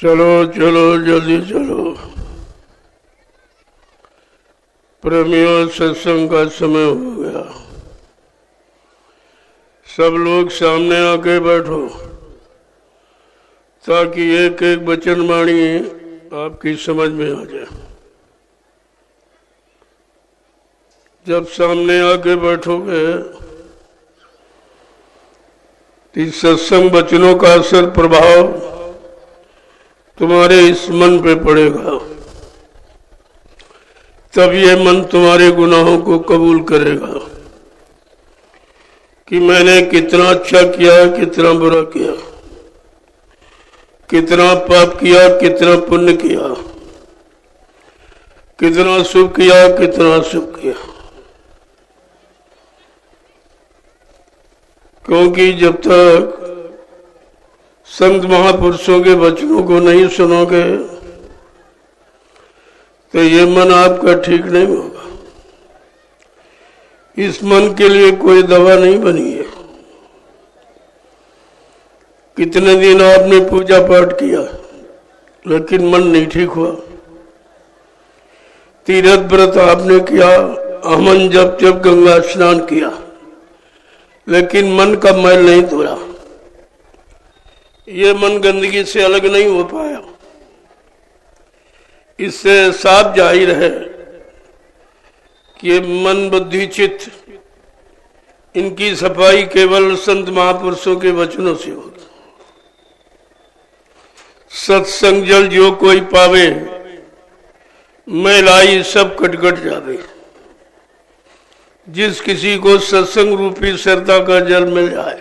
चलो चलो जल्दी चलो। प्रेमियों, सत्संग का समय हो गया। सब लोग सामने आके बैठो ताकि एक एक वचन वाणी आपकी समझ में आ जाए। जब सामने आके बैठोगे तो इस सत्संग वचनों का असर प्रभाव तुम्हारे इस मन पे पड़ेगा, तब ये मन तुम्हारे गुनाहों को कबूल करेगा कि मैंने कितना अच्छा किया, कितना बुरा किया, कितना पाप किया, कितना पुण्य किया, कितना शुभ किया, कितना अशुभ किया। क्योंकि जब तक संत महापुरुषों के वचनों को नहीं सुनोगे तो ये मन आपका ठीक नहीं होगा। इस मन के लिए कोई दवा नहीं बनी है। कितने दिन आपने पूजा पाठ किया लेकिन मन नहीं ठीक हुआ। तीर्थ व्रत आपने किया, अमन जप जप गंगा स्नान किया, लेकिन मन का मैल नहीं धोया। ये मन गंदगी से अलग नहीं हो पाया। इससे साफ जाहिर है कि ये मन बुद्धि चित्त इनकी सफाई केवल संत महापुरुषों के वचनों से होगी। सत्संग जल जो कोई पावे, मैलाई सब कटकट जावे। जिस किसी को सत्संग रूपी श्रद्धा का जल मिल जाए,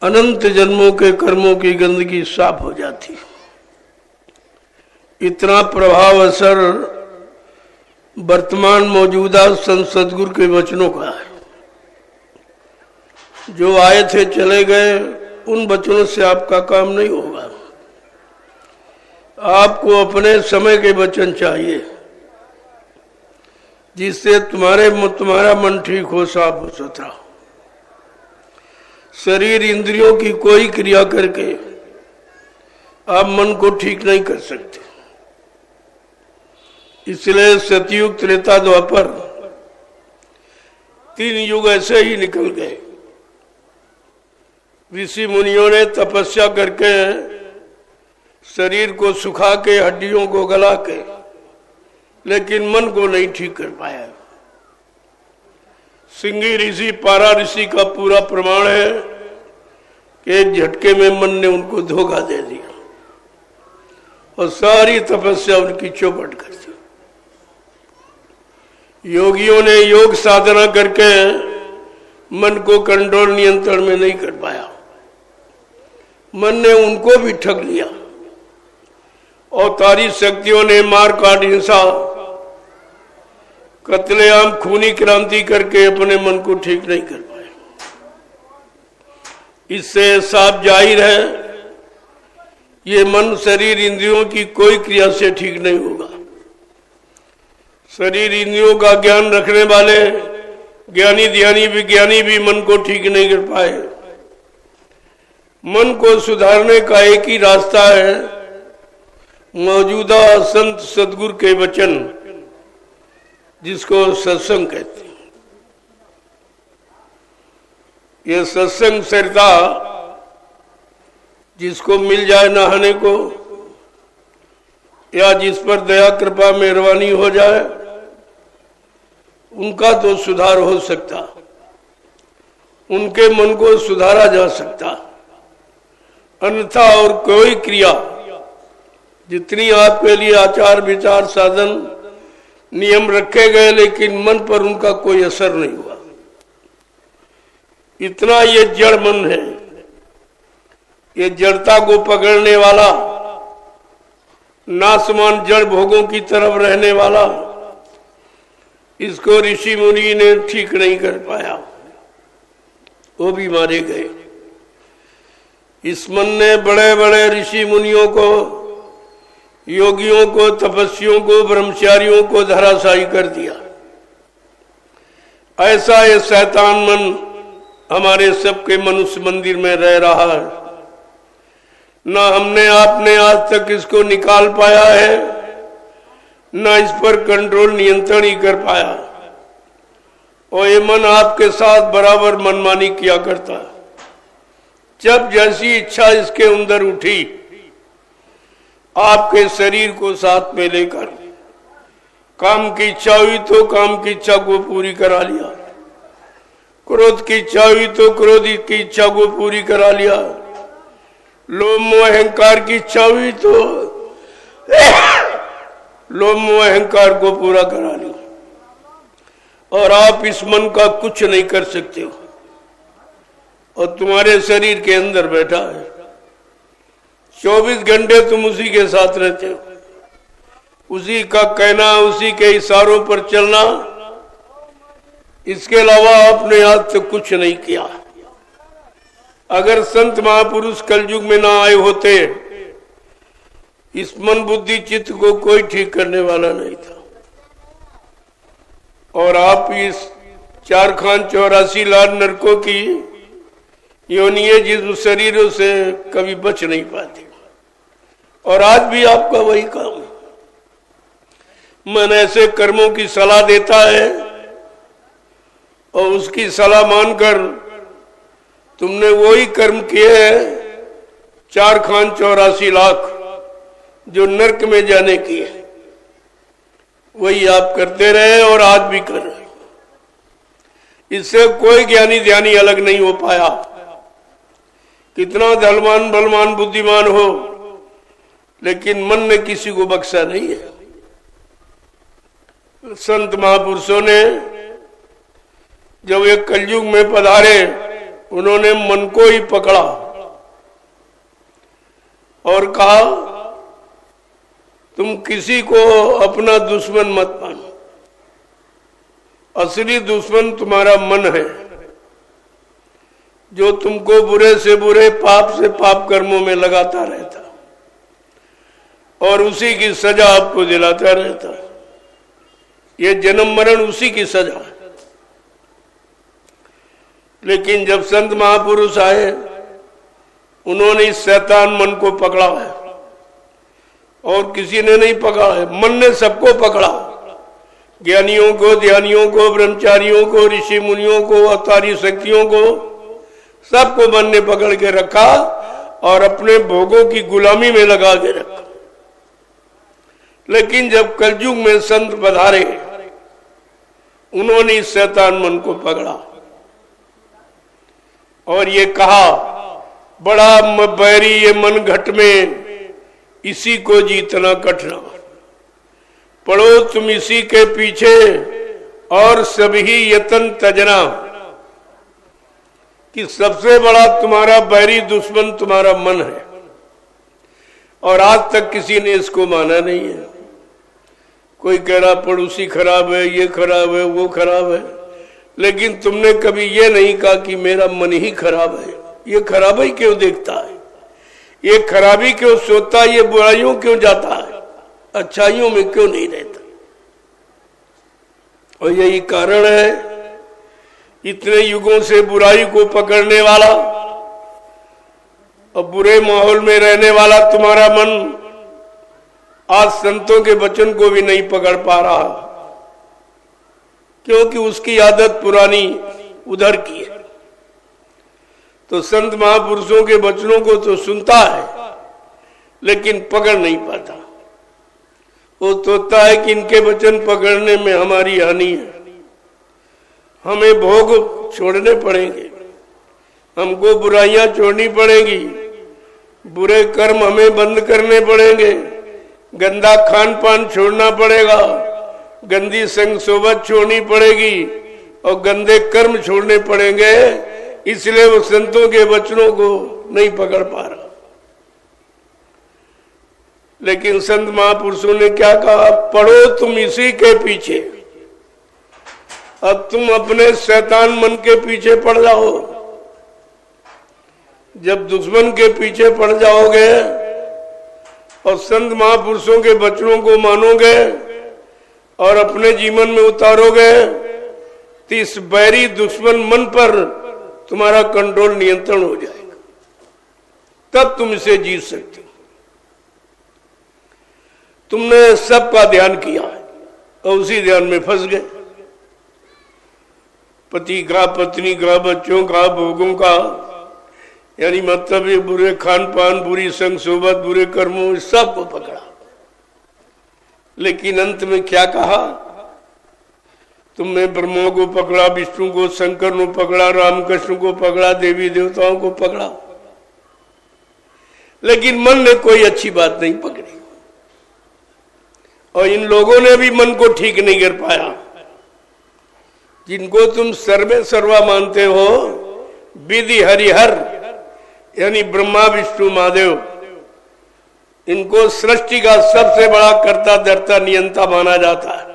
अनंत जन्मों के कर्मों की गंदगी साफ हो जाती। इतना प्रभाव असर वर्तमान मौजूदा संत सदगुरु के वचनों का है। जो आए थे चले गए, उन वचनों से आपका काम नहीं होगा। आपको अपने समय के वचन चाहिए जिससे तुम्हारा मन ठीक हो, साफ हो, सुथरा। शरीर इंद्रियों की कोई क्रिया करके आप मन को ठीक नहीं कर सकते। इसलिए सतयुग, त्रेता, द्वापर 3 युग ऐसे ही निकल गए। ऋषि मुनियों ने तपस्या करके शरीर को सुखा के, हड्डियों को गला के, लेकिन मन को नहीं ठीक कर पाया। सिंगी ऋषि, पारा ऋषि का पूरा प्रमाण है कि एक झटके में मन ने उनको धोखा दे दिया और सारी तपस्या उनकी चौपट कर दी। योगियों ने योग साधना करके मन को कंट्रोल, नियंत्रण में नहीं कर पाया। मन ने उनको भी ठग लिया और तारी शक्तियों ने मार काट, हिंसा, कत्लेआम, खूनी क्रांति करके अपने मन को ठीक नहीं कर पाए। इससे साफ जाहिर है ये मन शरीर इंद्रियों की कोई क्रिया से ठीक नहीं होगा। शरीर इंद्रियों का ज्ञान रखने वाले ज्ञानी ध्यानी विज्ञानी भी मन को ठीक नहीं कर पाए। मन को सुधारने का एक ही रास्ता है, मौजूदा संत सदगुरु के वचन, जिसको सत्संग कहते हैं। ये सत्संग सरिता जिसको मिल जाए नहाने को, या जिस पर दया कृपा मेहरबानी हो जाए, उनका तो सुधार हो सकता, उनके मन को सुधारा जा सकता। अन्यथा और कोई क्रिया, जितनी आपके लिए आचार विचार साधन नियम रखे गए, लेकिन मन पर उनका कोई असर नहीं हुआ। इतना ये जड़ मन है, ये जड़ता को पकड़ने वाला, नासमान जड़ भोगों की तरफ रहने वाला, इसको ऋषि मुनि ने ठीक नहीं कर पाया, वो भी मारे गए। इस मन ने बड़े बड़े ऋषि मुनियों को, योगियों को, तपस्वियों को, ब्रह्मचारियों को धराशायी कर दिया। ऐसा ये शैतान मन हमारे सबके मनुष्य मंदिर में रह रहा है। ना हमने आपने आज तक इसको निकाल पाया है, ना इस पर कंट्रोल नियंत्रण ही कर पाया। और ये मन आपके साथ बराबर मनमानी किया करता है। जब जैसी इच्छा इसके अंदर उठी, आपके शरीर को साथ में लेकर काम की इच्छा हुई तो काम की इच्छा को पूरी करा लिया, क्रोध की इच्छा हुई तो क्रोध की इच्छा को पूरी करा लिया, लोभ मोह अहंकार की इच्छा हुई तो लोभ मोह अहंकार को पूरा करा लिया। और आप इस मन का कुछ नहीं कर सकते हो, और तुम्हारे शरीर के अंदर बैठा है। 24 घंटे तुम उसी के साथ रहते हो, उसी का कहना, उसी के इशारों पर चलना, इसके अलावा आपने आज तक कुछ नहीं किया। अगर संत महापुरुष कलयुग में ना आए होते, इस मन बुद्धि चित्त को कोई ठीक करने वाला नहीं था। और आप इस 4 खान 84 लाख नरकों की योनिये जिस्म शरीरों से कभी बच नहीं पाते। और आज भी आपका वही काम है। मन ऐसे कर्मों की सलाह देता है और उसकी सलाह मानकर तुमने वही कर्म किए हैं 4 खान 84 लाख जो नरक में जाने की है, वही आप करते रहे और आज भी कर रहे। इससे कोई ज्ञानी ध्यानी अलग नहीं हो पाया। कितना धनवान बलवान बुद्धिमान हो, लेकिन मन ने किसी को बख्शा नहीं है। संत महापुरुषों ने जब एक कलयुग में पधारे, उन्होंने मन को ही पकड़ा और कहा, तुम किसी को अपना दुश्मन मत मानो, असली दुश्मन तुम्हारा मन है, जो तुमको बुरे से बुरे पाप से पाप कर्मों में लगाता रहता और उसी की सजा आपको दिलाता रहता। ये जन्म मरण उसी की सजा है। लेकिन जब संत महापुरुष आए, उन्होंने इस शैतान मन को पकड़ा है, और किसी ने नहीं पकड़ा है, मन ने सबको पकड़ा। ज्ञानियों को, ध्यानियों को, ब्रह्मचारियों को, ऋषि मुनियों को, अवतारी शक्तियों को, सबको मन ने पकड़ के रखा और अपने भोगों की गुलामी में लगा के रखा। लेकिन जब कलयुग में संत पधारे, उन्होंने इस शैतान मन को पकड़ा और ये कहा, बड़ा बैरी ये मन घट में, इसी को जीतना कठिना। पढ़ो तुम इसी के पीछे और सभी यतन तजना, कि सबसे बड़ा तुम्हारा बैरी दुश्मन तुम्हारा मन है। और आज तक किसी ने इसको माना नहीं है। कोई कह रहा पड़ोसी खराब है, ये खराब है, वो खराब है, लेकिन तुमने कभी ये नहीं कहा कि मेरा मन ही खराब है। ये खराबी क्यों देखता है, ये खराबी क्यों सोचता है, ये बुराइयों क्यों जाता है, अच्छाइयों में क्यों नहीं रहता। और यही कारण है इतने युगों से बुराई को पकड़ने वाला और बुरे माहौल में रहने वाला तुम्हारा मन आज संतों के वचन को भी नहीं पकड़ पा रहा, क्योंकि उसकी आदत पुरानी उधर की है। तो संत महापुरुषों के वचनों को तो सुनता है, लेकिन पकड़ नहीं पाता। वो सोचता है कि इनके वचन पकड़ने में हमारी हानि है, हमें भोग छोड़ने पड़ेंगे, हमको बुराइयां छोड़नी पड़ेंगी, बुरे कर्म हमें बंद करने पड़ेंगे, गंदा खान पान छोड़ना पड़ेगा, गंदी संग सोबत छोड़नी पड़ेगी और गंदे कर्म छोड़ने पड़ेंगे। इसलिए वो संतों के वचनों को नहीं पकड़ पा रहा। लेकिन संत महापुरुषों ने क्या कहा, पढ़ो तुम इसी के पीछे। अब तुम अपने शैतान मन के पीछे पड़ जाओ। जब दुश्मन के पीछे पड़ जाओगे और संत महापुरुषों के वचनों को मानोगे और अपने जीवन में उतारोगे, तो इस बैरी दुश्मन मन पर तुम्हारा कंट्रोल नियंत्रण हो जाएगा। तब तुम इसे जीत सकते हो। तुमने सबका ध्यान किया और उसी ध्यान में फंस गए। पति का, पत्नी का, बच्चों का, भोगों का, यानी मतलब ये बुरे खान पान, बुरी संग सोबत, बुरे कर्मों, इस सब को पकड़ा। लेकिन अंत में क्या कहा? तुमने ब्रह्मा को पकड़ा, विष्णु को, शंकर को पकड़ा, रामकृष्ण को पकड़ा, देवी देवताओं को पकड़ा, लेकिन मन ने कोई अच्छी बात नहीं पकड़ी। और इन लोगों ने भी मन को ठीक नहीं कर पाया। जिनको तुम सर्वे सर्वा मानते हो, विधि हरिहर यानी ब्रह्मा विष्णु महादेव, इनको सृष्टि का सबसे बड़ा कर्ता धर्ता नियंता माना जाता है,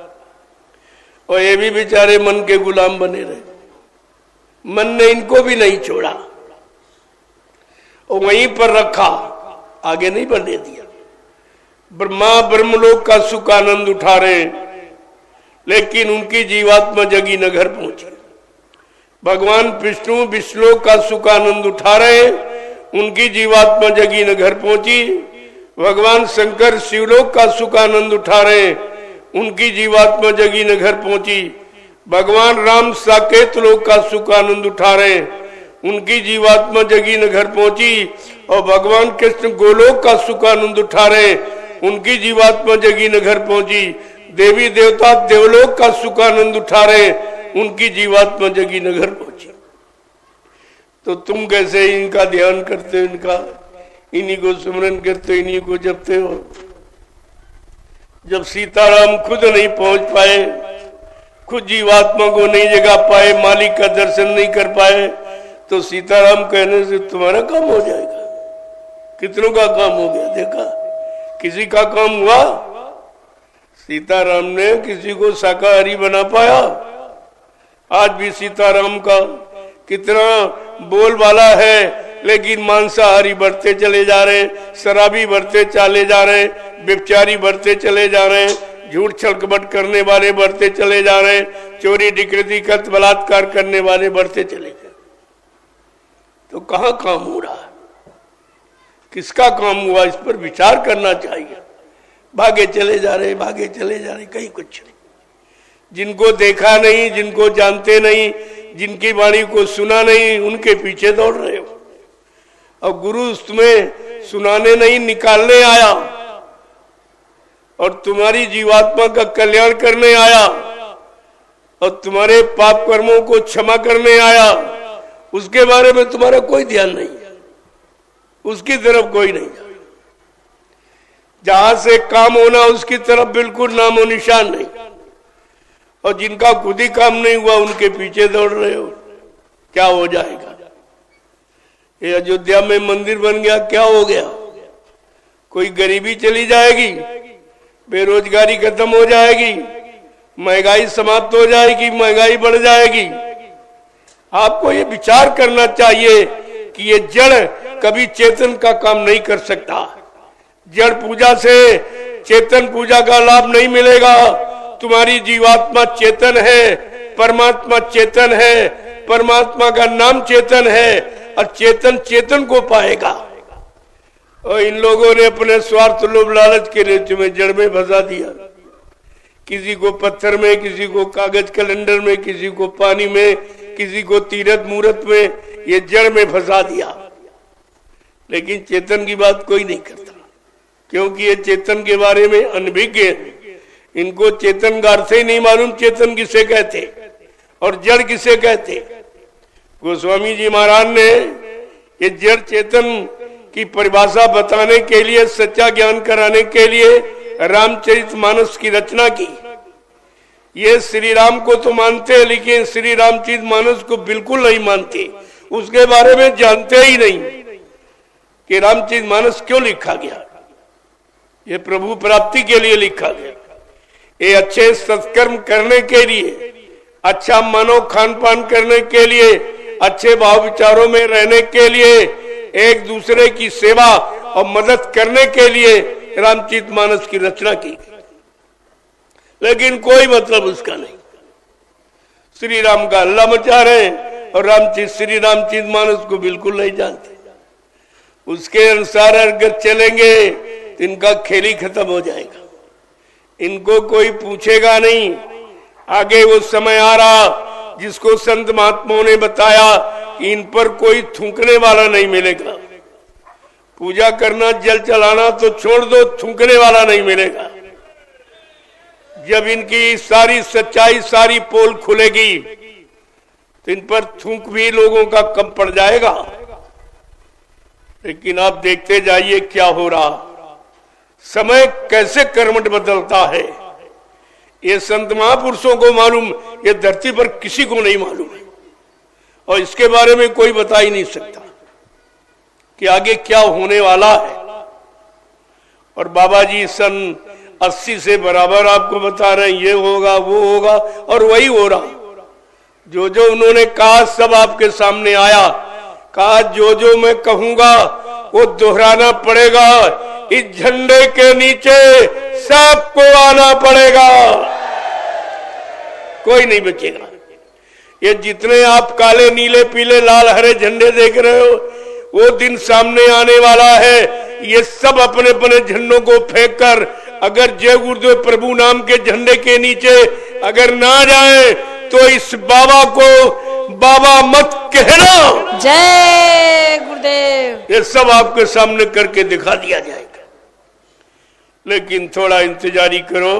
और ये भी बेचारे मन के गुलाम बने रहे। मन ने इनको भी नहीं छोड़ा और वहीं पर रखा, आगे नहीं बढ़ने दिया। ब्रह्मा ब्रह्मलोक का सुख आनंद उठा रहे, लेकिन उनकी जीवात्मा जगी न घर पहुंची। भगवान विष्णु विष्णुलोक का सुख आनंद उठा रहे, उनकी जीवात्मा जगी न घर पहुंची। भगवान शंकर शिवलोक का सुख आनंद उठा रहे, उनकी जीवात्मा जगी न घर पहुंची। भगवान राम साकेत लोक का सुख आनंद उठा रहे, उनकी जीवात्मा जगी न घर पहुंची। और भगवान कृष्ण गोलोक का सुख आनंद उठा रहे, उनकी जीवात्मा जगी न घर पहुंची। देवी देवता देवलोक का सुख आनंद उठा रहे, उनकी जीवात्मा जगी न घर पहुंची। तो तुम कैसे इनका ध्यान करते हो, इनका इन्हीं को स्मरण करते हो, इन्हीं को जपते हो। जब सीताराम खुद नहीं पहुंच पाए, खुद जीवात्मा को नहीं जगा पाए, मालिक का दर्शन नहीं कर पाए, तो सीताराम कहने से तुम्हारा काम हो जाएगा। कितनों का काम हो गया? देखा, किसी का काम हुआ? सीताराम ने किसी को शाकाहारी बना पाया? आज भी सीताराम का कितना बोलबाला है, लेकिन मांसाहारी बढ़ते चले जा रहे, शराबी बढ़ते चले जा रहे, व्यभिचारी बढ़ते चले जा रहे, झूठ छलकपट करने वाले बढ़ते चले जा रहे, चोरी डकैती कत्ल बलात्कार करने वाले बढ़ते चले जा रहे। तो कहाँ काम हो रहा है? किसका काम हुआ? इस पर विचार करना चाहिए। भागे चले जा रहे, भागे चले जा रहे, कहीं कुछ नहीं। जिनको देखा नहीं, जिनको जानते नहीं, जिनकी वाणी को सुना नहीं, उनके पीछे दौड़ रहे हो। और गुरु तुम्हें सुनाने नहीं, निकालने आया, और तुम्हारी जीवात्मा का कल्याण करने आया, और तुम्हारे पाप कर्मों को क्षमा करने आया। उसके बारे में तुम्हारा कोई ध्यान नहीं है, उसकी तरफ कोई नहीं है। जहां से काम होना उसकी तरफ बिल्कुल नामो निशान नहीं। और जिनका खुद ही काम नहीं हुआ, उनके पीछे दौड़ रहे हो। क्या हो जाएगा? ये अयोध्या में मंदिर बन गया, क्या हो गया? कोई गरीबी चली जाएगी, बेरोजगारी खत्म हो जाएगी, महंगाई समाप्त हो जाएगी, महंगाई बढ़ जाएगी। आपको ये विचार करना चाहिए कि ये जड़ कभी चेतन का काम नहीं कर सकता। जड़ पूजा से चेतन पूजा का लाभ नहीं मिलेगा। तुम्हारी जीवात्मा चेतन है, परमात्मा चेतन है, परमात्मा का नाम चेतन है, और चेतन चेतन को पाएगा। और इन लोगों ने अपने स्वार्थ लोभ लालच के लिए तुम्हें जड़ में फंसा दिया। किसी को पत्थर में, किसी को कागज कैलेंडर में, किसी को पानी में, किसी को तीरथ मूर्त में, ये जड़ में फंसा दिया। लेकिन चेतन की बात कोई नहीं करता, क्योंकि ये चेतन के बारे में अनभिज्ञ है। इनको चेतन का अर्थ ही नहीं मालूम, चेतन किसे कहते और जड़ किसे कहते। गोस्वामी जी महाराज ने ये जड़ चेतन की परिभाषा बताने के लिए, सच्चा ज्ञान कराने के लिए रामचरितमानस की रचना की। ये श्री राम को तो मानते हैं, लेकिन श्री रामचरितमानस को बिल्कुल नहीं मानते, उसके बारे में जानते ही नहीं कि रामचरितमानस क्यों लिखा गया। ये प्रभु प्राप्ति के लिए लिखा गया, ये अच्छे सत्कर्म करने के लिए, अच्छा मानव खान पान करने के लिए, अच्छे भाव विचारों में रहने के लिए, एक दूसरे की सेवा और मदद करने के लिए रामचरितमानस की रचना की। लेकिन कोई मतलब उसका नहीं। श्री राम का अल्लाह मचा रहे और श्री रामचरितमानस को बिल्कुल नहीं जानते। उसके अनुसार अगर चलेंगे तो इनका खेल ही खत्म हो जाएगा। इनको कोई पूछेगा नहीं। आगे वो समय आ रहा जिसको संत महात्माओं ने बताया कि इन पर कोई थूकने वाला नहीं मिलेगा। पूजा करना, जल चलाना तो छोड़ दो, थूकने वाला नहीं मिलेगा। जब इनकी सारी सच्चाई, सारी पोल खुलेगी तो इन पर थूक भी लोगों का कम पड़ जाएगा। लेकिन आप देखते जाइए क्या हो रहा, समय कैसे कर्मठ बदलता है। ये संत महापुरुषों को मालूम, ये धरती पर किसी को नहीं मालूम है और इसके बारे में कोई बता ही नहीं सकता कि आगे क्या होने वाला है। और बाबा जी सन 80 से बराबर आपको बता रहे हैं ये होगा, वो होगा, और वही हो रहा। जो जो उन्होंने कहा सब आपके सामने आया। कहा जो जो मैं कहूंगा वो दोहराना पड़ेगा। इस झंडे के नीचे सबको आना पड़ेगा, कोई नहीं बचेगा। ये जितने आप काले, नीले, पीले, लाल, हरे झंडे देख रहे हो, वो दिन सामने आने वाला है। ये सब अपने अपने झंडों को फेंक कर अगर जय गुरुदेव प्रभु नाम के झंडे के नीचे अगर ना जाए तो इस बाबा को बाबा मत कहना। जय गुरुदेव। ये सब आपके सामने करके दिखा दिया जाएगा। लेकिन थोड़ा इंतजारी करो।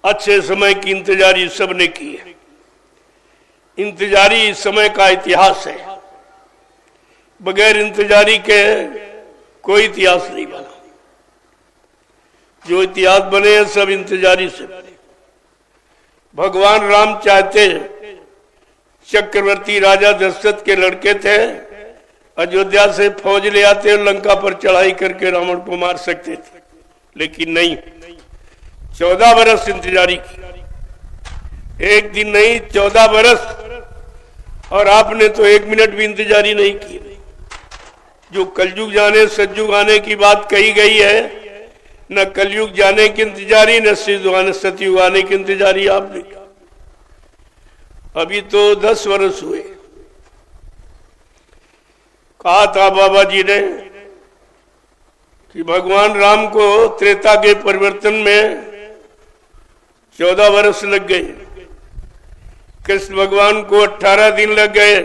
अच्छे समय की इंतजारी सबने की है। इंतजारी समय का इतिहास है। बगैर इंतजारी के कोई इतिहास नहीं बना। जो इतिहास बने हैं सब इंतजारी से बने। भगवान राम चाहते, चक्रवर्ती राजा दशरथ के लड़के थे, अयोध्या से फौज ले आते और लंका पर चढ़ाई करके रावण को मार सकते थे। लेकिन नहीं, 14 बरस इंतजारी की। एक दिन नहीं, 14 बरस। और आपने तो 1 मिनट भी इंतजारी नहीं की। जो कलयुग जाने सतयुग आने की बात कही गई है, न कलयुग जाने की इंतजारी, न सतयुग आने की इंतजारी आपने की। अभी तो 10 वर्ष हुए। कहा था बाबा जी ने कि भगवान राम को त्रेता के परिवर्तन में 14 वर्ष लग गए। कृष्ण भगवान को 18 दिन लग गए।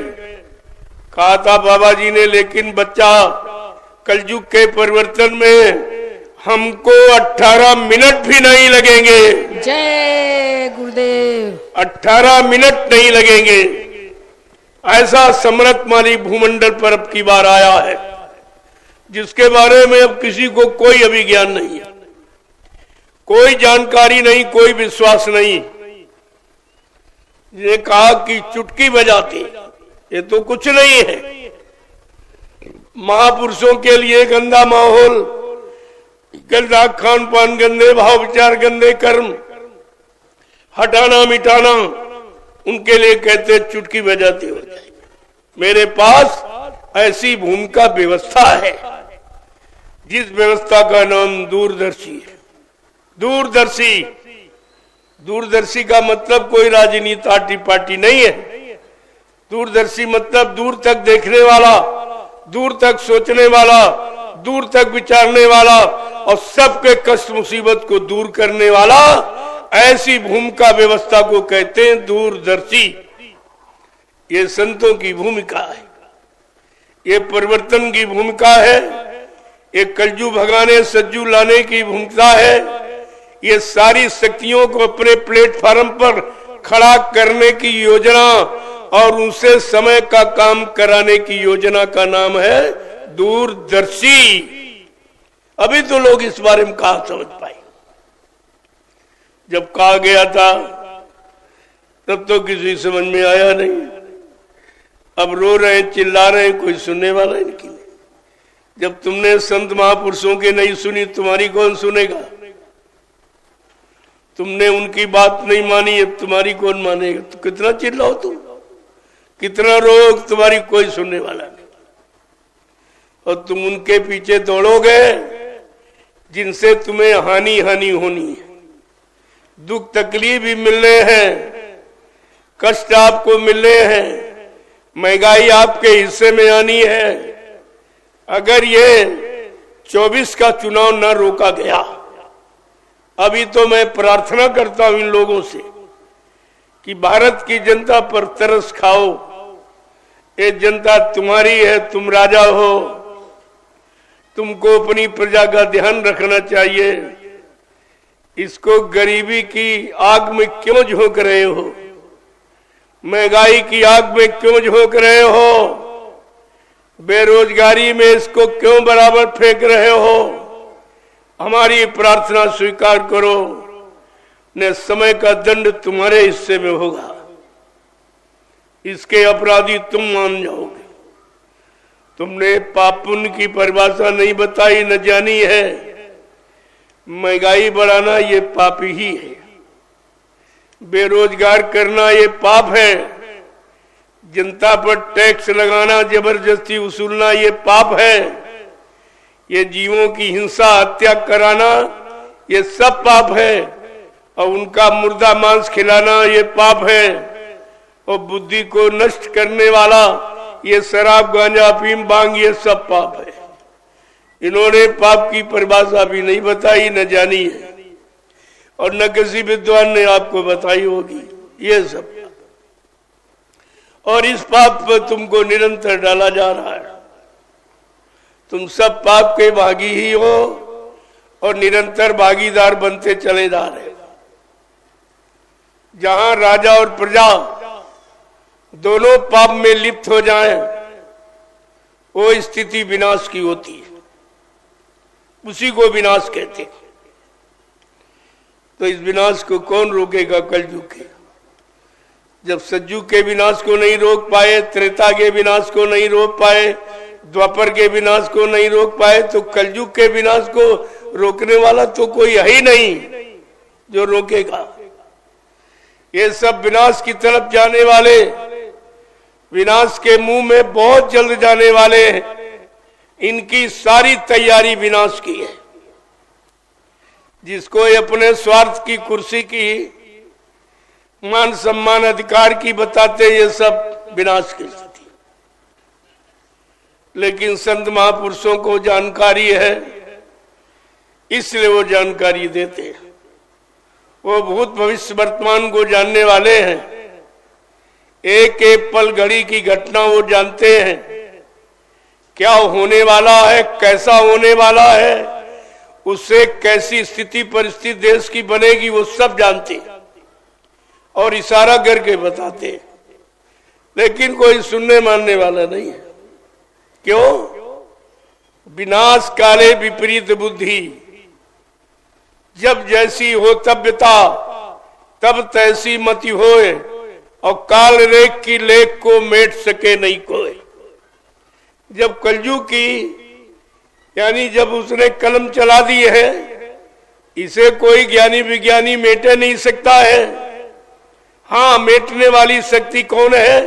कहा था बाबा जी ने लेकिन बच्चा, कलयुग के परिवर्तन में हमको 18 मिनट भी नहीं लगेंगे। जय गुरुदेव। 18 मिनट नहीं लगेंगे। ऐसा समृद्धमानी भूमंडल पर अब की बार आया है जिसके बारे में अब किसी को कोई अभी ज्ञान नहीं है, कोई जानकारी नहीं, कोई विश्वास नहीं। ये कहा कि चुटकी बजाती, ये तो कुछ नहीं है। महापुरुषों के लिए गंदा माहौल, गंदा खान पान, गंदे भाव विचार, गंदे कर्म हटाना मिटाना, उनके लिए कहते चुटकी बजाती हो जाएगी। मेरे पास ऐसी भूमिका व्यवस्था है जिस व्यवस्था का नाम दूरदर्शी है। दूरदर्शी, दूरदर्शी का मतलब कोई राजनीति पार्टी नहीं है। दूरदर्शी मतलब दूर तक देखने वाला, दूर तक सोचने वाला, दूर तक विचारने वाला और सबके कष्ट मुसीबत को दूर करने वाला। ऐसी भूमिका व्यवस्था को कहते हैं दूरदर्शी। ये संतों की भूमिका है, ये परिवर्तन की भूमिका है, ये कलयुग भगाने सतयुग लाने की भूमिका है। ये सारी शक्तियों को अपने प्लेटफॉर्म पर खड़ा करने की योजना और उनसे समय का काम कराने की योजना का नाम है दूरदर्शी। अभी तो लोग इस बारे में कहा समझ पाए। जब कहा गया था तब तो किसी समझ में आया नहीं। अब रो रहे, चिल्ला रहे, कोई सुनने वाला नहीं। जब तुमने संत महापुरुषों की नहीं सुनी, तुम्हारी कौन सुनेगा? तुमने उनकी बात नहीं मानी, अब तुम्हारी कौन मानेगा? तो कितना चिल्लाओ तुम, कितना रो, तुम्हारी कोई सुनने वाला नहीं। और तुम उनके पीछे दौड़ोगे जिनसे तुम्हें हानि हानि होनी है, दुख तकलीफ भी मिलने हैं, कष्ट आपको मिलने हैं, महंगाई आपके हिस्से में आनी है, अगर ये 24 का चुनाव न रोका गया, अभी तो मैं प्रार्थना करता हूं इन लोगों से कि भारत की जनता पर तरस खाओ। ये जनता तुम्हारी है, तुम राजा हो, तुमको अपनी प्रजा का ध्यान रखना चाहिए। इसको गरीबी की आग में क्यों झोंक रहे हो? महंगाई की आग में क्यों झोंक रहे हो? बेरोजगारी में इसको क्यों बराबर फेंक रहे हो? हमारी प्रार्थना स्वीकार करो, न समय का दंड तुम्हारे हिस्से में होगा। इसके अपराधी तुम मान जाओगे। तुमने पाप पुण्य की परिभाषा नहीं बताई, न जानी है। महंगाई बढ़ाना ये पाप ही है, बेरोजगार करना ये पाप है, जनता पर टैक्स लगाना, जबरदस्ती वसूलना ये पाप है, ये जीवों की हिंसा हत्या कराना ये सब पाप है, और उनका मुर्दा मांस खिलाना ये पाप है, और बुद्धि को नष्ट करने वाला ये शराब गांजा अफीम भांग ये सब पाप है। इन्होंने पाप की परिभाषा भी नहीं बताई, न जानी है, और न किसी विद्वान ने आपको बताई होगी ये सब। और इस पाप पर तुमको निरंतर डाला जा रहा है। तुम सब पाप के भागी ही हो और निरंतर भागीदार बनते चले जा रहे। जहां राजा और प्रजा दोनों पाप में लिप्त हो जाएं, वो स्थिति विनाश की होती है, उसी को विनाश कहते हैं। तो इस विनाश को कौन रोकेगा? कलयुग के। जब सतयुग के विनाश को नहीं रोक पाए, त्रेता के विनाश को नहीं रोक पाए, द्वापर के विनाश को नहीं रोक पाए, तो कलयुग के विनाश को रोकने वाला तो कोई है ही नहीं जो रोकेगा। ये सब विनाश की तरफ जाने वाले, विनाश के मुंह में बहुत जल्द जाने वाले हैं। इनकी सारी तैयारी विनाश की है। जिसको अपने स्वार्थ की, कुर्सी की, मान सम्मान अधिकार की बताते, ये सब विनाश की स्थिति। लेकिन संत महापुरुषों को जानकारी है, इसलिए वो जानकारी देते हैं। वो भूत भविष्य वर्तमान को जानने वाले हैं। एक एक पल घड़ी की घटना वो जानते हैं, क्या होने वाला है, कैसा होने वाला है, उससे कैसी स्थिति परिस्थिति देश की बनेगी, वो सब जानते हैं और इशारा करके बताते हैं। लेकिन कोई सुनने मानने वाला नहीं है। क्यों? विनाश काले विपरीत बुद्धि। जब जैसी हो तब्यता, तब तैसी मति होए, और काल रेख की लेख को मेट सके नहीं कोई। जब कलयुग की, यानी जब उसने कलम चला दी है, इसे कोई ज्ञानी विज्ञानी मेटे नहीं सकता है। हाँ, मेटने वाली शक्ति कौन है?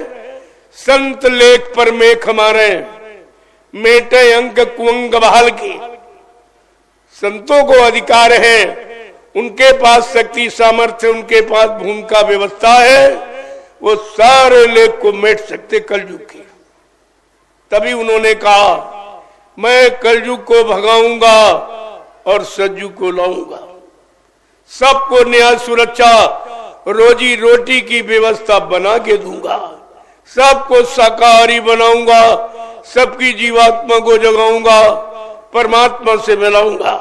संत लेख पर मेख हमारे, मेटे अंक कुंग बहाल की। संतों को अधिकार है, उनके पास शक्ति सामर्थ्य, उनके पास भूमिका व्यवस्था है, वो सारे लेख को मेट सकते कलयुग की। तभी उन्होंने कहा, मैं कलयुग को भगाऊंगा और सतयुग को लाऊंगा। सबको न्याय, सुरक्षा, रोजी रोटी की व्यवस्था बना के दूंगा। सबको शाकाहारी बनाऊंगा, सबकी जीवात्मा को जगाऊंगा, परमात्मा से मिलाऊंगा।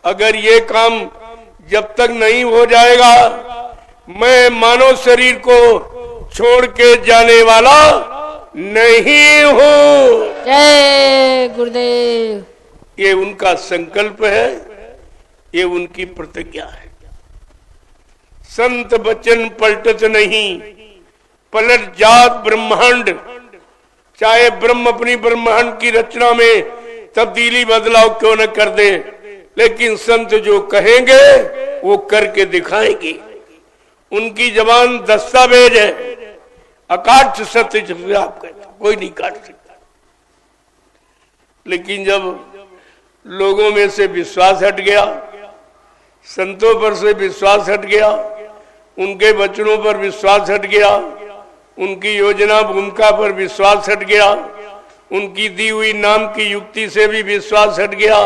अगर ये काम जब तक नहीं हो जाएगा, मैं मानव शरीर को छोड़ के जाने वाला नहीं हूं। जय गुरुदेव। ये उनका संकल्प है, ये उनकी प्रतिज्ञा है। संत वचन पलटत नहीं, पलट जात ब्रह्मांड। चाहे ब्रह्म अपनी ब्रह्मांड की रचना में तब्दीली बदलाव क्यों न कर दे, लेकिन संत जो कहेंगे वो करके दिखाएंगे। उनकी जबान दस्तावेज है, अकाट सत्य जिसे आप कहते, कोई नहीं काट सकता। लेकिन जब लोगों में से विश्वास हट गया, संतों पर से विश्वास हट गया, उनके वचनों पर विश्वास हट गया, उनकी योजना भूमिका पर विश्वास हट गया, उनकी दी हुई नाम की युक्ति से भी विश्वास हट गया।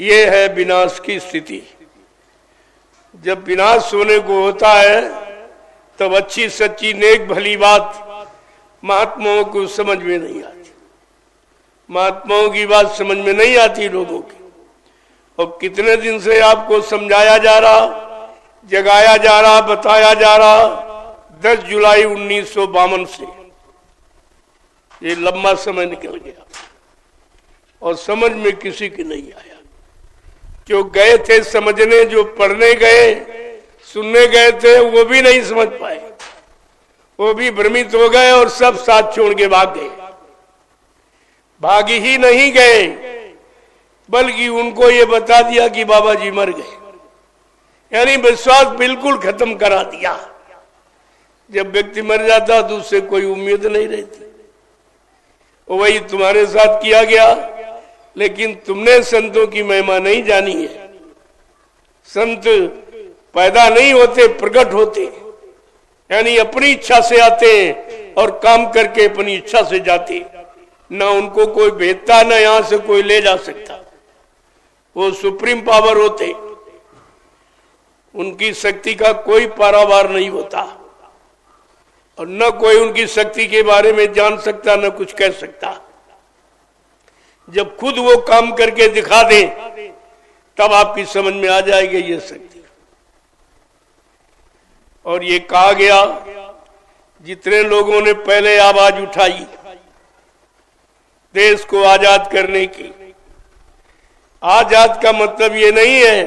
ये है विनाश की स्थिति। जब विनाश होने को होता है तब अच्छी सच्ची नेक भली बात महात्माओं को समझ में नहीं आती। महात्माओं की बात समझ में नहीं आती लोगों की। और कितने दिन से आपको समझाया जा रहा, जगाया जा रहा, बताया जा रहा। 10 जुलाई 1952 से ये लंबा समय निकल गया और समझ में किसी की नहीं आया। जो गए थे समझने, जो पढ़ने गए, सुनने गए थे, वो भी नहीं समझ पाए। वो भी भ्रमित हो गए और सब साथ छोड़ के भाग गए। भाग ही नहीं गए बल्कि उनको ये बता दिया कि बाबा जी मर गए, यानी विश्वास बिल्कुल खत्म करा दिया। जब व्यक्ति मर जाता तो उससे कोई उम्मीद नहीं रहती। वही तुम्हारे साथ किया गया, लेकिन तुमने संतों की महिमा नहीं जानी है। संत पैदा नहीं होते, प्रकट होते, यानी अपनी इच्छा से आते और काम करके अपनी इच्छा से जाते। ना उनको कोई भेजता, ना यहां से कोई ले जा सकता। वो सुप्रीम पावर होते, उनकी शक्ति का कोई पारावार नहीं होता और न कोई उनकी शक्ति के बारे में जान सकता, न कुछ कह सकता। जब खुद वो काम करके दिखा दे तब आपकी समझ में आ जाएगी ये शक्ति। और ये कहा गया, जितने लोगों ने पहले आवाज उठाई देश को आजाद करने की। आजाद का मतलब ये नहीं है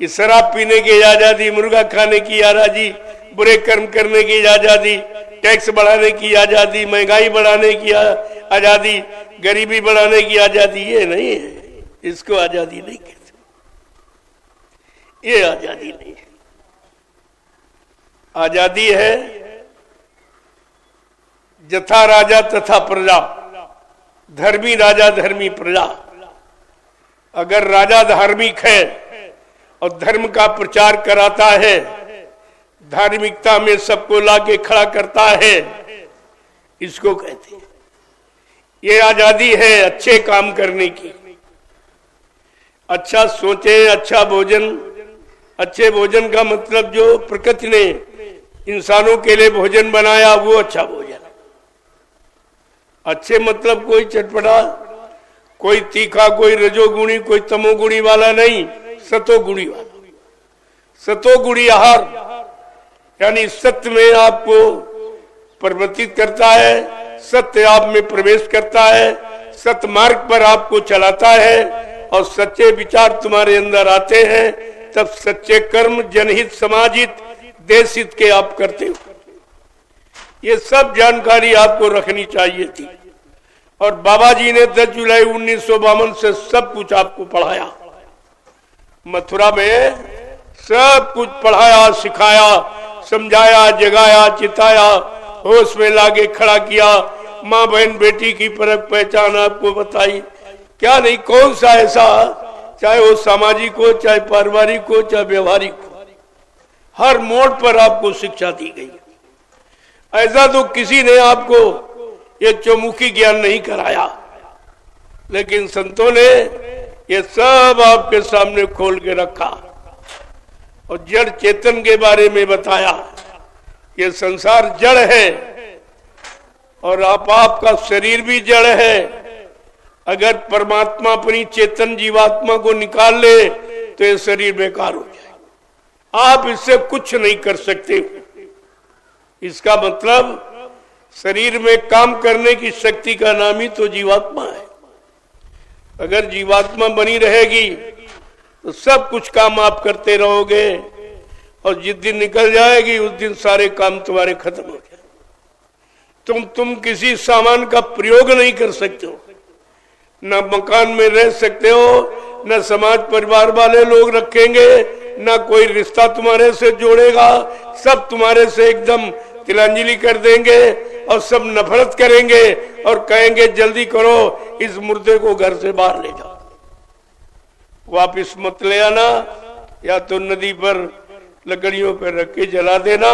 कि शराब पीने की आजादी, मुर्गा खाने की आजादी, बुरे कर्म करने की आजादी, टैक्स बढ़ाने की आजादी, महंगाई बढ़ाने की आजादी, गरीबी बढ़ाने की आजादी। ये नहीं है, इसको आजादी नहीं कहते। ये आजादी नहीं है। आजादी है जथा राजा तथा प्रजा, धर्मी राजा धर्मी प्रजा। अगर राजा धार्मिक है और धर्म का प्रचार कराता है, धार्मिकता में सबको लाके खड़ा करता है, इसको कहते हैं। ये आजादी है अच्छे काम करने की। अच्छा सोचे, अच्छा भोजन। अच्छे भोजन का मतलब जो प्रकृति ने इंसानों के लिए भोजन बनाया वो अच्छा भोजन। अच्छे मतलब कोई चटपटा, कोई तीखा, कोई रजोगुणी, कोई तमोगुणी वाला नहीं, सतोगुणी वाला। सतोगुणी आहार यानी सत्य में आपको परिवर्तित करता है, सत्य आप में प्रवेश करता है, सत्य मार्ग पर आपको चलाता है और सच्चे विचार तुम्हारे अंदर आते हैं। तब सच्चे कर्म जनहित, समाजहित, देशहित के आप करते हो। ये सब जानकारी आपको रखनी चाहिए थी। और बाबा जी ने 10 जुलाई 1952 से सब कुछ आपको पढ़ाया। मथुरा में सब कुछ पढ़ाया, सिखाया, समझाया, जगाया, चिताया, होश में लाके खड़ा किया। माँ बहन बेटी की फर्क पहचान आपको बताई। क्या नहीं, कौन सा ऐसा, चाहे वो सामाजिक हो, चाहे पारिवारिक हो, चाहे व्यवहारिक हो, हर मोड़ पर आपको शिक्षा दी गई। ऐसा तो किसी ने आपको ये चौमुखी ज्ञान नहीं कराया, लेकिन संतों ने ये सब आपके सामने खोल के रखा और जड़ चेतन के बारे में बताया। ये संसार जड़ है और आपका शरीर भी जड़ है। अगर परमात्मा अपनी चेतन जीवात्मा को निकाल ले तो ये शरीर बेकार हो जाए। आप इससे कुछ नहीं कर सकते। इसका मतलब शरीर में काम करने की शक्ति का नाम ही तो जीवात्मा है। अगर जीवात्मा बनी रहेगी तो सब कुछ काम आप करते रहोगे और जिस दिन निकल जाएगी उस दिन सारे काम तुम्हारे खत्म हो जाए। तुम किसी सामान का प्रयोग नहीं कर सकते हो, न मकान में रह सकते हो, न समाज परिवार वाले लोग रखेंगे, न कोई रिश्ता तुम्हारे से जोड़ेगा। सब तुम्हारे से एकदम तिलांजलि कर देंगे और सब नफरत करेंगे और कहेंगे जल्दी करो, इस मुर्दे को घर से बाहर ले जाओ, वापिस मत ले आना, या तो नदी पर लकड़ियों पर रख के जला देना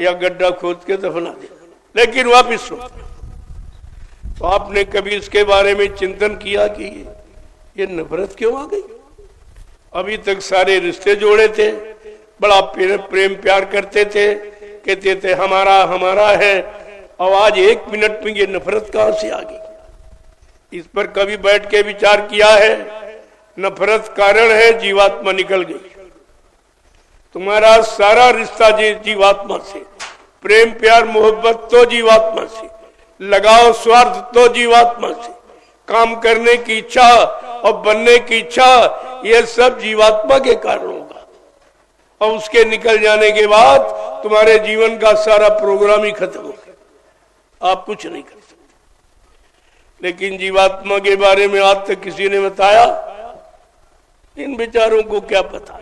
या गड्ढा खोद के दफना देना, लेकिन वापिस तो आपने कभी इसके बारे में चिंतन किया कि ये नफरत क्यों आ गई? अभी तक सारे रिश्ते जोड़े थे, बड़ा प्रेम प्यार करते थे, कहते थे हमारा हमारा है, और आज 1 मिनट में ये नफरत कहां से आ गई? इस पर कभी बैठ के विचार किया है? नफरत कारण है, जीवात्मा निकल गई। तुम्हारा सारा रिश्ता जीवात्मा से, प्रेम प्यार मोहब्बत तो जीवात्मा से, लगाव स्वार्थ तो जीवात्मा से, काम करने की इच्छा और बनने की इच्छा, यह सब जीवात्मा के कारण होगा। और उसके निकल जाने के बाद तुम्हारे जीवन का सारा प्रोग्राम ही खत्म हो गया, आप कुछ नहीं कर सकते। लेकिन जीवात्मा के बारे में आज तक किसी ने बताया? इन बेचारों को क्या पता?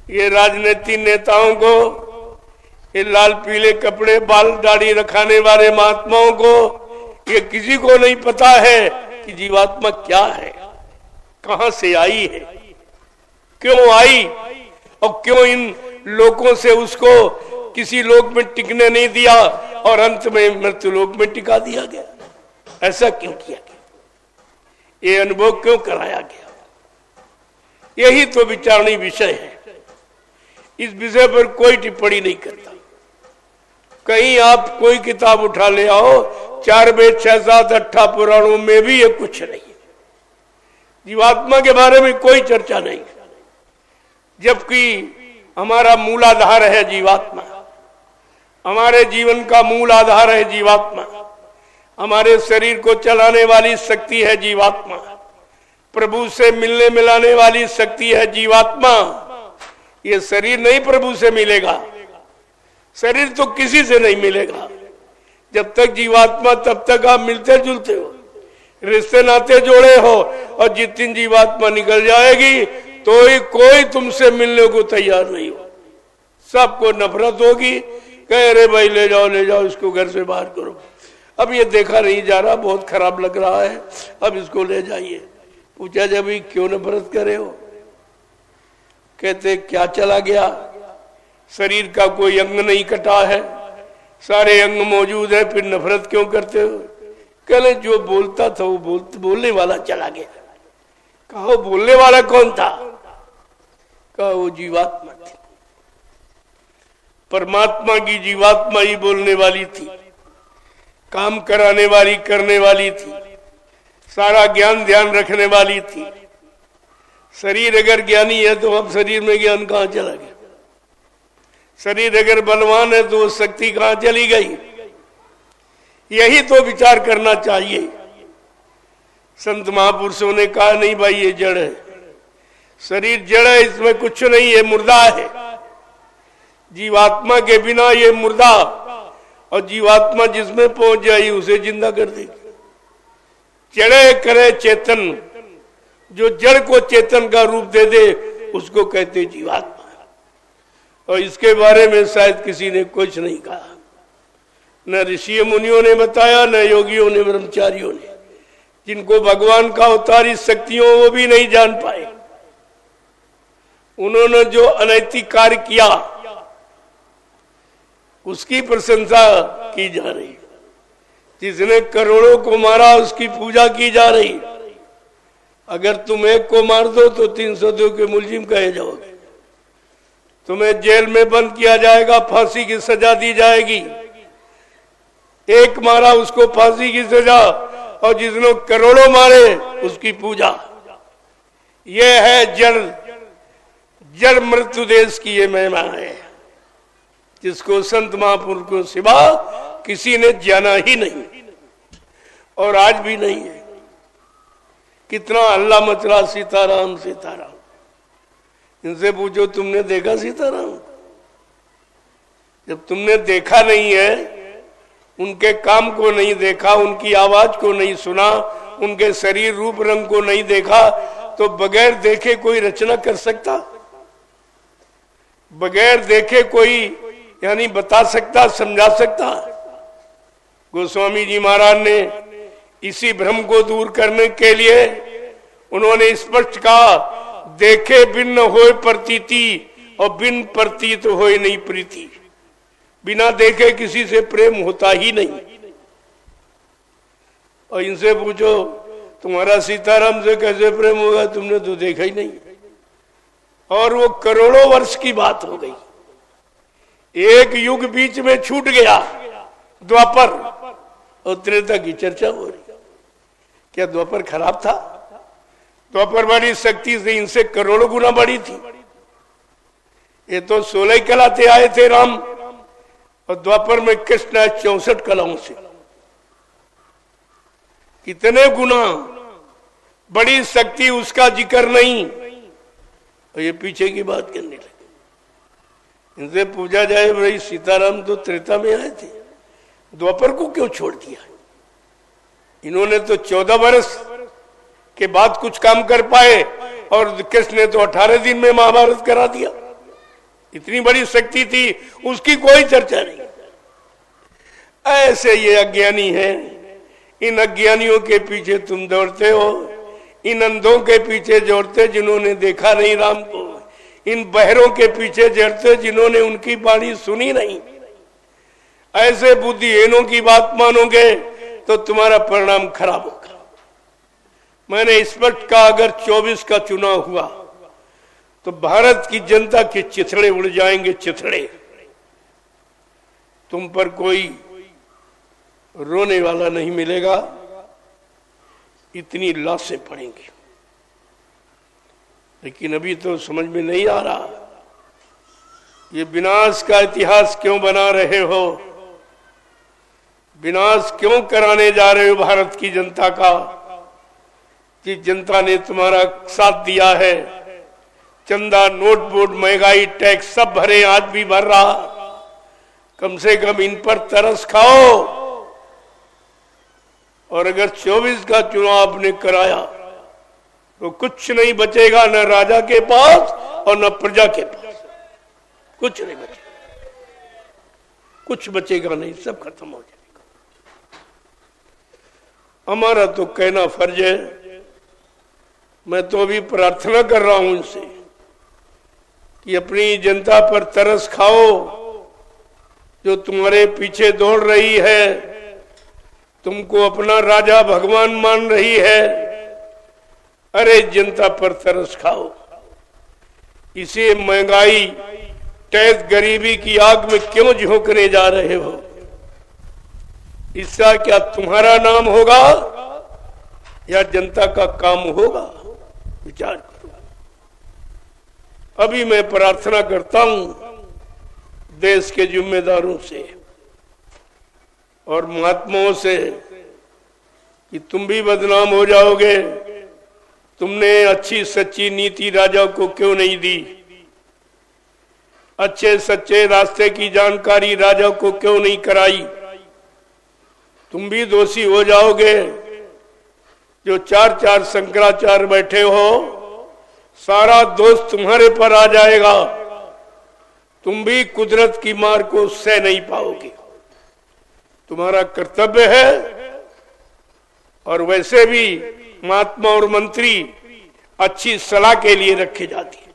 ये राजनीतिक नेताओं को, ये लाल पीले कपड़े बाल दाढ़ी रखाने वाले महात्माओं को, ये किसी को नहीं पता है कि जीवात्मा क्या है, कहां से आई है, क्यों आई, और क्यों इन लोगों से उसको किसी लोक में टिकने नहीं दिया और अंत में मृत्यु लोक में टिका दिया गया। ऐसा क्यों किया गया? ये अनुभव क्यों कराया गया? यही तो विचारणीय विषय है। इस विषय पर कोई टिप्पणी नहीं करता। कहीं आप कोई किताब उठा ले आओ, 4 वेद 6 7 8 पुराणों में भी ये कुछ नहीं है। जीवात्मा के बारे में कोई चर्चा नहीं, जबकि हमारा मूल आधार है जीवात्मा। हमारे जीवन का मूल आधार है जीवात्मा। हमारे शरीर को चलाने वाली शक्ति है जीवात्मा। प्रभु से मिलने मिलाने वाली शक्ति है जीवात्मा। ये शरीर नहीं प्रभु से मिलेगा, शरीर तो किसी से नहीं मिलेगा। जब तक जीवात्मा तब तक आप मिलते जुलते हो, रिश्ते नाते जोड़े हो, और जिस दिन जीवात्मा निकल जाएगी तो ही कोई तुमसे मिलने को तैयार नहीं हो। सबको नफरत होगी, कह रहे भाई ले जाओ इसको घर से बाहर करो, अब ये देखा नहीं जा रहा, बहुत खराब लग रहा है, अब इसको ले जाइए। पूछा जब क्यों नफरत करे हो? कहते क्या चला गया, शरीर का कोई अंग नहीं कटा है, सारे अंग मौजूद है, फिर नफरत क्यों करते हो? कहले जो बोलता था वो बोलने वाला चला गया। कहा बोलने वाला कौन था? कहा वो जीवात्मा थी। परमात्मा की जीवात्मा ही बोलने वाली थी, काम कराने वाली करने वाली थी, सारा ज्ञान ध्यान रखने वाली थी। शरीर अगर ज्ञानी है तो अब शरीर में ज्ञान कहां चला गया? शरीर अगर बलवान है तो शक्ति कहां चली गई? यही तो विचार करना चाहिए। संत महापुरुषों ने कहा नहीं भाई ये जड़ है, शरीर जड़ है, इसमें कुछ नहीं है, मुर्दा है। जीवात्मा के बिना ये मुर्दा, और जीवात्मा जिसमें पहुंच जाए उसे जिंदा कर देगी। जड़े करे चेतन, जो जड़ को चेतन का रूप दे दे उसको कहते जीवात्मा। और इसके बारे में शायद किसी ने कुछ नहीं कहा, न ऋषि मुनियों ने बताया, न योगियों ने, ब्रह्मचारियों ने। जिनको भगवान का अवतारी शक्तियों वो भी नहीं जान पाए। उन्होंने जो अनैतिक कार्य किया उसकी प्रशंसा की जा रही, जिसने करोड़ों को मारा उसकी पूजा की जा रही। अगर तुम एक को मार दो तो 302 के मुलजिम कहे जाओगे, तुम्हें जेल में बंद किया जाएगा, फांसी की सजा दी जाएगी। एक मारा उसको फांसी की सजा, और जिसने करोड़ों मारे उसकी पूजा। यह है जड़ मृत्यु देश की ये महिमा है, जिसको संत महापुरुष को सिवा किसी ने जाना ही नहीं, और आज भी नहीं है। कितना हल्ला मच रहा सीताराम सीताराम। इनसे पूछो तुमने देखा सीताराम? जब तुमने देखा नहीं है, उनके काम को नहीं देखा, उनकी आवाज को नहीं सुना, उनके शरीर रूप रंग को नहीं देखा, तो बगैर देखे कोई रचना कर सकता? बगैर देखे कोई यानी बता सकता, समझा सकता? गोस्वामी जी महाराज ने इसी भ्रम को दूर करने के लिए उन्होंने स्पष्ट कहा, देखे बिन न होए प्रतीति, और बिन प्रतीत होए नहीं प्रीति। बिना देखे किसी से प्रेम होता ही नहीं। और इनसे पूछो तुम्हारा सीताराम से कैसे प्रेम होगा, तुमने तो देखा ही नहीं। और वो करोड़ों वर्ष की बात हो गई, एक युग बीच में छूट गया, द्वापर और त्रेता की चर्चा हो रही। क्या द्वापर खराब था? द्वापर बड़ी शक्ति से इनसे करोड़ों गुना बड़ी थी। ये तो 16 कलाते आए थे राम, और द्वापर में कृष्ण आए 64 कलाओं से। कितने गुना बड़ी शक्ति, उसका जिक्र नहीं। और ये पीछे की बात करने लगे। इनसे पूछा जाए भाई सीताराम तो त्रेता में आए थे, द्वापर को क्यों छोड़ दिया? इन्होंने तो 14 वर्ष के बाद कुछ काम कर पाए, और कृष्ण ने तो 18 दिन में महाभारत करा दिया। इतनी बड़ी शक्ति थी, उसकी कोई चर्चा नहीं। ऐसे ये अज्ञानी है, इन अज्ञानियों के पीछे तुम दौड़ते हो, इन अंधों के पीछे दौड़ते जिन्होंने देखा नहीं राम को, इन बहरों के पीछे दौड़ते जिन्होंने उनकी वाणी सुनी नहीं। ऐसे बुद्धिहीनों की बात मानोगे तो तुम्हारा परिणाम खराब होगा। मैंने स्पष्ट कहा, अगर 24 का चुनाव हुआ तो भारत की जनता के चिथड़े उड़ जाएंगे, चिथड़े। तुम पर कोई रोने वाला नहीं मिलेगा, इतनी लाशें पड़ेंगी। लेकिन अभी तो समझ में नहीं आ रहा, ये विनाश का इतिहास क्यों बना रहे हो? विनाश क्यों कराने जा रहे हो भारत की जनता का? कि जनता ने तुम्हारा साथ दिया है, चंदा, नोट बोर्ड, महंगाई, टैक्स सब भरे, आज भी भर रहा। कम से कम इन पर तरस खाओ। और अगर 24 का चुनाव आपने कराया तो कुछ नहीं बचेगा, न राजा के पास और न प्रजा के पास। कुछ नहीं बचेगा, कुछ बचेगा नहीं, सब खत्म हो जाएगा। हमारा तो कहना फर्ज है। मैं तो अभी प्रार्थना कर रहा हूं इनसे कि अपनी जनता पर तरस खाओ, जो तुम्हारे पीछे दौड़ रही है, तुमको अपना राजा भगवान मान रही है। अरे जनता पर तरस खाओ। इसे महंगाई, टैक्स, गरीबी की आग में क्यों झोंकने जा रहे हो? इसका क्या तुम्हारा नाम होगा या जनता का काम होगा? विचार करो। अभी मैं प्रार्थना करता हूं देश के जिम्मेदारों से और महात्माओं से कि तुम भी बदनाम हो जाओगे। तुमने अच्छी सच्ची नीति राजा को क्यों नहीं दी? अच्छे सच्चे रास्ते की जानकारी राजा को क्यों नहीं कराई? तुम भी दोषी हो जाओगे। जो 4 शंकराचार्य बैठे हो, सारा दोष तुम्हारे पर आ जाएगा। तुम भी कुदरत की मार को सह नहीं पाओगे। तुम्हारा कर्तव्य है। और वैसे भी महात्मा और मंत्री अच्छी सलाह के लिए रखे जाते हैं।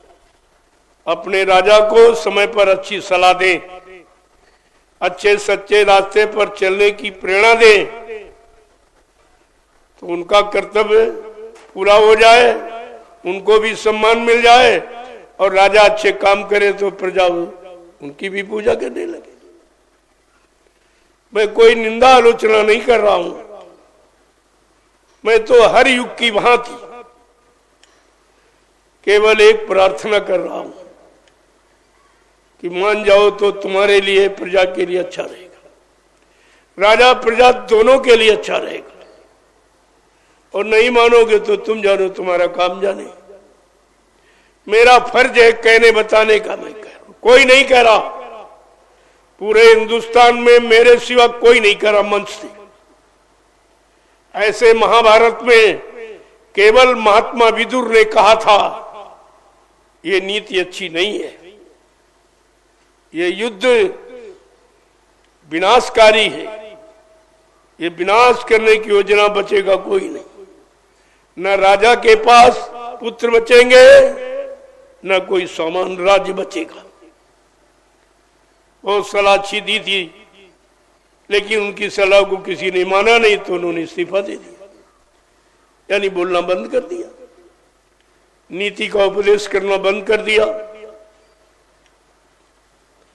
अपने राजा को समय पर अच्छी सलाह दें, अच्छे सच्चे रास्ते पर चलने की प्रेरणा दें, तो उनका कर्तव्य पूरा हो जाए, उनको भी सम्मान मिल जाए, और राजा अच्छे काम करे तो प्रजा उनकी भी पूजा करने लगे। मैं कोई निंदा आलोचना नहीं कर रहा हूं। मैं तो हर युग की भांति केवल एक प्रार्थना कर रहा हूं कि मान जाओ तो तुम्हारे लिए, प्रजा के लिए अच्छा रहेगा। राजा प्रजा दोनों के लिए अच्छा रहेगा। और नहीं मानोगे तो तुम जानो, तुम्हारा काम जाने। मेरा फर्ज है कहने बताने का। मैं कह रहा हूं, कोई नहीं कह रहा। पूरे हिंदुस्तान में मेरे सिवा कोई नहीं कह रहा मंच से। ऐसे महाभारत में केवल महात्मा विदुर ने कहा था ये नीति अच्छी नहीं है, ये युद्ध विनाशकारी है, ये विनाश करने की योजना, बचेगा कोई नहीं। न राजा के पास पुत्र बचेंगे, न कोई सामान राज्य बचेगा। बहुत सलाह अच्छी दी थी लेकिन उनकी सलाह को किसी ने माना नहीं तो उन्होंने इस्तीफा दे दिया, यानी बोलना बंद कर दिया, नीति का उपदेश करना बंद कर दिया।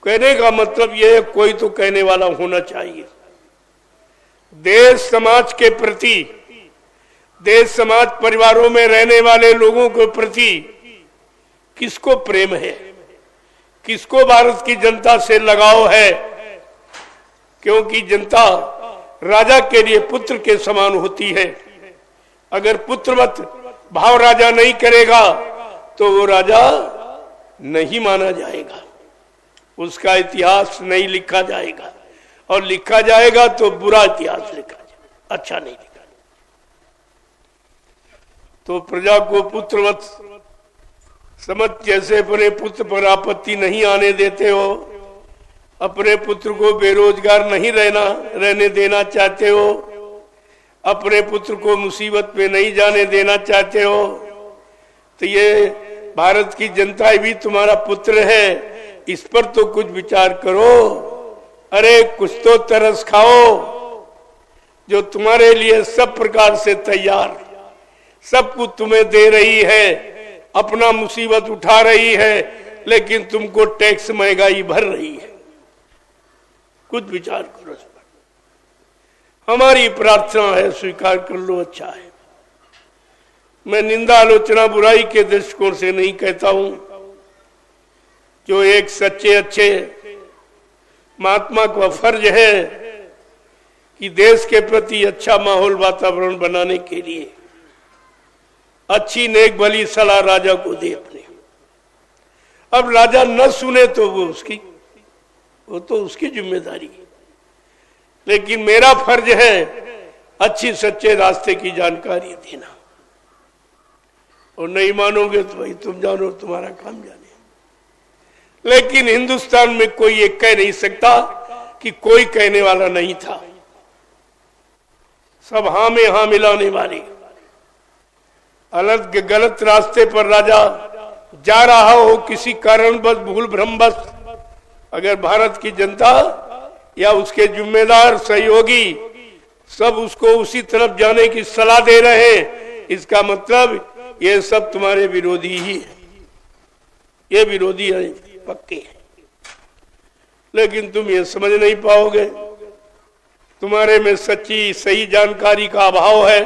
कहने का मतलब यह है कोई तो कहने वाला होना चाहिए। देश समाज के प्रति, देश समाज परिवारों में रहने वाले लोगों के प्रति किसको प्रेम है, किसको भारत की जनता से लगाव है? क्योंकि जनता राजा के लिए पुत्र के समान होती है। अगर पुत्रवत भाव राजा नहीं करेगा तो वो राजा नहीं माना जाएगा, उसका इतिहास नहीं लिखा जाएगा, और लिखा जाएगा तो बुरा इतिहास लिखा जाएगा, अच्छा नहीं लिखा। तो प्रजा को पुत्रवत समझ, जैसे अपने पुत्र पर आपत्ति नहीं आने देते हो, अपने पुत्र को बेरोजगार नहीं रहने देना चाहते हो, अपने पुत्र को मुसीबत में नहीं जाने देना चाहते हो, तो ये भारत की जनता भी तुम्हारा पुत्र है, इस पर तो कुछ विचार करो। अरे कुछ तो तरस खाओ, जो तुम्हारे लिए सब प्रकार से तैयार, सब कुछ तुम्हें दे रही है, अपना मुसीबत उठा रही है, लेकिन तुमको टैक्स महंगाई भर रही है। कुछ विचार करो इस पर। हमारी प्रार्थना है, स्वीकार कर लो, अच्छा है। मैं निंदा आलोचना बुराई के दृष्टिकोण से नहीं कहता हूं। जो एक सच्चे अच्छे महात्मा का फर्ज है कि देश के प्रति अच्छा माहौल वातावरण बनाने के लिए अच्छी नेक भली सलाह राजा को दे अपने। अब राजा न सुने तो वो तो उसकी जिम्मेदारी है, लेकिन मेरा फर्ज है अच्छी सच्चे रास्ते की जानकारी देना। और नहीं मानोगे तो भाई तुम जानो, तुम्हारा काम जाने। लेकिन हिंदुस्तान में कोई ये कह नहीं सकता कि कोई कहने वाला नहीं था। सब हाँ में हाँ मिलाने वाले। अलग गलत रास्ते पर राजा जा रहा हो किसी कारणवश, भूल भ्रमवश, अगर भारत की जनता या उसके जिम्मेदार सहयोगी सब उसको उसी तरफ जाने की सलाह दे रहे हैं, इसका मतलब ये सब तुम्हारे विरोधी ही है। ये विरोधी है, पक्के हैं। लेकिन तुम ये समझ नहीं पाओगे, तुम्हारे में सच्ची सही जानकारी का अभाव है,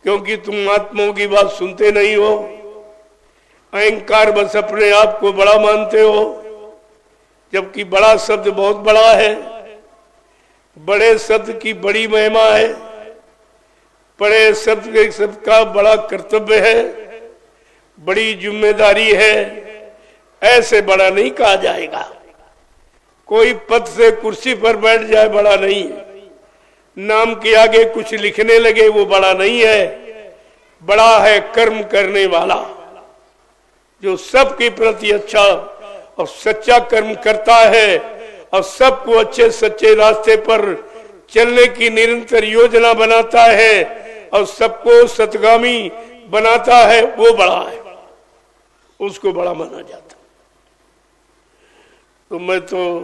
क्योंकि तुम महात्माओं की बात सुनते नहीं हो। अहंकार बस अपने आप को बड़ा मानते हो, जबकि बड़ा शब्द बहुत बड़ा है। बड़े शब्द की बड़ी महिमा है, बड़े शब्द का बड़ा कर्तव्य है, बड़ी जिम्मेदारी है। ऐसे बड़ा नहीं कहा जाएगा। कोई पद से कुर्सी पर बैठ जाए बड़ा नहीं है, नाम के आगे कुछ लिखने लगे वो बड़ा नहीं है। बड़ा है कर्म करने वाला, जो सबके प्रति अच्छा और सच्चा कर्म करता है और सबको अच्छे सच्चे रास्ते पर चलने की निरंतर योजना बनाता है और सबको सतगामी बनाता है, वो बड़ा है, उसको बड़ा माना जाता। तो मैं तो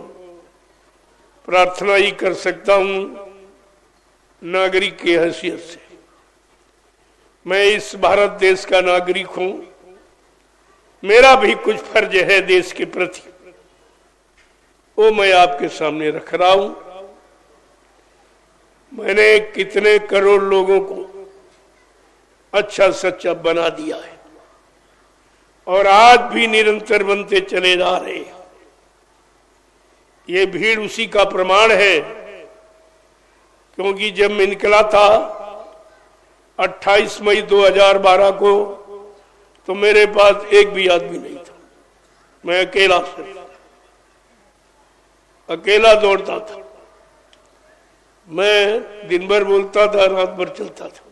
प्रार्थना ही कर सकता हूं नागरिक की हैसियत से। मैं इस भारत देश का नागरिक हूं, मेरा भी कुछ फर्ज है देश के प्रति, वो मैं आपके सामने रख रहा हूं। मैंने कितने करोड़ लोगों को अच्छा सच्चा बना दिया है और आज भी निरंतर बनते चले जा रहे हैं। ये भीड़ उसी का प्रमाण है, क्योंकि जब मैं निकला था 28 मई 2012 को, तो मेरे पास एक भी आदमी नहीं था। मैं अकेला दौड़ता था। मैं दिन भर बोलता था, रात भर चलता था।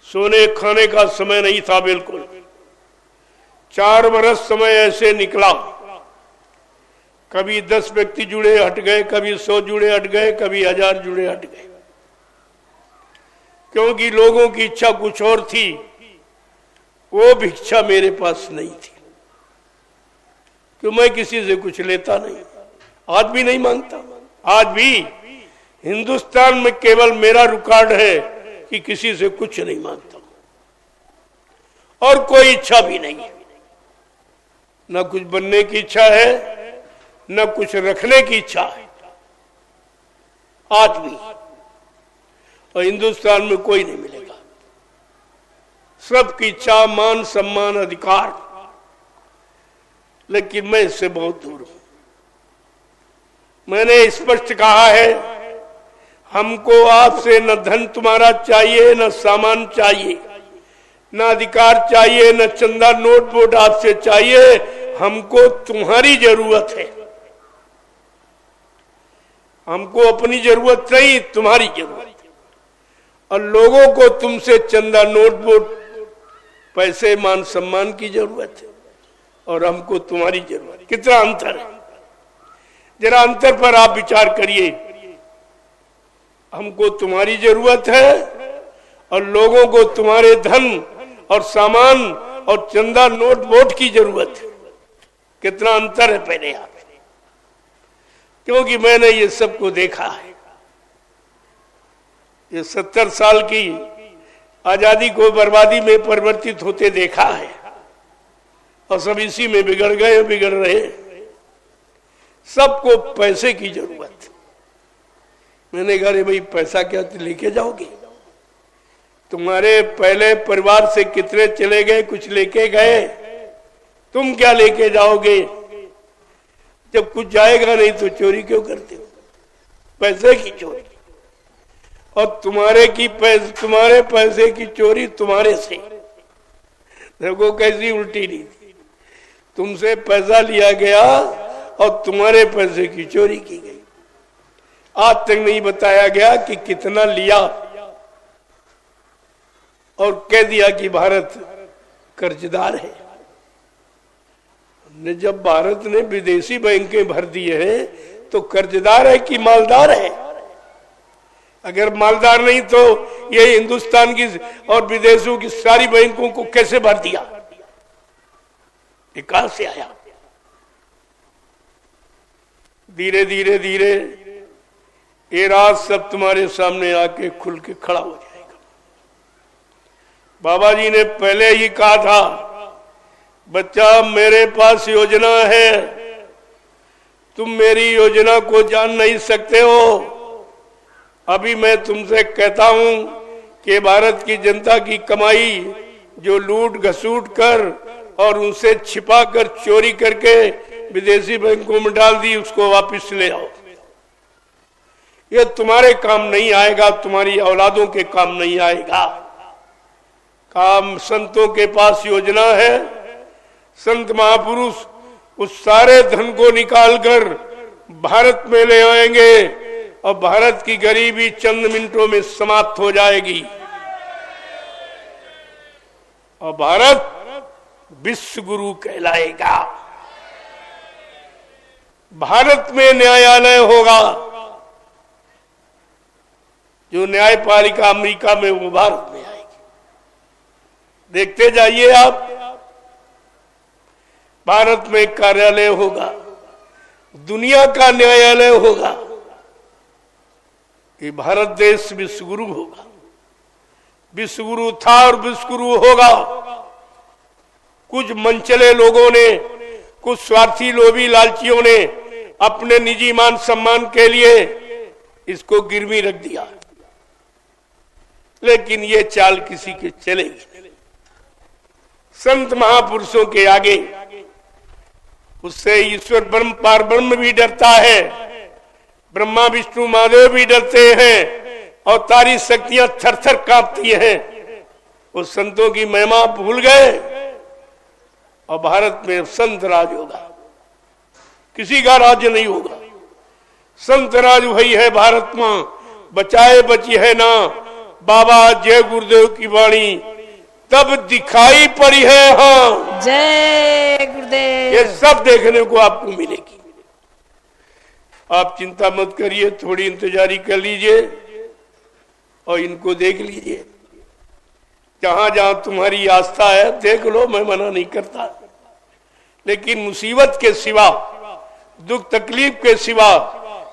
सोने खाने का समय नहीं था बिल्कुल। 4 बरस समय ऐसे निकला, कभी 10 व्यक्ति जुड़े हट गए, कभी 100 जुड़े हट गए, कभी 1000 जुड़े हट गए, क्योंकि लोगों की इच्छा कुछ और थी, वो भिक्षा मेरे पास नहीं थी। क्यों? मैं किसी से कुछ लेता नहीं, आज भी नहीं मांगता, आज भी हिंदुस्तान में केवल मेरा रिकॉर्ड है कि किसी से कुछ नहीं मांगता और कोई इच्छा भी नहीं है। न कुछ बनने की इच्छा है, न कुछ रखने की इच्छा है आज भी। और हिंदुस्तान में कोई नहीं मिलेगा। सबकी इच्छा, मान, सम्मान, अधिकार, लेकिन मैं इससे बहुत दूर हूं। मैंने स्पष्ट कहा है, हमको आपसे न धन तुम्हारा चाहिए, न सामान चाहिए, न अधिकार चाहिए, न चंदा नोट वोट आपसे चाहिए। हमको तुम्हारी जरूरत है। हमको अपनी जरूरत नहीं, तुम्हारी जरूरत है। और लोगों को तुमसे चंदा नोट वोट, पैसे, मान सम्मान की जरूरत है और हमको तुम्हारी जरूरत है। कितना अंतर है, जरा अंतर पर आप विचार करिए। हमको तुम्हारी जरूरत है और लोगों को तुम्हारे धन और सामान और चंदा नोट वोट की जरूरत है। कितना अंतर है पहले आप, क्योंकि मैंने ये सबको देखा है। ये 70 साल की आजादी को बर्बादी में परिवर्तित होते देखा है और सब इसी में बिगड़ गए, बिगड़ रहे। सबको पैसे की जरूरत है। मैंने कहा, अरे भाई पैसा क्या लेके जाओगे? तुम्हारे पहले परिवार से कितने चले गए, कुछ लेके गए, तुम क्या लेके जाओगे? जब कुछ जाएगा नहीं तो चोरी क्यों करते हो? पैसे की चोरी। और तुम्हारे पैसे की चोरी तुम्हारे से। देखो कैसी उल्टी नीति। तुमसे पैसा लिया गया और तुम्हारे पैसे की चोरी की गई। आज तक नहीं बताया गया कि कितना लिया और कह दिया कि भारत कर्जदार है। हमने जब भारत ने विदेशी बैंकें भर दिए हैं तो कर्जदार है कि मालदार है? अगर मालदार नहीं तो ये हिंदुस्तान की और विदेशों की सारी बैंकों को कैसे भर दिया? ये कहां से आया? धीरे धीरे धीरे ये राज सब तुम्हारे सामने आके खुल के खड़ा हो जाएगा। बाबा जी ने पहले ही कहा था, बच्चा मेरे पास योजना है, तुम मेरी योजना को जान नहीं सकते हो। अभी मैं तुमसे कहता हूं कि भारत की जनता की कमाई जो लूट घसूट कर और उनसे छिपा कर चोरी करके विदेशी बैंकों में डाल दी, उसको वापस ले आओ। ये तुम्हारे काम नहीं आएगा, तुम्हारी औलादों के काम नहीं आएगा। काम संतों के पास योजना है। संत महापुरुष उस सारे धन को निकालकर भारत में ले आएंगे और भारत की गरीबी चंद मिनटों में समाप्त हो जाएगी और भारत विश्व गुरु कहलाएगा। भारत में न्यायालय होगा। जो न्यायपालिका अमेरिका में, वो भारत में आएगी। देखते जाइए आप, भारत में कार्यालय होगा, दुनिया का न्यायालय होगा। ये भारत देश विश्वगुरु होगा। विश्वगुरु था और विश्वगुरु होगा। कुछ मनचले लोगों ने, कुछ स्वार्थी लोभी लालचियों ने अपने निजी मान सम्मान के लिए इसको गिरवी रख दिया, लेकिन ये चाल किसी के चलेगी। संत महापुरुषों के आगे उससे ईश्वर ब्रह्म पार ब्रह्म भी डरता है, ब्रह्मा विष्णु महादेव भी डरते हैं और तारी शक्तियां थर थर कांपती हैं। उस संतों की महिमा भूल गए और भारत में संत राज होगा, किसी का राज्य नहीं होगा। संत राज वही है भारत में, बचाए बची है ना। बाबा जय गुरुदेव की वाणी तब दिखाई पड़ी है। हाँ, जय गुरुदेव। ये सब देखने को आपको मिलेगी। आप चिंता मत करिए, थोड़ी इंतजारी कर लीजिए और इनको देख लीजिए। जहां जहां तुम्हारी आस्था है देख लो, मैं मना नहीं करता, लेकिन मुसीबत के सिवा, दुख तकलीफ के सिवा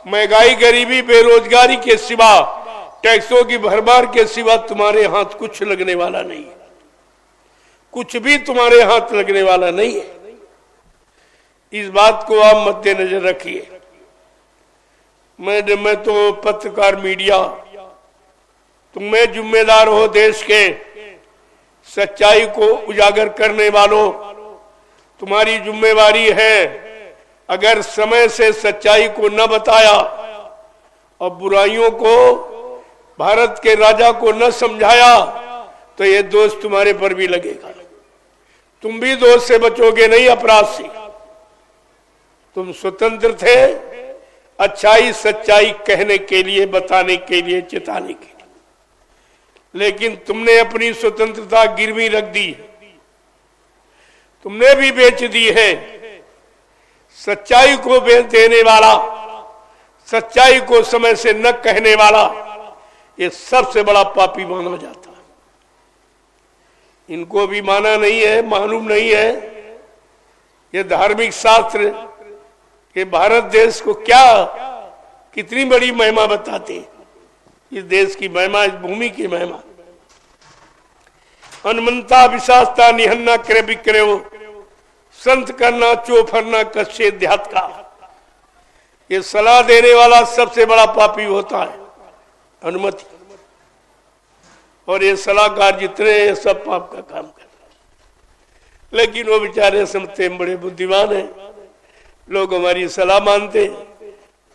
महंगाई, गरीबी, बेरोजगारी के सिवा, टैक्सों की भरमार के सिवा तुम्हारे हाथ कुछ लगने वाला नहीं है। कुछ भी तुम्हारे हाथ लगने वाला नहीं है। इस बात को आप मद्देनजर रखिए। मैं तो पत्रकार, मीडिया, तुम्हें जिम्मेदार हो देश के सच्चाई को उजागर करने वालों, तुम्हारी जिम्मेवारी है। अगर समय से सच्चाई को न बताया और बुराइयों को, भारत के राजा को न समझाया तो ये दोष तुम्हारे पर भी लगेगा। तुम भी दोष से बचोगे नहीं, अपराध से। तुम स्वतंत्र थे अच्छाई सच्चाई कहने के लिए, बताने के लिए, चेताने के लिए, लेकिन तुमने अपनी स्वतंत्रता गिरवी रख दी है। तुमने भी बेच दी है। सच्चाई को बेच देने वाला, सच्चाई को समय से न कहने वाला, ये सबसे बड़ा पापी माना जाता है। इनको भी माना नहीं है, मालूम नहीं है ये धार्मिक शास्त्र कि भारत देश को क्या, कितनी बड़ी महिमा बताते हैं। इस देश की महिमा, इस भूमि की महिमा। अनमनता विशास्ता निहन्ना करे विक्रयो, संत करना चोफरना कश्य ध्यात का। ये सलाह देने वाला सबसे बड़ा पापी होता है, अनुमति। और ये सलाहकार जितने हैं सब पाप का काम कर रहे हैं। लेकिन वो बेचारे समझते हैं बड़े बुद्धिमान हैं, लोग हमारी सलाह मानते हैं।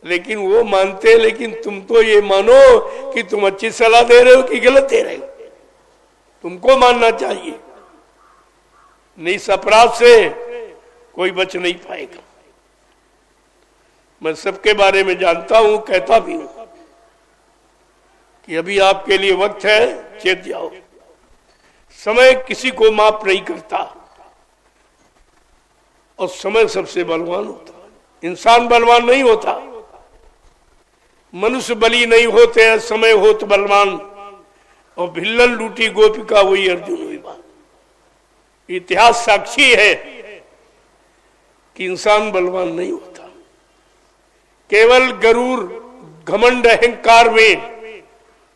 लेकिन वो मानते, लेकिन तुम तो ये मानो कि तुम अच्छी सलाह दे रहे हो कि गलत दे रहे हो। तुमको मानना चाहिए। इस अपराध से कोई बच नहीं पाएगा। मैं सबके बारे में जानता हूं, कहता भी हूं कि अभी आपके लिए वक्त है, चेत जाओ। समय किसी को माफ नहीं करता और समय सबसे बलवान होता है। इंसान बलवान नहीं होता, मनुष्य बली नहीं होते हैं, समय होत बलवान। और भिल्लन लूटी गोपिका वही अर्जुन हुई बात। इतिहास साक्षी है कि इंसान बलवान नहीं होता। केवल गरूर, घमंड, अहंकार में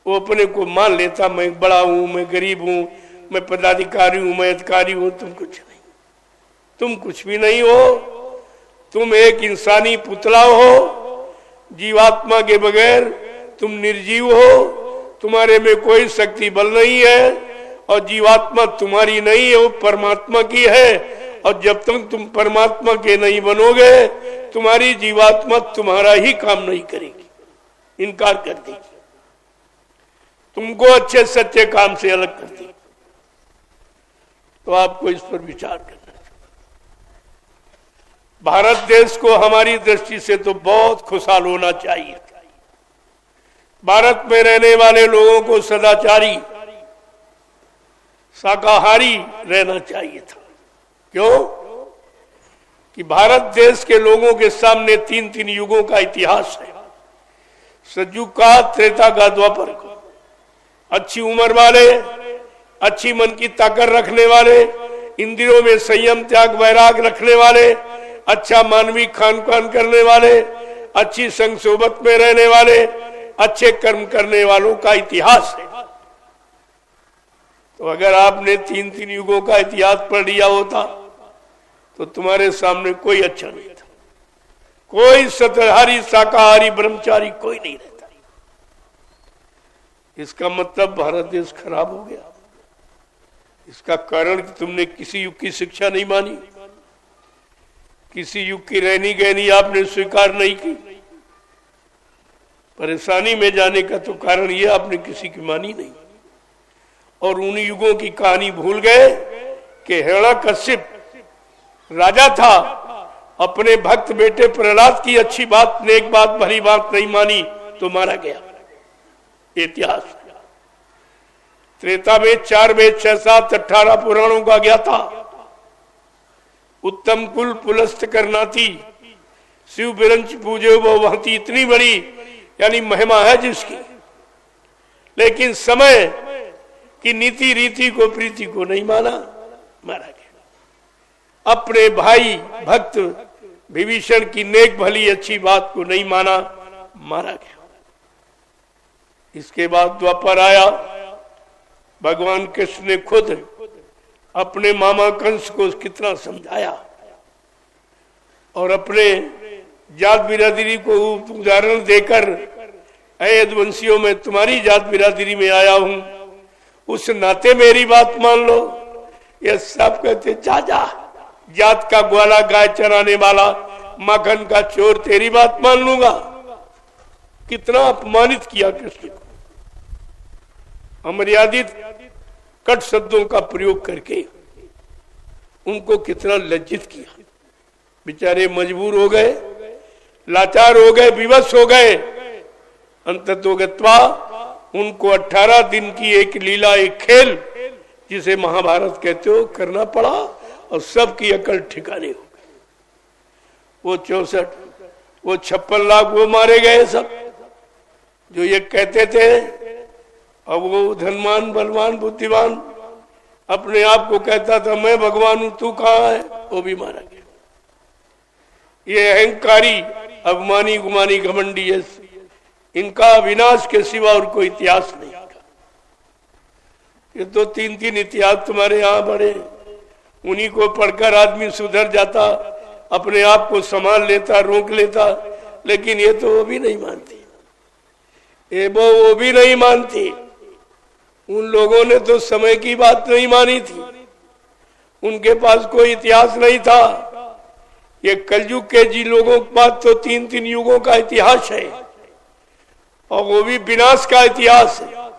वो अपने को मान लेता, मैं बड़ा हूं, मैं गरीब हूं, मैं पदाधिकारी हूं, मैं अधिकारी हूं। तुम कुछ नहीं, तुम कुछ भी नहीं हो। तुम एक इंसानी पुतला हो, जीवात्मा के बगैर तुम निर्जीव हो। तुम्हारे में कोई शक्ति बल नहीं है और जीवात्मा तुम्हारी नहीं है, वो परमात्मा की है। और जब तक तुम परमात्मा के नहीं बनोगे, तुम्हारी जीवात्मा तुम्हारा ही काम नहीं करेगी, इनकार कर देगी, तुमको अच्छे सच्चे काम से अलग कर देगी। तो आपको इस पर विचार करना चाहिए। भारत देश को हमारी दृष्टि से तो बहुत खुशहाल होना चाहिए। भारत में रहने वाले लोगों को सदाचारी, शाकाहारी रहना चाहिए था। क्यों? कि भारत देश के लोगों के सामने 3 युगों का इतिहास है। सतयुग का, त्रेता का, द्वापर का। अच्छी उम्र वाले, अच्छी मन की ताकत रखने वाले, इंद्रियों में संयम, त्याग, वैराग रखने वाले, अच्छा मानवीय खान पान करने वाले, अच्छी संग सोबत में रहने वाले, अच्छे कर्म करने वालों का इतिहास है। तो अगर आपने 3 युगों का इतिहास पढ़ लिया होता तो तुम्हारे सामने कोई अच्छा नहीं था। कोई सतहारी, शाकाहारी, ब्रह्मचारी कोई नहीं रहता। इसका मतलब भारत देश खराब हो गया। इसका कारण कि तुमने किसी युग की शिक्षा नहीं मानी, किसी युग की रहनी गहनी आपने स्वीकार नहीं की। परेशानी में जाने का तो कारण ये, आपने किसी की मानी नहीं और उन युगों की कहानी भूल गए कि हिरण्यकश्यप राजा था, अपने भक्त बेटे प्रहलाद की अच्छी बात, नेक बात, भली बात नहीं मानी तो मारा गया। इतिहास त्रेता में 4 वेद, 6, 7, 18 पुराणों का ज्ञाता, उत्तम कुल पुलस्त करना थी, शिव बिरंच पूजे वो वहती, इतनी बड़ी यानी महिमा है जिसकी। लेकिन समय की नीति रीति को, प्रीति को नहीं माना, मारा गया। अपने भाई भक्त विभीषण की नेक भली अच्छी बात को नहीं माना, मारा गया। इसके बाद द्वापर आया, भगवान कृष्ण ने खुद अपने मामा कंस को कितना समझाया और अपने जात बिरादरी को उदाहरण देकर, ऐ यदुवंशियों में तुम्हारी जात बिरादरी में आया हूं, उस नाते मेरी बात मान लो। ये सब कहते जा जा, जात का ग्वाला गाय चराने वाला, माखन का चोर, तेरी बात मान लूंगा। कितना अपमानित किया कृष्ण को, अमर्यादित कट शब्दों का प्रयोग करके उनको कितना लज्जित किया। बेचारे मजबूर हो गए, लाचार हो गए, विवश हो गए। अंततोगत्वा उनको 18 दिन की एक लीला, एक खेल जिसे महाभारत कहते हो, करना पड़ा और सबकी अकल ठिकाने हो गई। वो 64, वो 56 लाख वो मारे गए सब, जो ये कहते थे। अब वो धनवान, बलवान, बुद्धिमान अपने आप को कहता था मैं भगवान हूं, तू कहां है, वो भी मारा गया। ये अहंकारी, अभिमानी, गुमानी, घमंडी, इनका विनाश के सिवा और कोई इतिहास नहीं का। ये तो 3-3 इतिहास तुम्हारे यहाँ बड़े, उन्हीं को पढ़कर आदमी सुधर जाता, अपने आप को संभाल लेता, रोक लेता। लेकिन ये तो वो भी नहीं मानती, ये वो भी नहीं मानती। उन लोगों ने तो समय की बात नहीं मानी थी, उनके पास कोई इतिहास नहीं था। ये कलयुग के जी लोगों के पास तो 3-3 युगों का इतिहास है, और वो भी विनाश का इतिहास है।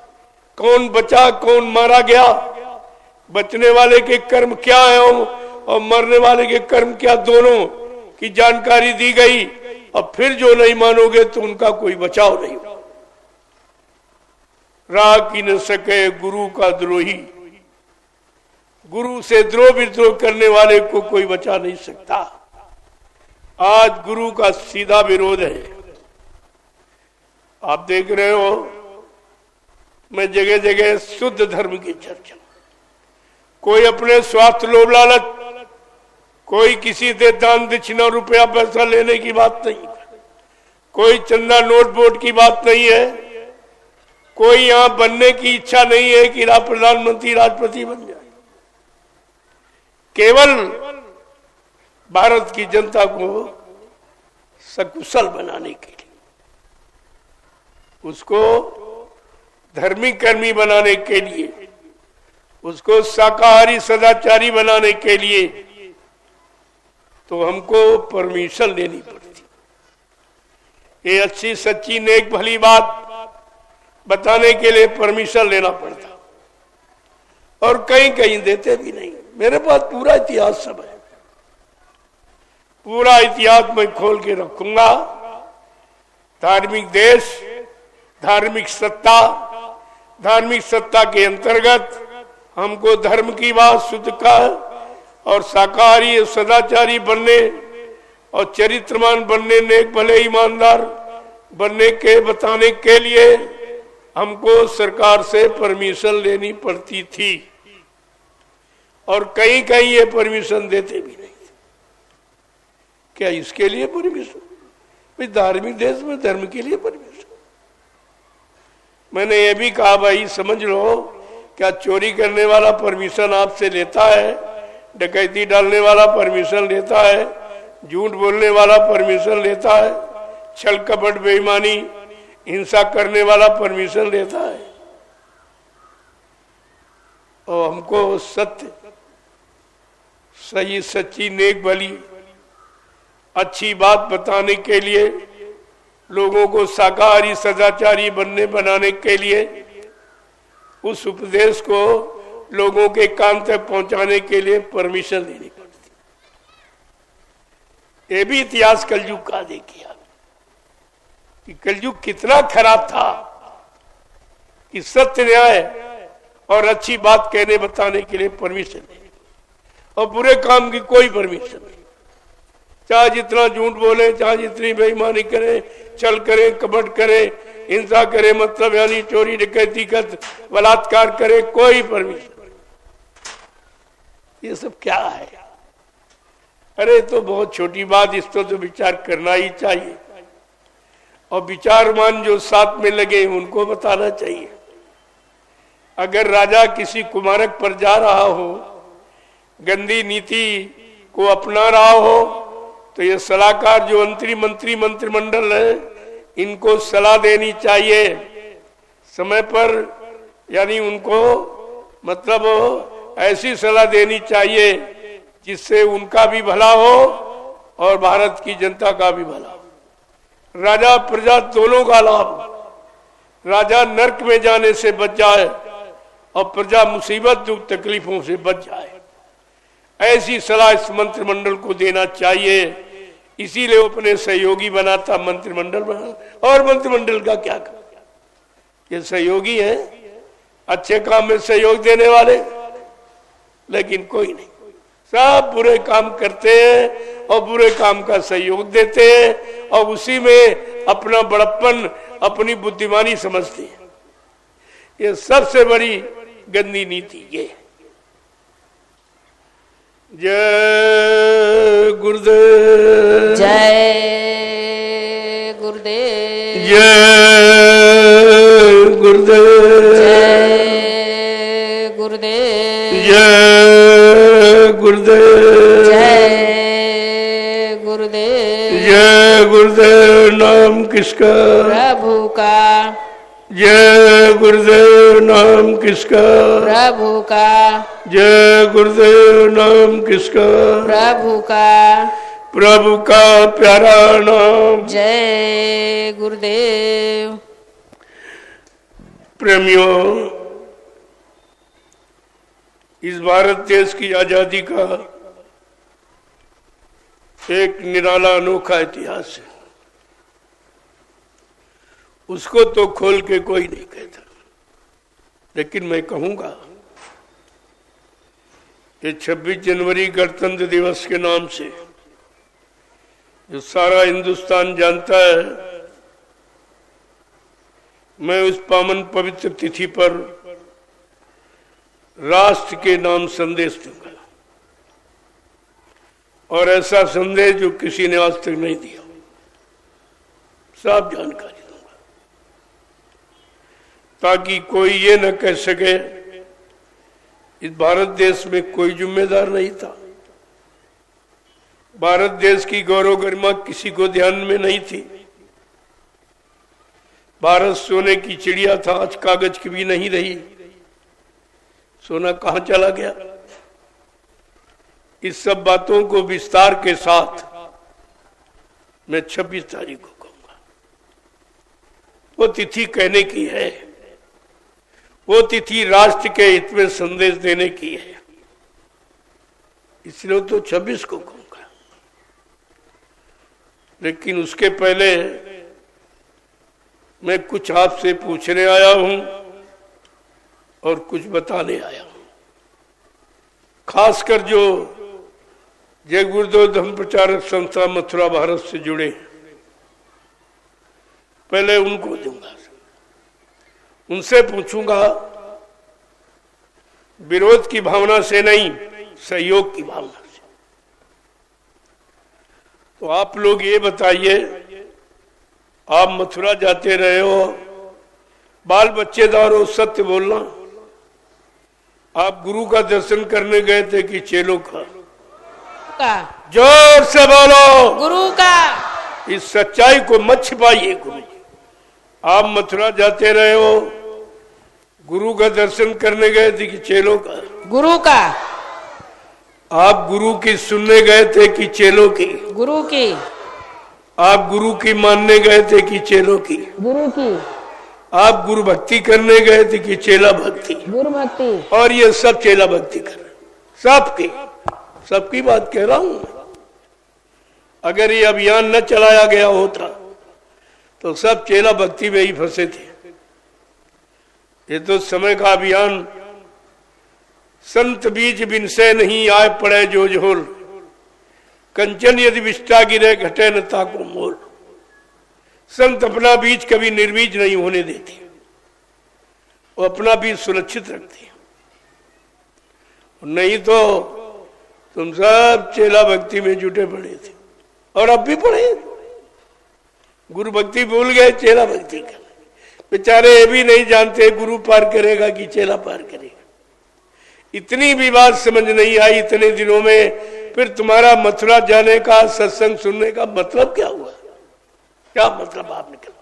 कौन बचा, कौन मारा गया, बचने वाले के कर्म क्या है और मरने वाले के कर्म क्या, दोनों की जानकारी दी गई। और फिर जो नहीं मानोगे तो उनका कोई बचाव नहीं। राह की न सके गुरु का द्रोही, गुरु से द्रोह विद्रोह करने वाले को कोई बचा नहीं सकता। आज गुरु का सीधा विरोध है। आप देख रहे हो, मैं जगह जगह शुद्ध धर्म की चर्चा, कोई अपने स्वार्थ, लोभ, लालच, कोई किसी से दान दक्षिणा, रुपया पैसा लेने की बात नहीं, कोई चंदा नोट वोट की बात नहीं है, कोई यहां बनने की इच्छा नहीं है कि प्रधानमंत्री, राष्ट्रपति बन जाए। केवल भारत की जनता को सकुशल बनाने के लिए, उसको धर्मी कर्मी बनाने के लिए, उसको शाकाहारी सदाचारी बनाने के लिए तो हमको परमिशन लेनी पड़ती। ये अच्छी सच्ची नेक भली बात बताने के लिए परमिशन लेना पड़ता, और कहीं कहीं देते भी नहीं। मेरे पास पूरा इतिहास सब है, पूरा इतिहास मैं खोल के रखूंगा। धार्मिक देश, धार्मिक सत्ता, धार्मिक सत्ता के अंतर्गत हमको धर्म की बात, शुद्ध का और शाकाहारी सदाचारी बनने और चरित्रवान बनने, नेक भले ईमानदार बनने के बताने के लिए हमको सरकार से परमिशन लेनी पड़ती थी, और कहीं कहीं ये परमिशन देते भी नहीं। क्या इसके लिए परमिशन? भाई धार्मिक देश में धर्म के लिए परमिशन। मैंने ये भी कहा भाई समझ लो, क्या चोरी करने वाला परमिशन आपसे लेता है, डकैती डालने वाला परमिशन लेता है, झूठ बोलने वाला परमिशन लेता है, छल कपट बेईमानी हिंसा करने वाला परमिशन लेता है? और हमको सत्य, सही, सच्ची, नेक भली अच्छी बात बताने के लिए, लोगों को शाकाहारी सदाचारी बनाने के लिए, उस उपदेश को लोगों के कान तक पहुंचाने के लिए परमिशन लेनी पड़ती। ये भी इतिहास कलयुग का देखिए कि कलयुग कितना खराब था कि सत्य, न्याय और अच्छी बात कहने बताने के लिए परमिशन नहीं, और बुरे काम की कोई परमिशन नहीं। चाहे जितना झूठ बोले, चाहे जितनी बेईमानी करे, छल करे, कपट करे, हिंसा करे, मतलब यानी चोरी डकैती कर, बलात्कार करे, कोई परमिशन नहीं। ये सब क्या है? अरे तो बहुत छोटी बात, इस पर तो विचार करना ही चाहिए। और विचारमान जो साथ में लगे उनको बताना चाहिए। अगर राजा किसी कुमारक पर जा रहा हो, गंदी नीति को अपना रहा हो, तो ये सलाहकार जो मंत्रिमंडल है, इनको सलाह देनी चाहिए समय पर, यानी उनको मतलब ऐसी सलाह देनी चाहिए जिससे उनका भी भला हो और भारत की जनता का भी भला हो। राजा प्रजा दोनों का लाभ, राजा नरक में जाने से बच जाए और प्रजा मुसीबत दुख तकलीफों से बच जाए, ऐसी सलाह इस मंत्रिमंडल को देना चाहिए। इसीलिए वो अपने सहयोगी बनाता, मंत्रिमंडल बना। और मंत्रिमंडल का क्या काम? ये सहयोगी है, अच्छे काम में सहयोग देने वाले, लेकिन कोई नहीं, सब बुरे काम करते हैं और बुरे काम का सहयोग देते हैं और उसी में अपना बड़प्पन, अपनी बुद्धिमानी समझते हैं। ये सबसे बड़ी गंदी नीति ये है। जय गुरुदेव, जय गुरुदेव, जय गुरुदेव, जय गुरुदेव, जय गुरुदेव, जय गुरुदेव, जय गुरुदेव। नाम किसका? प्रभु का। जय गुरुदेव। नाम किसका? प्रभु का। जय गुरुदेव। नाम किसका? प्रभु का। प्रभु का प्यारा नाम। जय गुरुदेव। प्रेमियों, इस भारत देश की आजादी का एक निराला अनोखा इतिहास है। उसको तो खोल के कोई नहीं कहता, लेकिन मैं कहूंगा कि 26 जनवरी गणतंत्र दिवस के नाम से जो सारा हिंदुस्तान जानता है, मैं उस पावन पवित्र तिथि पर राष्ट्र के नाम संदेश दूंगा, और ऐसा संदेश जो किसी ने आज तक नहीं दिया, साफ जानकारी दूंगा, ताकि कोई ये न कह सके इस भारत देश में कोई जिम्मेदार नहीं था, भारत देश की गौरव गरिमा किसी को ध्यान में नहीं थी, भारत सोने की चिड़िया था, आज कागज की भी नहीं रही, सोना कहां चला गया। इस सब बातों को विस्तार के साथ मैं 26 तारीख को कहूंगा। वो तिथि कहने की है, वो तिथि राष्ट्र के हित में संदेश देने की है, इसलिए तो 26 को कहूंगा। लेकिन उसके पहले मैं कुछ आपसे पूछने आया हूं और कुछ बताने आया हूं, खासकर जो जय गुरुदेव धर्म प्रचारक संस्था मथुरा भारत से जुड़े, पहले उनको दूंगा, उनसे पूछूंगा, विरोध की भावना से नहीं, सहयोग की भावना से। तो आप लोग ये बताइए, आप मथुरा जाते रहे हो, बाल बच्चेदार हो, सत्य बोलना, आप गुरु का दर्शन करने गए थे कि चेलों का? जोर से बोलो, गुरु का। इस सच्चाई को मत छिपाइए। गुरु, आप मथुरा जाते रहे हो, गुरु का दर्शन करने गए थे कि चेलों का? गुरु का। आप गुरु की सुनने गए थे कि चेलों की? गुरु की। आप गुरु की मानने गए थे कि चेलों की? गुरु की। आप गुरु भक्ति करने गए थे कि चेला भक्ति? गुरु भक्ति। और ये सब चेला भक्ति कर रहे, सबकी सबकी बात कह रहा हूं। अगर ये अभियान न चलाया गया होता तो सब चेला भक्ति में ही फंसे थे। ये तो समय का अभियान, संत बीज बिन से नहीं आए पड़े जो झोल, कंचन यदि विष्टा गिरे घटे न ताको मोल। संत अपना बीज कभी निर्बीज नहीं होने देते, वो अपना बीज सुरक्षित रखते हैं। नहीं तो तुम सब चेला भक्ति में जुटे पड़े थे, और अब भी पड़े। गुरु भक्ति भूल गए, चेला भक्ति कर। बेचारे ये भी नहीं जानते गुरु पार करेगा कि चेला पार करेगा। इतनी भी बात समझ नहीं आई इतने दिनों में। फिर तुम्हारा मथुरा जाने का, सत्संग सुनने का मतलब क्या हुआ? क्या मतलब आप निकला?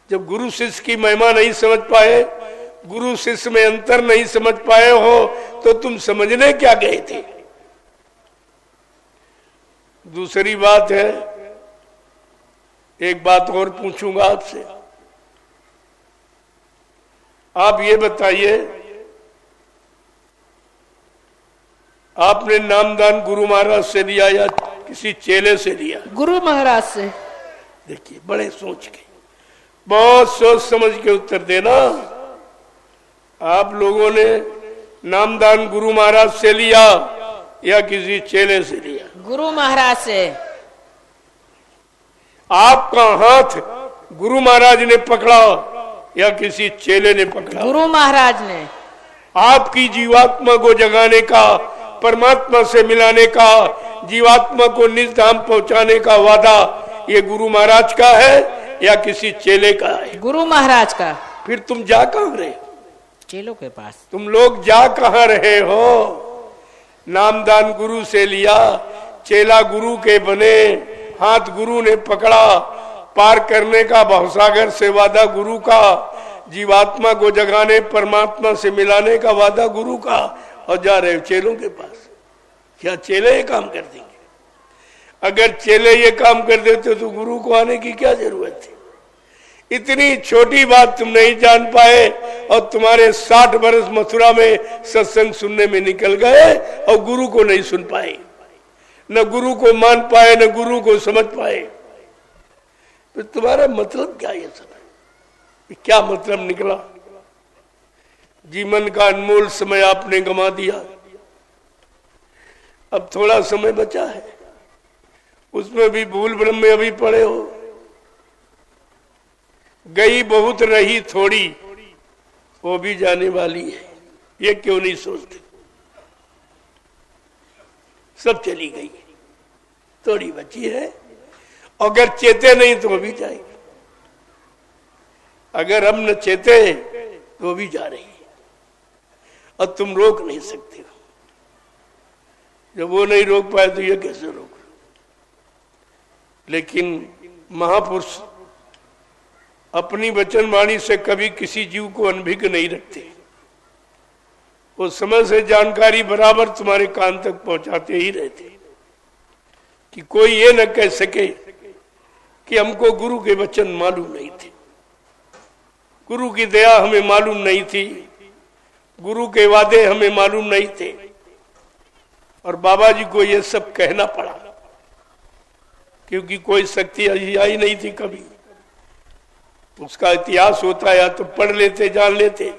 जब गुरु शिष्य की महिमा नहीं समझ पाए, गुरु शिष्य में अंतर नहीं समझ पाए हो, तो तुम समझने क्या गए थे? दूसरी बात है, एक बात और पूछूंगा आपसे। आप ये बताइए, आपने नामदान गुरु महाराज से लिया या किसी चेले से लिया? गुरु महाराज से। देखिए, बड़े सोच के, बहुत सोच समझ के उत्तर देना। आप लोगों ने नामदान गुरु महाराज से लिया या किसी चेले से लिया? गुरु महाराज से। आपका हाथ गुरु महाराज ने पकड़ा या किसी चेले ने पकड़ा? गुरु महाराज ने। आपकी जीवात्मा को जगाने का, परमात्मा से मिलाने का, जीवात्मा को निज धाम पहुंचाने का वादा ये गुरु महाराज का है या किसी चेले का है? गुरु महाराज का। फिर तुम जा कहां रहे? चेलों के पास। तुम लोग जा कहां रहे हो? नामदान गुरु से लिया, चेला गुरु के बने, हाथ गुरु ने पकड़ा, पार करने का भवसागर से वादा गुरु का, जीवात्मा को जगाने, परमात्मा से मिलाने का वादा गुरु का, और जा रहे हो चेलों के पास। क्या चेले ये काम कर देंगे? अगर चेले ये काम कर देते तो गुरु को आने की क्या जरूरत थी? इतनी छोटी बात तुम नहीं जान पाए और तुम्हारे 60 वर्ष मथुरा में सत्संग सुनने में निकल गए और गुरु को नहीं सुन पाए, न गुरु को मान पाए, न गुरु को समझ पाए। तो तुम्हारा मतलब क्या? ये सब क्या मतलब निकला? जीवन का अनमोल समय आपने गंवा दिया। अब थोड़ा समय बचा है, उसमें भी भूल भ्रम में अभी पड़े हो। गई बहुत रही थोड़ी, वो भी जाने वाली है, ये क्यों नहीं सोचते? सब चली गई, थोड़ी बची है। अगर चेते नहीं तो वो भी जाएगी। अगर हम न चेते तो वो भी जा रही है और तुम रोक नहीं सकते हो। जब वो नहीं रोक पाए तो ये कैसे रोक? लेकिन महापुरुष अपनी वचन वाणी से कभी किसी जीव को अनभिज्ञ नहीं रखते। वो समय से जानकारी बराबर तुम्हारे कान तक पहुंचाते ही रहते कि कोई ये न कह सके कि हमको गुरु के वचन मालूम नहीं थे, गुरु की दया हमें मालूम नहीं थी, गुरु के वादे हमें मालूम नहीं थे। और बाबा जी को ये सब कहना पड़ा क्योंकि कोई शक्ति आई नहीं थी कभी। उसका इतिहास होता या तो पढ़ लेते, जान लेते।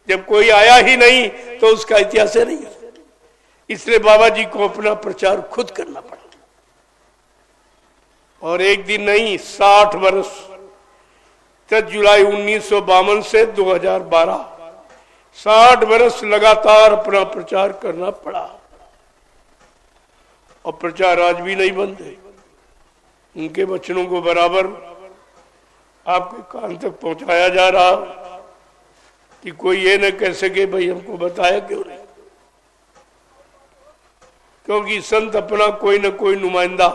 जब कोई आया ही नहीं तो उसका इतिहास है नहीं। इसलिए बाबा जी को अपना प्रचार खुद करना पड़ा। और एक दिन नहीं, 60 वर्ष, 10 जुलाई 1952 से 2012, 60 वर्ष लगातार अपना प्रचार करना पड़ा। और प्रचार आज भी नहीं बंद है। उनके वचनों को बराबर आपके कान तक पहुंचाया जा रहा कि कोई ये न कह सके भाई हमको बताया क्यों नहीं। क्योंकि संत अपना कोई न कोई नुमाइंदा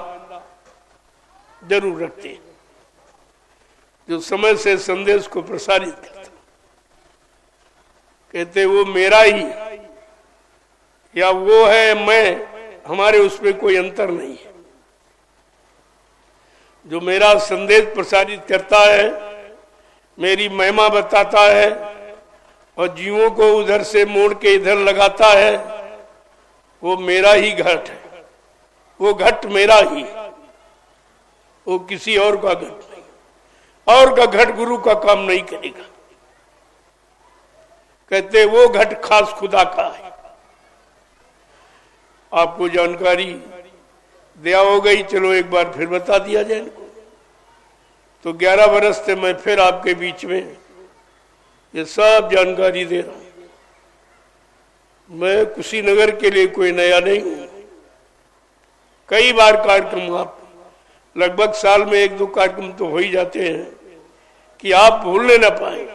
जरूर रखते हैं जो समय से संदेश को प्रसारित करता। कहते वो मेरा ही या वो है मैं, हमारे उसमें कोई अंतर नहीं है। जो मेरा संदेश प्रसारित करता है, मेरी महिमा बताता है और जीवों को उधर से मोड़ के इधर लगाता है, वो मेरा ही घट है। वो घट मेरा ही, वो किसी और का घट नहीं। और का घट गुरु का काम नहीं करेगा। कहते वो घट खास खुदा का है। आपको जानकारी दिया हो गई, चलो एक बार फिर बता दिया जाए इनको। तो 11 वर्ष से मैं फिर आपके बीच में ये सब जानकारी दे रहा हूं। मैं कुशीनगर के लिए कोई नया नहीं हूं। कई बार कार्यक्रम आप लगभग साल में 1-2 कार्यक्रम तो हो ही जाते हैं कि आप भूलने ना पाए।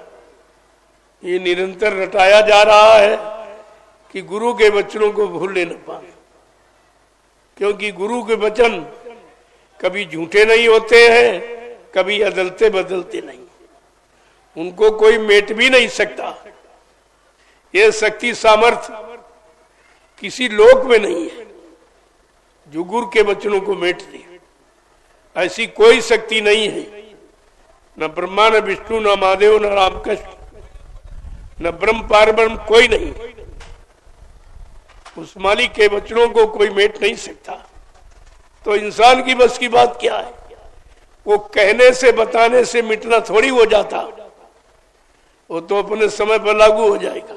ये निरंतर रटाया जा रहा है कि गुरु के वचनों को भूलने न पाए, क्योंकि गुरु के वचन कभी झूठे नहीं होते हैं, कभी अदलते बदलते नहीं, उनको कोई मेट भी नहीं सकता। ये शक्ति सामर्थ्य किसी लोक में नहीं है जो गुरु के वचनों को मेट दे। ऐसी कोई शक्ति नहीं है, न ब्रह्मा, न विष्णु, न महादेव, न रामकृष्ण, न ब्रह्म पारब्रह्म, कोई नहीं। उस मालिक के वचनों को कोई मेट नहीं सकता। तो इंसान की बस की बात क्या है? वो कहने से बताने से मिटना थोड़ी हो जाता, वो तो अपने समय पर लागू हो जाएगा।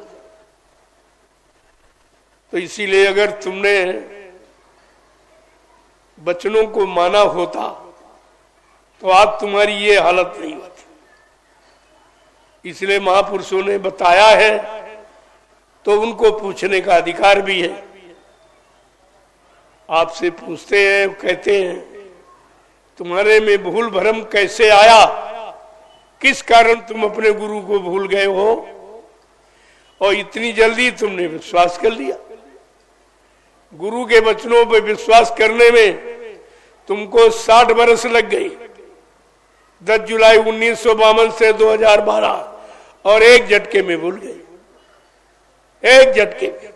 तो इसीलिए अगर तुमने वचनों को माना होता तो आज तुम्हारी ये हालत नहीं होती। इसलिए महापुरुषों ने बताया है तो उनको पूछने का अधिकार भी है। आपसे पूछते हैं, कहते हैं तुम्हारे में भूल भरम कैसे आया, किस कारण तुम अपने गुरु को भूल गए हो और इतनी जल्दी तुमने विश्वास कर लिया। गुरु के वचनों पर विश्वास करने में तुमको 60 बरस लग गई। 10 जुलाई 1952 से 2012 और एक झटके में भूल गए, एक झटके में।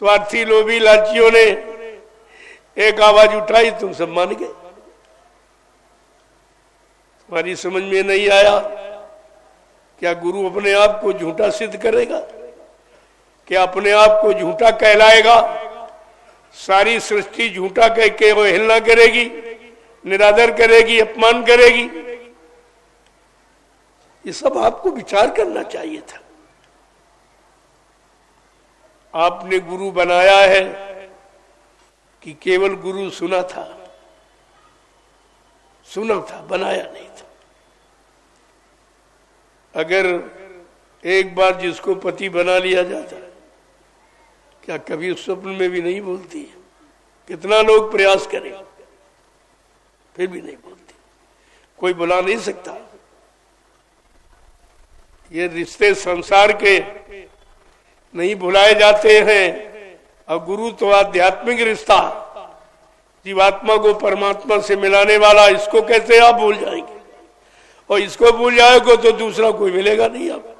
स्वार्थी लोभी लालचियों ने एक आवाज उठाई, तुम सब मान गए। तुम्हारी समझ में नहीं आया, क्या गुरु अपने आप को झूठा सिद्ध करेगा? क्या अपने आप को झूठा कहलाएगा? सारी सृष्टि झूठा कह के वो हिलना करेगी, निरादर करेगी, अपमान करेगी? ये सब आपको विचार करना चाहिए था। आपने गुरु बनाया है कि केवल गुरु सुना था? सुना था, बनाया नहीं था। अगर एक बार जिसको पति बना लिया जाता, क्या कभी स्वप्न में भी नहीं बोलती? कितना लोग प्रयास करें फिर भी नहीं बोलती, कोई बुला नहीं सकता। ये रिश्ते संसार के नहीं भुलाए जाते हैं। और गुरु तो आध्यात्मिक रिश्ता, जीवात्मा को परमात्मा से मिलाने वाला, इसको कैसे आप भूल जाएंगे? और इसको भूल जाएगा तो दूसरा कोई मिलेगा नहीं आपको।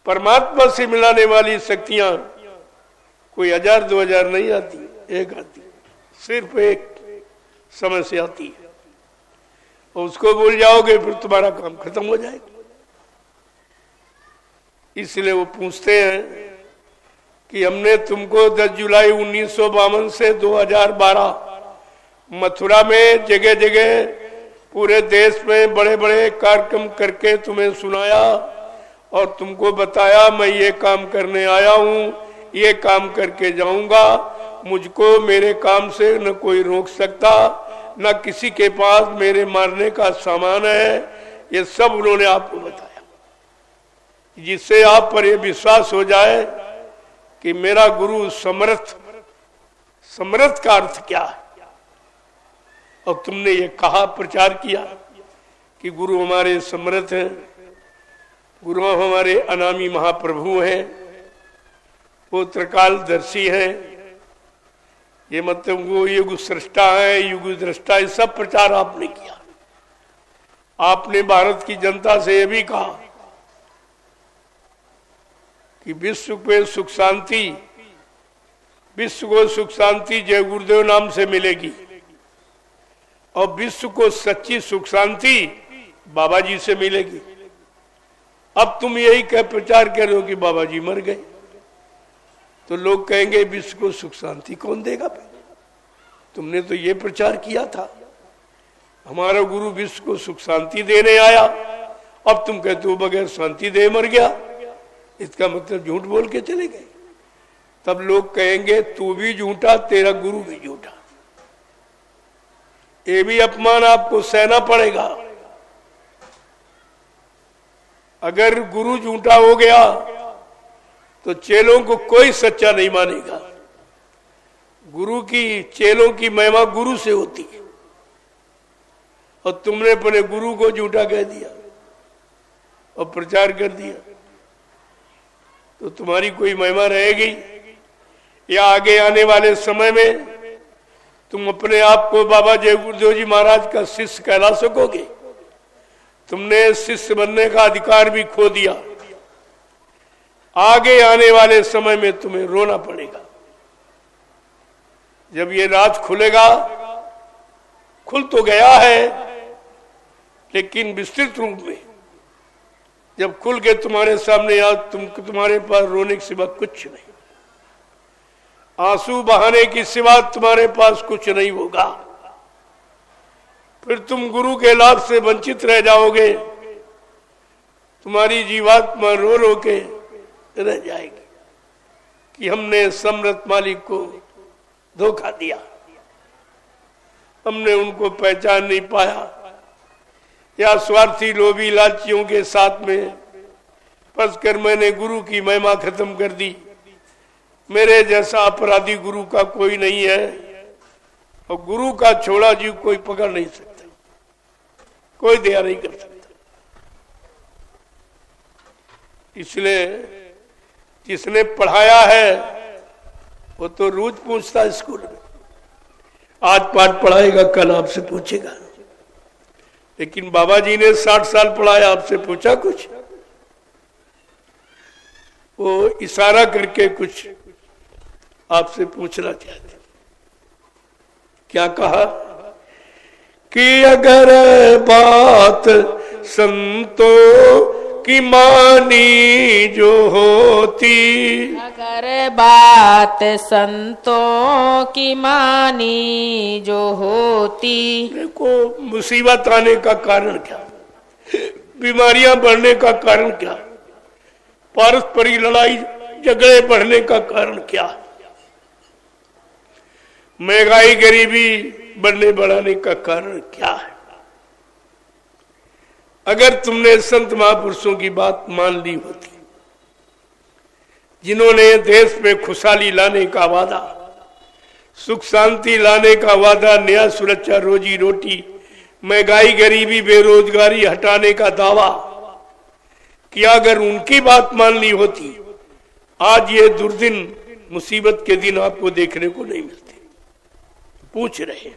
परमात्मा से मिलाने वाली शक्तियां कोई 1000-2000 नहीं आती, एक आती, सिर्फ एक समय से आती है। और उसको भूल जाओगे फिर तुम्हारा काम खत्म हो जाएगा। इसलिए वो पूछते हैं कि हमने तुमको 10 जुलाई 1952 से 2012 मथुरा में जगह जगह पूरे देश में बड़े बड़े कार्यक्रम करके तुम्हें सुनाया और तुमको बताया मैं ये काम करने आया हूँ, ये काम करके जाऊंगा, मुझको मेरे काम से न कोई रोक सकता, न किसी के पास मेरे मारने का सामान है। ये सब उन्होंने आपको बताया, जिससे आप पर यह विश्वास हो जाए कि मेरा गुरु समर्थ। समर्थ का अर्थ क्या है? और तुमने ये कहा, प्रचार किया कि गुरु हमारे समर्थ हैं, गुरु हमारे अनामी महाप्रभु हैं, वो त्रिकालदर्शी हैं, ये मतलब वो युग सृष्टा है, युग दृष्टा, ये सब प्रचार आपने किया। आपने भारत की जनता से ये भी कहा कि विश्व पे सुख शांति, विश्व को सुख शांति जय गुरुदेव नाम से मिलेगी और विश्व को सच्ची सुख शांति बाबा जी से मिलेगी। अब तुम यही कह प्रचार करो कि बाबा जी मर गए, तो लोग कहेंगे विश्व को सुख शांति कौन देगा? तुमने तो ये प्रचार किया था, हमारा गुरु विश्व को सुख शांति देने आया, अब तुम कहते हो बगैर शांति दे मर गया। इसका मतलब झूठ बोल के चले गए। तब लोग कहेंगे तू भी झूठा, तेरा गुरु भी झूठा। ये भी अपमान आपको सहना पड़ेगा। अगर गुरु झूठा हो गया तो चेलों को कोई सच्चा नहीं मानेगा। गुरु की, चेलों की महिमा गुरु से होती है। और तुमने अपने गुरु को झूठा कह दिया और प्रचार कर दिया, तो तुम्हारी कोई महिमा रहेगी? या आगे आने वाले समय में तुम अपने आप को बाबा जय गुरुदेव जी महाराज का शिष्य कहला सकोगे? तुमने शिष्य बनने का अधिकार भी खो दिया। आगे आने वाले समय में तुम्हें रोना पड़ेगा। जब ये राज खुलेगा, खुल तो गया है लेकिन विस्तृत रूप में, जब खुल के तुम्हारे सामने आ, तुम्हारे पास रोने के सिवा कुछ नहीं, आंसू बहाने की सिवा तुम्हारे पास कुछ नहीं होगा। फिर तुम गुरु के लाभ से वंचित रह जाओगे। तुम्हारी जीवात्मा रो रो के रह जाएगी कि हमने सम्राट मालिक को धोखा दिया, हमने उनको पहचान नहीं पाया, या स्वार्थी लोभी लालचियों के साथ में फंस कर मैंने गुरु की महिमा खत्म कर दी। मेरे जैसा अपराधी गुरु का कोई नहीं है, और गुरु का छोड़ा जीव कोई पकड़ नहीं सकता, कोई दया नहीं कर सकता। इसलिए जिसने पढ़ाया है वो तो रोज पूछता है स्कूल में, आज पाठ पढ़ाएगा कल आपसे पूछेगा। लेकिन बाबा जी ने 60 साल पढ़ाया, आपसे पूछा कुछ? वो इशारा करके कुछ आपसे पूछना चाहते। क्या कहा कि अगर बात संतों की मानी जो होती, अगर बात संतों की मानी जो होती, देखो मुसीबत आने का कारण क्या, बीमारियां बढ़ने का कारण क्या, पारस्परिक लड़ाई झगड़े बढ़ने का कारण क्या, महंगाई गरीबी बढ़ने बढ़ाने का कारण क्या है? अगर तुमने संत महापुरुषों की बात मान ली होती, जिन्होंने देश में खुशहाली लाने का वादा, सुख शांति लाने का वादा, न्याय सुरक्षा रोजी रोटी, महंगाई गरीबी बेरोजगारी हटाने का दावा किया, अगर उनकी बात मान ली होती, आज ये दुर्दिन मुसीबत के दिन आपको देखने को नहीं मिलते। पूछ रहे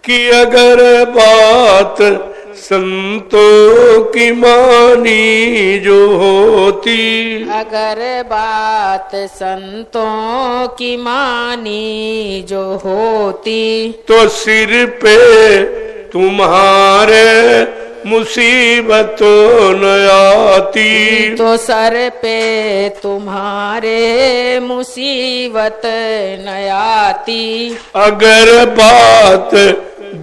कि अगर बात संतों की मानी जो होती, अगर बात संतों की मानी जो होती, तो सिर पे तुम्हारे मुसीबत न आती, तो सर पे तुम्हारे मुसीबत न आती। अगर बात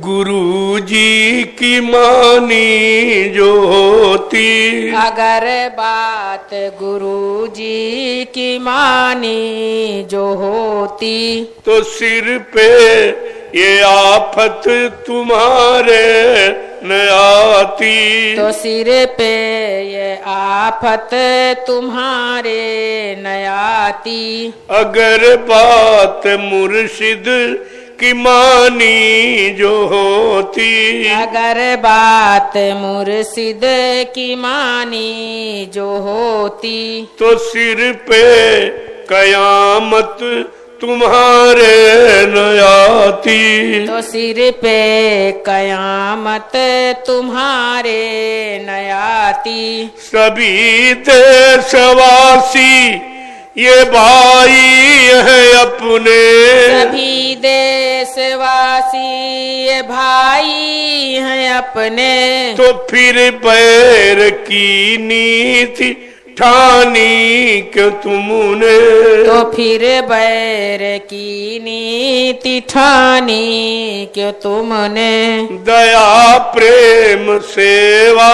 गुरु जी की मानी जो होती, अगर बात गुरु जी की मानी जो होती, तो सिर पे ये आफत तुम्हारे न आती, तो सिर पे ये आफत तुम्हारे न आती। अगर बात मुर्शिद की मानी जो होती, अगर बात मुर्शिद की मानी जो होती, तो सिर पे कयामत तुम्हारे न आती, तो सिर पे कयामत तुम्हारे न आती। सभी देशवासी ये भाई है अपने, सभी देशवासी ये भाई हैं अपने, तो फिर बैर की नीति ठानी क्यों तुमने, तो फिर बैर की नीति ठानी क्यों तुमने। दया प्रेम सेवा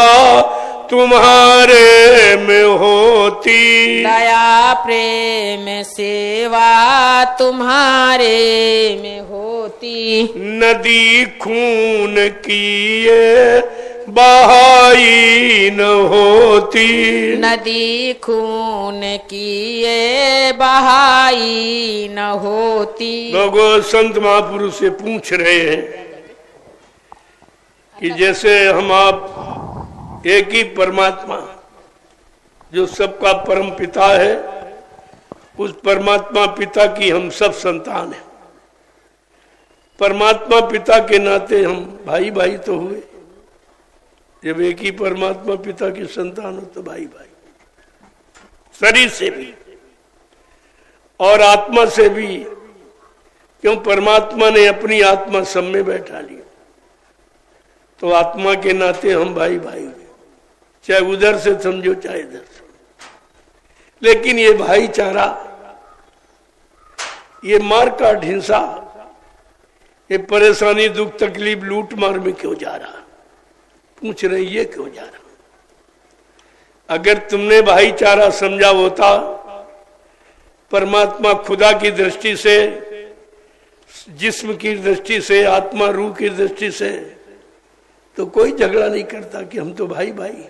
तुम्हारे में होती, दया प्रेम सेवा तुम्हारे में होती। नदी खून की ये बहाई न होती, नदी खून की ये बहाई न होती। लोगों संत महापुरुष से पूछ रहे हैं कि जैसे हम आप एक ही परमात्मा जो सबका परम पिता है, उस परमात्मा पिता की हम सब संतान हैं। परमात्मा पिता के नाते हम भाई भाई तो हुए। जब एक ही परमात्मा पिता की संतान हो तो भाई भाई, शरीर से भी और आत्मा से भी। क्यों? परमात्मा ने अपनी आत्मा सब में बैठा लिया, तो आत्मा के नाते हम भाई भाई हुए, चाहे उधर से समझो चाहे इधर से। लेकिन ये भाईचारा, ये मार काट हिंसा, ये परेशानी दुख तकलीफ लूट मार में क्यों जा रहा? पूछ रहे ये क्यों जा रहा? अगर तुमने भाईचारा समझा होता परमात्मा खुदा की दृष्टि से, जिस्म की दृष्टि से, आत्मा रूह की दृष्टि से, तो कोई झगड़ा नहीं करता कि हम तो भाई भाई,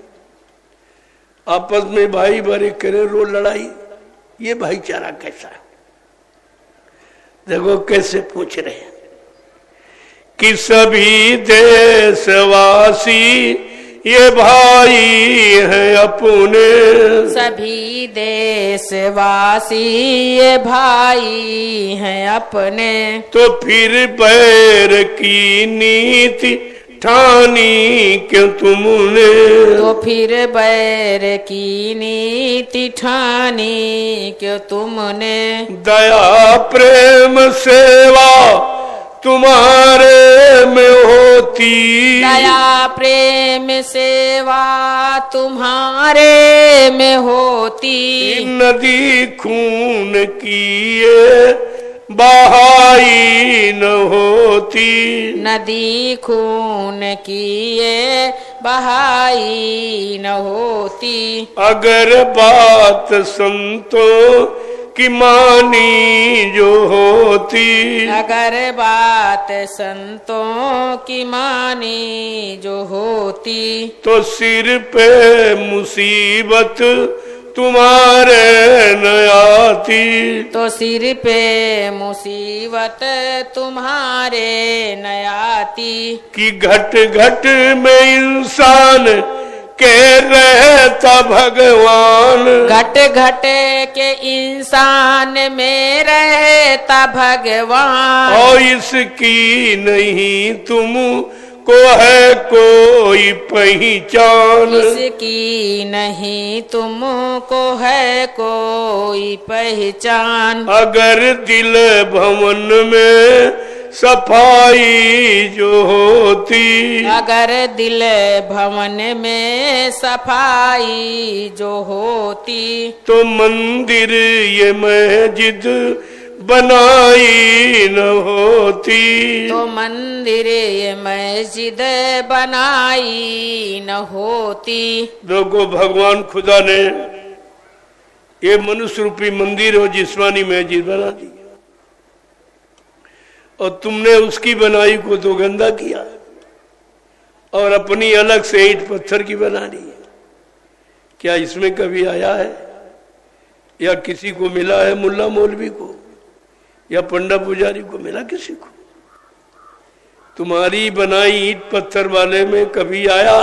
आपस में भाई भरे करे रो लड़ाई। ये भाईचारा कैसा है? देखो कैसे पूछ रहे हैं कि सभी देशवासी ये भाई हैं अपने, सभी देशवासी ये भाई हैं अपने। तो फिर बैर की नीति ठानी क्यों तुमने, तो फिर बैर की नीति ठानी क्यों तुमने। दया प्रेम सेवा तुम्हारे में होती, दया प्रेम सेवा तुम्हारे में होती। नदी खून की ये बहाई न होती, नदी खून की ये बहाई न होती। अगर बात संतों की मानी जो होती, अगर बात संतों की मानी जो होती। तो सिर पे मुसीबत तुम्हारे न आती, तो सिर पे मुसीबत तुम्हारे न आती। कि घट घट में इंसान के रहता भगवान, घट घट के इंसान में रहता भगवान। और इसकी नहीं तुम को है कोई पहचान, इसकी नहीं तुमको है कोई पहचान। अगर दिल भवन में सफाई जो होती, अगर दिल भवन में सफाई जो होती। तो मंदिर ये मस्जिद बनाई न होती, तो मंदिर ये मस्जिद बनाई न होती। देखो भगवान खुदा ने ये मनुष्य रूपी मंदिर और जिस्मानी मस्जिद बना दी, और तुमने उसकी बनाई को तो गंदा किया और अपनी अलग से ईंट पत्थर की बना ली। क्या इसमें कभी आया है या किसी को मिला है? मुल्ला मौलवी को या पंडा पुजारी को मिला किसी को? तुम्हारी बनाई ईंट पत्थर वाले में कभी आया?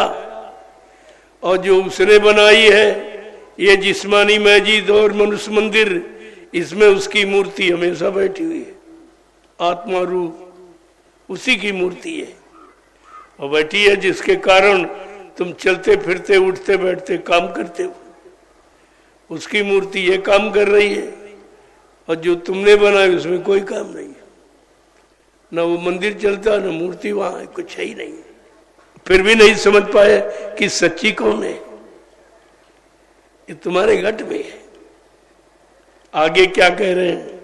और जो उसने बनाई है ये जिस्मानी मस्जिद और मनुष्य मंदिर, इसमें उसकी मूर्ति हमेशा बैठी हुई है। आत्मा रूप उसी की मूर्ति है और बैठी है, जिसके कारण तुम चलते फिरते उठते बैठते काम करते हो। उसकी मूर्ति ये काम कर रही है, और जो तुमने बनाई उसमें कोई काम नहीं है। ना वो मंदिर चलता, ना मूर्ति वहां है, कुछ है ही नहीं। फिर भी नहीं समझ पाए कि सच्ची कौन है। ये तुम्हारे घट में है। आगे क्या कह रहे हैं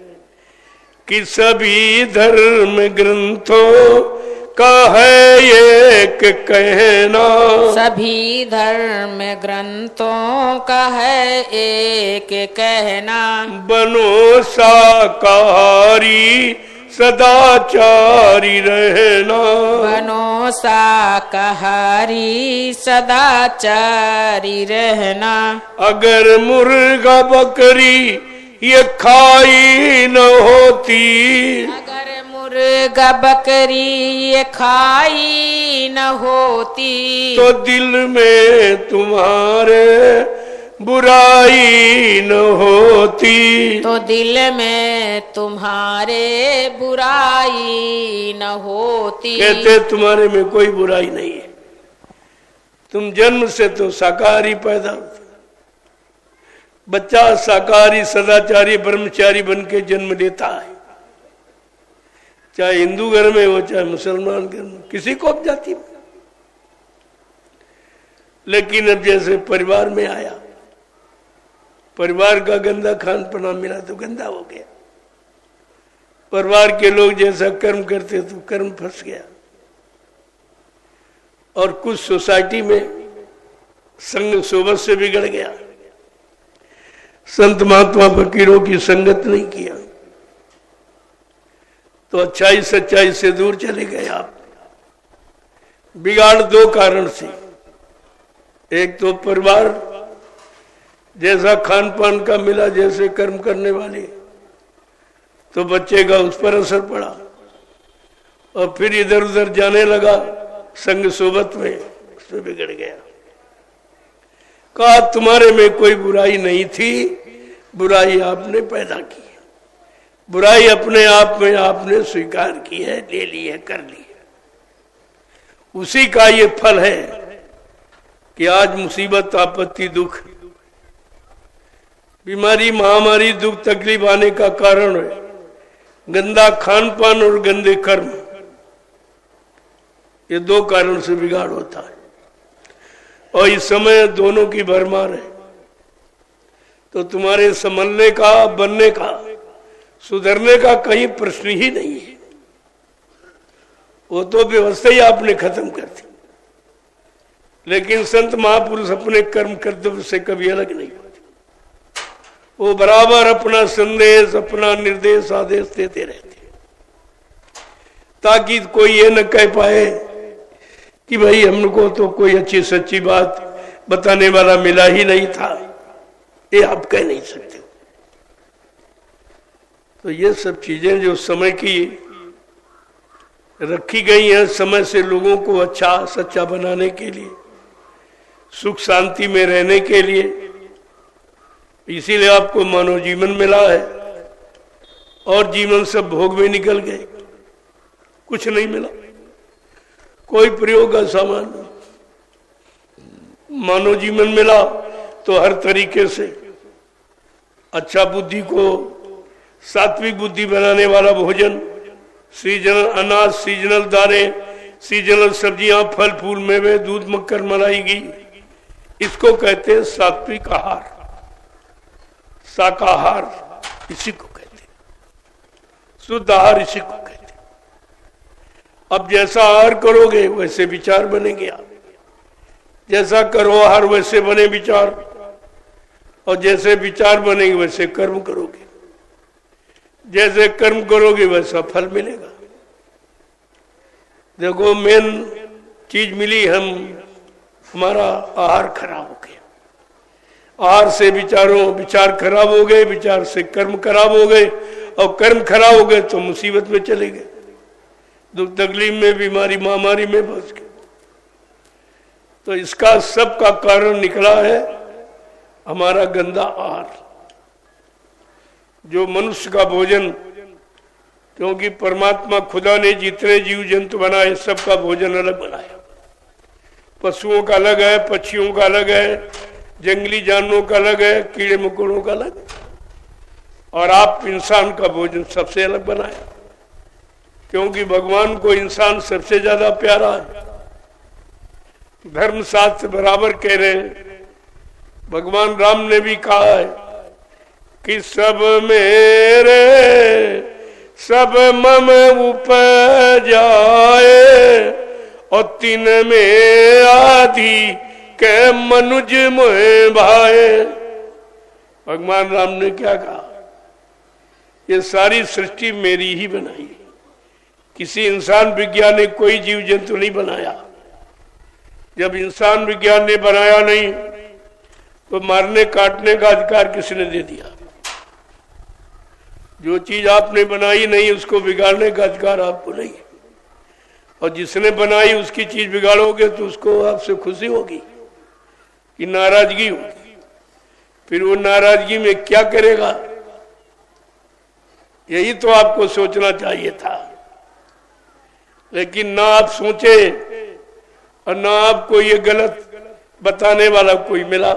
कि सभी धर्म ग्रंथों का है एक कहना, सभी धर्म ग्रंथों का है एक कहना। बनो शाकाहारी सदाचारी रहना, बनो शाकाहारी सदाचारी रहना। अगर मुर्गा बकरी ये खाई न होती। अगर मुर्गा बकरी ये खाई न होती तो दिल में तुम्हारे बुराई न होती। तो दिल में तुम्हारे बुराई न होती। कहते तुम्हारे में कोई बुराई नहीं है, तुम जन्म से तो शाकाहारी पैदा होते। बच्चा शाकाहारी सदाचारी ब्रह्मचारी बन के जन्म लेता है, चाहे हिंदू घर में हो चाहे मुसलमान घर में, किसी को अब जाति में। लेकिन अब जैसे परिवार में आया, परिवार का गंदा खान पना मिला तो गंदा हो गया। परिवार के लोग जैसा कर्म करते तो कर्म फंस गया। और कुछ सोसाइटी में संग सोबत से बिगड़ गया। संत महात्मा फकीरों की संगत नहीं किया तो अच्छाई सच्चाई से दूर चले गए आप। बिगाड़ दो कारण से, एक तो परिवार जैसा खान पान का मिला, जैसे कर्म करने वाले, तो बच्चे का उस पर असर पड़ा और फिर इधर उधर जाने लगा संग सोबत में, उसमें बिगड़ गया। कहा तुम्हारे में कोई बुराई नहीं थी, बुराई आपने पैदा की है। बुराई अपने आप में आपने स्वीकार की है, ले ली है, कर ली है। उसी का ये फल है कि आज मुसीबत आपत्ति दुख बीमारी महामारी दुख तकलीफ आने का कारण है गंदा खान पान और गंदे कर्म। ये दो कारण से बिगाड़ होता है और इस समय दोनों की भरमार है। तो तुम्हारे संभलने का, बनने का, सुधरने का कहीं प्रश्न ही नहीं है। वो तो व्यवस्था ही आपने खत्म कर दी। लेकिन संत महापुरुष अपने कर्म कर्तव्य से कभी अलग नहीं होते। वो बराबर अपना संदेश, अपना निर्देश, आदेश देते रहते हैं ताकि कोई ये न कह पाए कि भाई हमको तो कोई अच्छी सच्ची बात बताने वाला मिला ही नहीं था। ये आप कह नहीं सकते। तो ये सब चीजें जो समय की रखी गई हैं, समय से लोगों को अच्छा सच्चा बनाने के लिए, सुख शांति में रहने के लिए, इसीलिए आपको मानव जीवन मिला है। और जीवन सब भोग में निकल गए, कुछ नहीं मिला, कोई प्रयोग का सामान नहीं। मानव जीवन मिला तो हर तरीके से अच्छा बुद्धि को सात्विक बुद्धि बनाने वाला भोजन, सीजनल अनाज, सीजनल दालें, सीजनल सब्जियां, फल फूल मेवे, दूध मक्खन मलाई घी, इसको कहते हैं सात्विक आहार, शाकाहार इसी को कहते हैं, शुद्ध आहार इसी को कहते हैं। अब जैसा आहार करोगे वैसे विचार बनेंगे आप, जैसा करो आहार वैसे बने विचार, और जैसे विचार बनेंगे वैसे कर्म करोगे, जैसे कर्म करोगे वैसा फल मिलेगा। देखो मेन चीज मिली, हमारा आहार खराब हो गया, आहार से विचार खराब हो गए, विचार से कर्म खराब हो गए, और कर्म खराब हो गए तो मुसीबत में चले गए, दुख तकलीफ में, बीमारी महामारी में फंस गए। तो इसका सब का कारण निकला है हमारा गंदा आहार। जो मनुष्य का भोजन, क्योंकि परमात्मा खुदा ने जितने जीव जंतु बनाए सबका भोजन अलग बनाया। पशुओं का अलग है, पक्षियों का अलग है, जंगली जानवरों का अलग है, कीड़े मकोड़ों का अलग, और आप इंसान का भोजन सबसे अलग बनाया, क्योंकि भगवान को इंसान सबसे ज्यादा प्यारा है। धर्मशास्त्र बराबर कह रहे हैं, भगवान राम ने भी कहा है कि सब मेरे सब मम उपजाए, और तीन में आदि के मनुज मोह भाए। भगवान राम ने क्या कहा, ये सारी सृष्टि मेरी ही बनाई, किसी इंसान विज्ञान ने कोई जीव जंतु नहीं बनाया। जब इंसान विज्ञान ने बनाया नहीं तो मारने काटने का अधिकार किसने दे दिया? जो चीज आपने बनाई नहीं उसको बिगाड़ने का अधिकार आपको नहीं है, और जिसने बनाई उसकी चीज बिगाड़ोगे तो उसको आपसे खुशी होगी कि नाराजगी होगी। फिर वो नाराजगी में क्या करेगा, यही तो आपको सोचना चाहिए था। लेकिन ना आप सोचे और ना आपको ये गलत बताने वाला कोई मिला,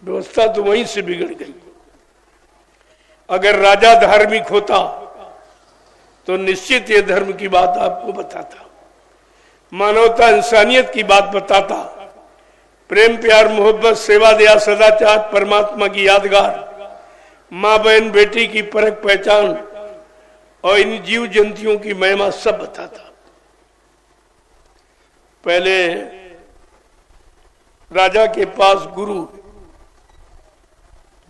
व्यवस्था तो वहीं से बिगड़ गई। अगर राजा धार्मिक होता तो निश्चित ये धर्म की बात आपको बताता, मानवता इंसानियत की बात बताता, प्रेम प्यार मोहब्बत सेवा दया सदाचार परमात्मा की यादगार, माँ बहन बेटी की परख पहचान और इन जीव जंतुओं की महिमा सब बताता। पहले राजा के पास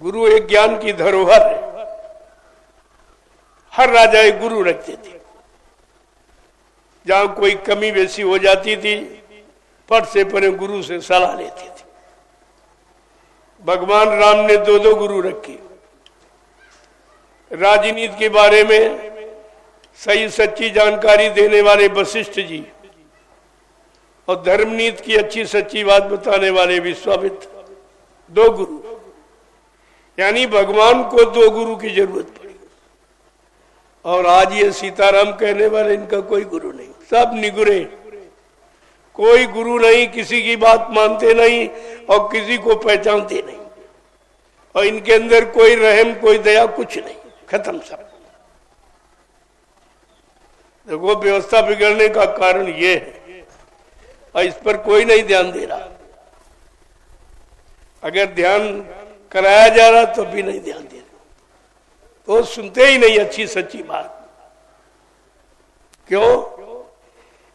गुरु एक ज्ञान की धरोहर है। हर राजा एक गुरु रखते थे। जहां कोई कमी बेसी हो जाती थी फट से परे गुरु से सलाह लेते थे। भगवान राम ने दो गुरु रखे। राजनीति के बारे में सही सच्ची जानकारी देने वाले वशिष्ठ जी और धर्मनीति की अच्छी सच्ची बात बताने वाले विश्वामित्र, दो गुरु। यानी भगवान को दो गुरु की जरूरत पड़ी। और आज ये सीताराम कहने वाले, इनका कोई गुरु नहीं, सब निगुरे, कोई गुरु नहीं, किसी की बात मानते नहीं और किसी को पहचानते नहीं, और इनके अंदर कोई रहम कोई दया कुछ नहीं, खत्म सब। देखो व्यवस्था बिगड़ने का कारण ये है और इस पर कोई नहीं ध्यान दे रहा। अगर ध्यान कराया जा रहा तो भी नहीं ध्यान दे रहा, तो सुनते ही नहीं अच्छी सच्ची बात। क्यों?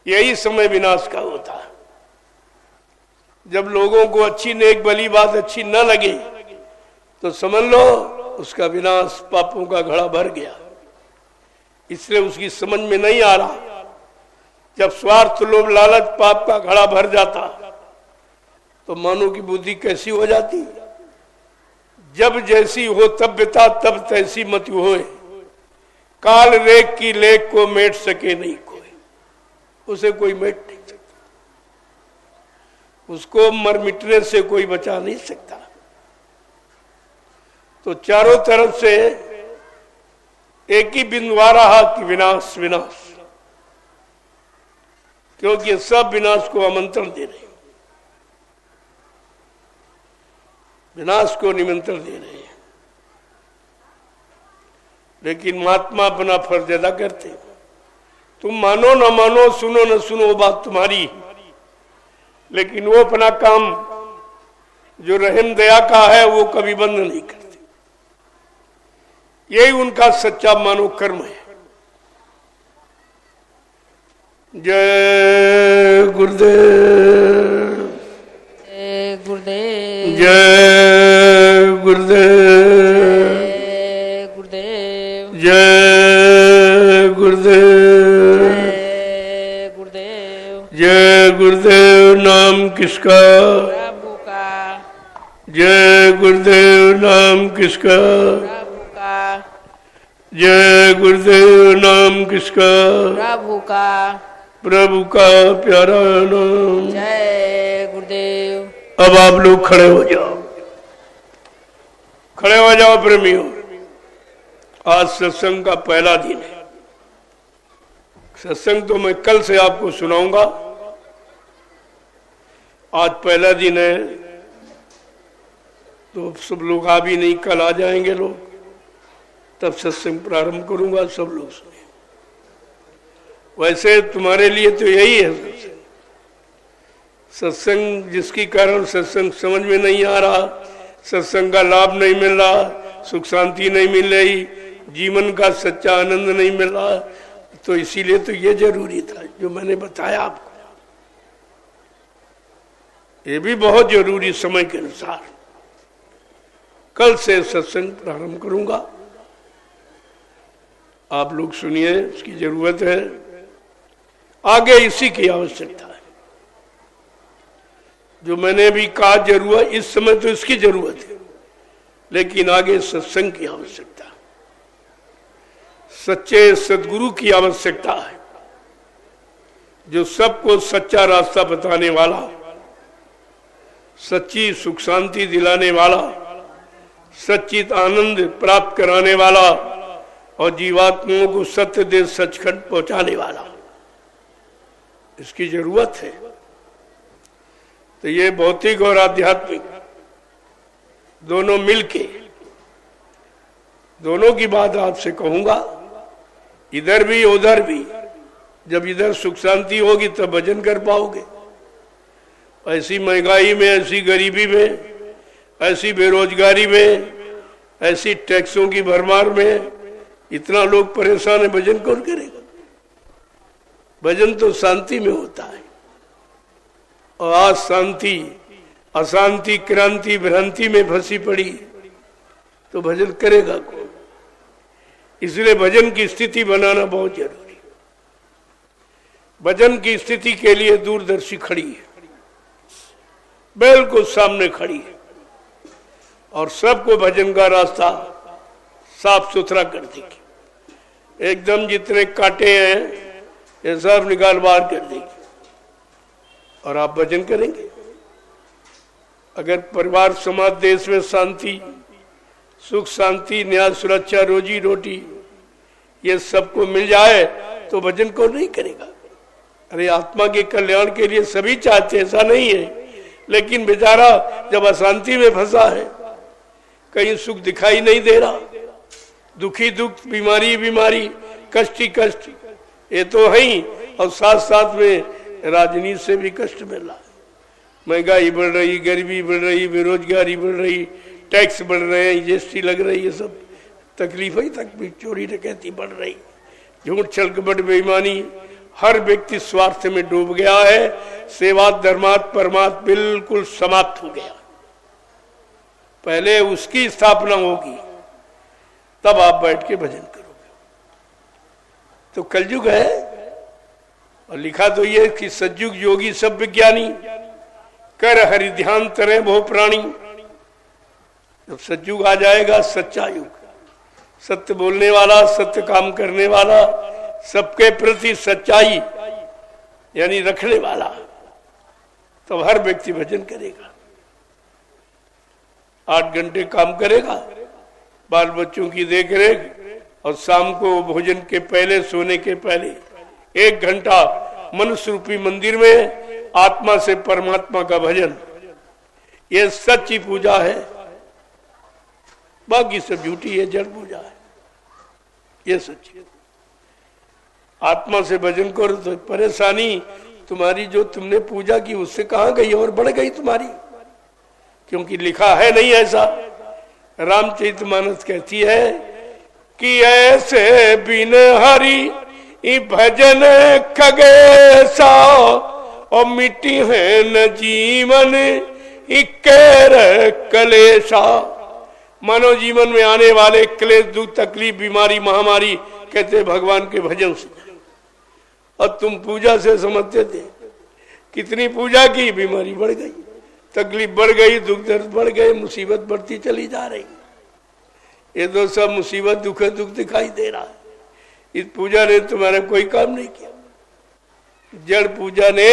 यही समय विनाश का होता है। जब लोगों को अच्छी नेक भली बात अच्छी न लगे तो समझ लो उसका विनाश, पापों का घड़ा भर गया। इसलिए उसकी समझ में नहीं आ रहा। जब स्वार्थ लोभ लालच पाप का घड़ा भर जाता तो मानव की बुद्धि कैसी हो जाती। जब जैसी हो तब बिता तब तैसी मत होए, काल रेख की लेख को मेट सके नहीं कोई। उसे कोई मेट नहीं सकता, उसको मर मिटने से कोई बचा नहीं सकता। तो चारों तरफ से एक ही बिंदु आ रहा कि विनाश विनाश, क्योंकि सब विनाश को आमंत्रण दे रहे हैं, विनाश को निमंत्रण दे रहे हैं। लेकिन महात्मा अपना फर्ज अदा करते। तुम मानो न मानो, सुनो न सुनो, वो बात तुम्हारी, लेकिन वो अपना काम जो रहम दया का है वो कभी बंद नहीं करते। यही उनका सच्चा मानव कर्म है। जय गुरुदेव, जय गुरुदेव, जय गुरुदेव, जय गुरुदेव, जय गुरुदेव, जय गुरुदेव। जय गुरुदेव नाम किसका, प्रभु का। जय गुरुदेव नाम किसका, प्रभु का। जय गुरुदेव नाम किसका, प्रभु का। प्रभु का प्यारा नाम। जय गुरुदेव। अब आप लोग खड़े हो जाओ, खड़े हो जाओ प्रेमियों। आज सत्संग का पहला दिन है। सत्संग तो मैं कल से आपको सुनाऊंगा, आज पहला दिन है तो सब लोग आ भी नहीं, कल आ जाएंगे लोग, तब सत्संग प्रारंभ करूंगा, सब लोग सुने। वैसे तुम्हारे लिए तो यही है सत्संग। सत्संग जिसकी कारण सत्संग समझ में नहीं आ रहा, सत्संग का लाभ नहीं मिल रहा, सुख शांति नहीं मिल रही, जीवन का सच्चा आनंद नहीं मिल रहा, तो इसीलिए तो ये जरूरी था जो मैंने बताया आपको। ये भी बहुत जरूरी समय के अनुसार। कल से सत्संग प्रारंभ करूंगा, आप लोग सुनिए, इसकी जरूरत है, आगे इसी की आवश्यकता है। जो मैंने भी कहा जरूरत, इस समय तो इसकी जरूरत है। लेकिन आगे सत्संग की आवश्यकता है, सच्चे सदगुरु की आवश्यकता है, जो सबको सच्चा रास्ता बताने वाला, सच्ची सुख शांति दिलाने वाला, सच्चित आनंद प्राप्त कराने वाला और जीवात्माओं को सत्य दे सचखंड पहुंचाने वाला, इसकी जरूरत है। तो ये भौतिक और आध्यात्मिक दोनों मिलके, दोनों की बात आपसे कहूंगा, इधर भी उधर भी। जब इधर सुख शांति होगी तब भजन कर पाओगे। ऐसी महंगाई में, ऐसी गरीबी में, ऐसी बेरोजगारी में, ऐसी टैक्सों की भरमार में इतना लोग परेशान है, भजन कौन करेगा? भजन तो शांति में होता है। और आज शांति अशांति क्रांति भ्रांति में फंसी पड़ी, तो भजन करेगा कौन? इसलिए भजन की स्थिति बनाना बहुत जरूरी है। भजन की स्थिति के लिए दूरदर्शी खड़ी है, बिल्कुल सामने खड़ी है और सबको भजन का रास्ता साफ सुथरा कर देगी। एकदम जितने कांटे हैं ये सब निकाल बाहर कर देगी और आप भजन करेंगे। अगर परिवार समाज देश में शांति सुख शांति न्याय सुरक्षा रोजी रोटी ये सबको मिल जाए तो भजन कौन नहीं करेगा? अरे आत्मा के कल्याण के लिए सभी चाहते, ऐसा नहीं है, लेकिन बेचारा जब अशांति में फंसा है, कहीं सुख दिखाई नहीं दे रहा, दुखी दुख, बीमारी बीमारी, कष्ट ही कष्ट, ये तो है ही। और साथ साथ में राजनीति से भी कष्ट मिल रहा है। महंगाई बढ़ रही, गरीबी बढ़ रही, बेरोजगारी बढ़ रही, टैक्स बढ़ रहे हैं, जीएसटी लग रही, ये सब तकलीफ ही तक भी, चोरी डकैती बढ़ रही, झूठ छल कपट बेईमानी, हर व्यक्ति स्वार्थ में डूब गया है। सेवा धर्मात परमात्मा बिल्कुल समाप्त हो गया। पहले उसकी स्थापना होगी तब आप बैठ के भजन करोगे। तो कलयुग है और लिखा तो ये कि सतयुग योगी सब विज्ञानी कर हरि ध्यान तरे बहु प्राणी। जब सतयुग आ जाएगा, सच्चा युग, सत्य बोलने वाला, सत्य काम करने वाला, सबके प्रति सच्चाई यानी रखने वाला, तब हर व्यक्ति भजन करेगा। 8 घंटे काम करेगा, बाल बच्चों की देखरेख, और शाम को भोजन के पहले, सोने के पहले 1 घंटा मनुष्य रूपी मंदिर में आत्मा से परमात्मा का भजन। ये सच्ची पूजा है, बाकी सब झूठी है, जड़ पूजा है। ये सच्ची आत्मा से भजन करो तो परेशानी तुम्हारी जो तुमने पूजा की उससे कहां गई और बढ़ गई तुम्हारी, क्योंकि लिखा है नहीं ऐसा। रामचरितमानस कहती है कि ऐसे बिन हरि भजन खगेसा और मिट्टी है न जीवन इक्कर कलेशा। मानव जीवन में आने वाले क्लेश दुख तकलीफ बीमारी महामारी कहते भगवान के भजन से, और तुम पूजा से समझते थे। कितनी पूजा की, बीमारी बढ़ गई, तकलीफ बढ़ गई, दुख दर्द बढ़ गए, मुसीबत बढ़ती चली जा रही। ये तो सब मुसीबत दुख दुख दिखाई दे रहा है। इस पूजा ने तुम्हारा कोई काम नहीं किया। जड़ पूजा ने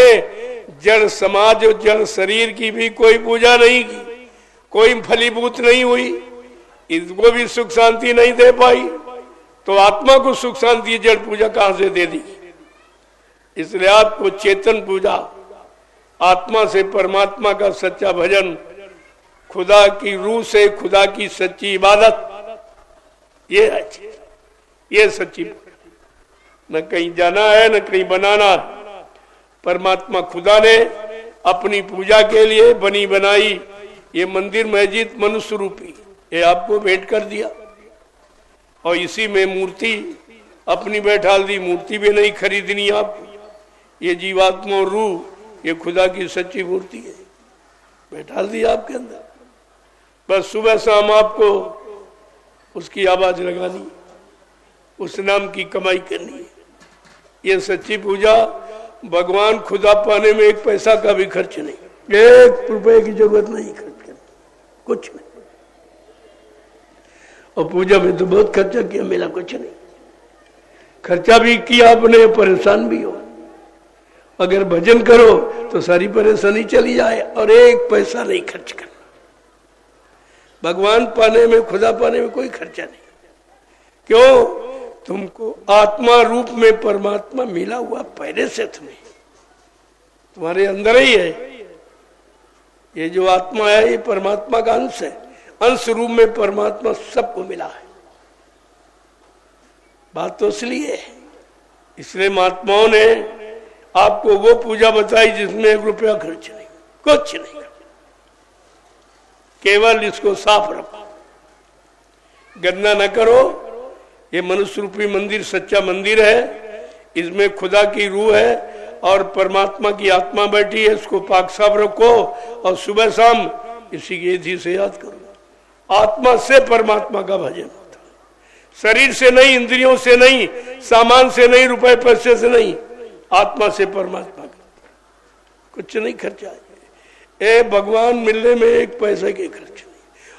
जड़ समाज और जड़ शरीर की भी कोई पूजा नहीं की, कोई फलीभूत नहीं हुई, इसको भी सुख शांति नहीं दे पाई, तो आत्मा को सुख शांति जड़ पूजा कहां से दे दी? इसलिए आपको चेतन पूजा, आत्मा से परमात्मा का सच्चा भजन, खुदा की रूह से खुदा की सच्ची इबादत, ये अच्छी, ये सच्ची। न कहीं जाना है न कहीं बनाना। परमात्मा खुदा ने अपनी पूजा के लिए बनी बनाई ये मंदिर मस्जिद मनुष्य रूपी, ये आपको भेंट कर दिया, और इसी में मूर्ति अपनी बैठाल दी। मूर्ति भी नहीं खरीदनी आपको, ये जीवात्मा और रूह ये खुदा की सच्ची मूर्ति है, बैठाल दी आपके अंदर। बस सुबह शाम आपको उसकी आवाज लगानी, उस नाम की कमाई करनी है। ये सच्ची पूजा। भगवान खुदा पाने में 1 पैसा का भी खर्च नहीं, 1 रुपए की जरूरत नहीं खर्च करनी, कुछ नहीं। और पूजा में तो बहुत खर्चा किया, मिला कुछ नहीं। खर्चा भी किया आपने, परेशान भी हो। अगर भजन करो तो सारी परेशानी चली जाए और एक पैसा नहीं खर्च करना। भगवान पाने में, खुदा पाने में कोई खर्चा नहीं। क्यों? तुमको आत्मा रूप में परमात्मा मिला हुआ पहले से, तुम्हारे अंदर ही है। ये जो आत्मा है ये परमात्मा का अंश है। अंश रूप में परमात्मा सबको मिला है। बात तो इसलिए है, इसलिए महात्माओं ने आपको वो पूजा बताई जिसमें 1 रुपया खर्च नहीं, कुछ नहीं, केवल इसको साफ रखो, गंदा न करो। ये मनुष्य रूपी मंदिर सच्चा मंदिर है, इसमें खुदा की रूह है और परमात्मा की आत्मा बैठी है। इसको पाक साफ रखो और सुबह शाम इसी की विधि से याद करो। आत्मा से परमात्मा का भजन होता है, शरीर से नहीं, इंद्रियों से नहीं, सामान से नहीं, रुपए पैसे से नहीं, आत्मा से परमात्मा का। कुछ नहीं खर्चा है। भगवान मिलने में 1 पैसे के खर्च नहीं।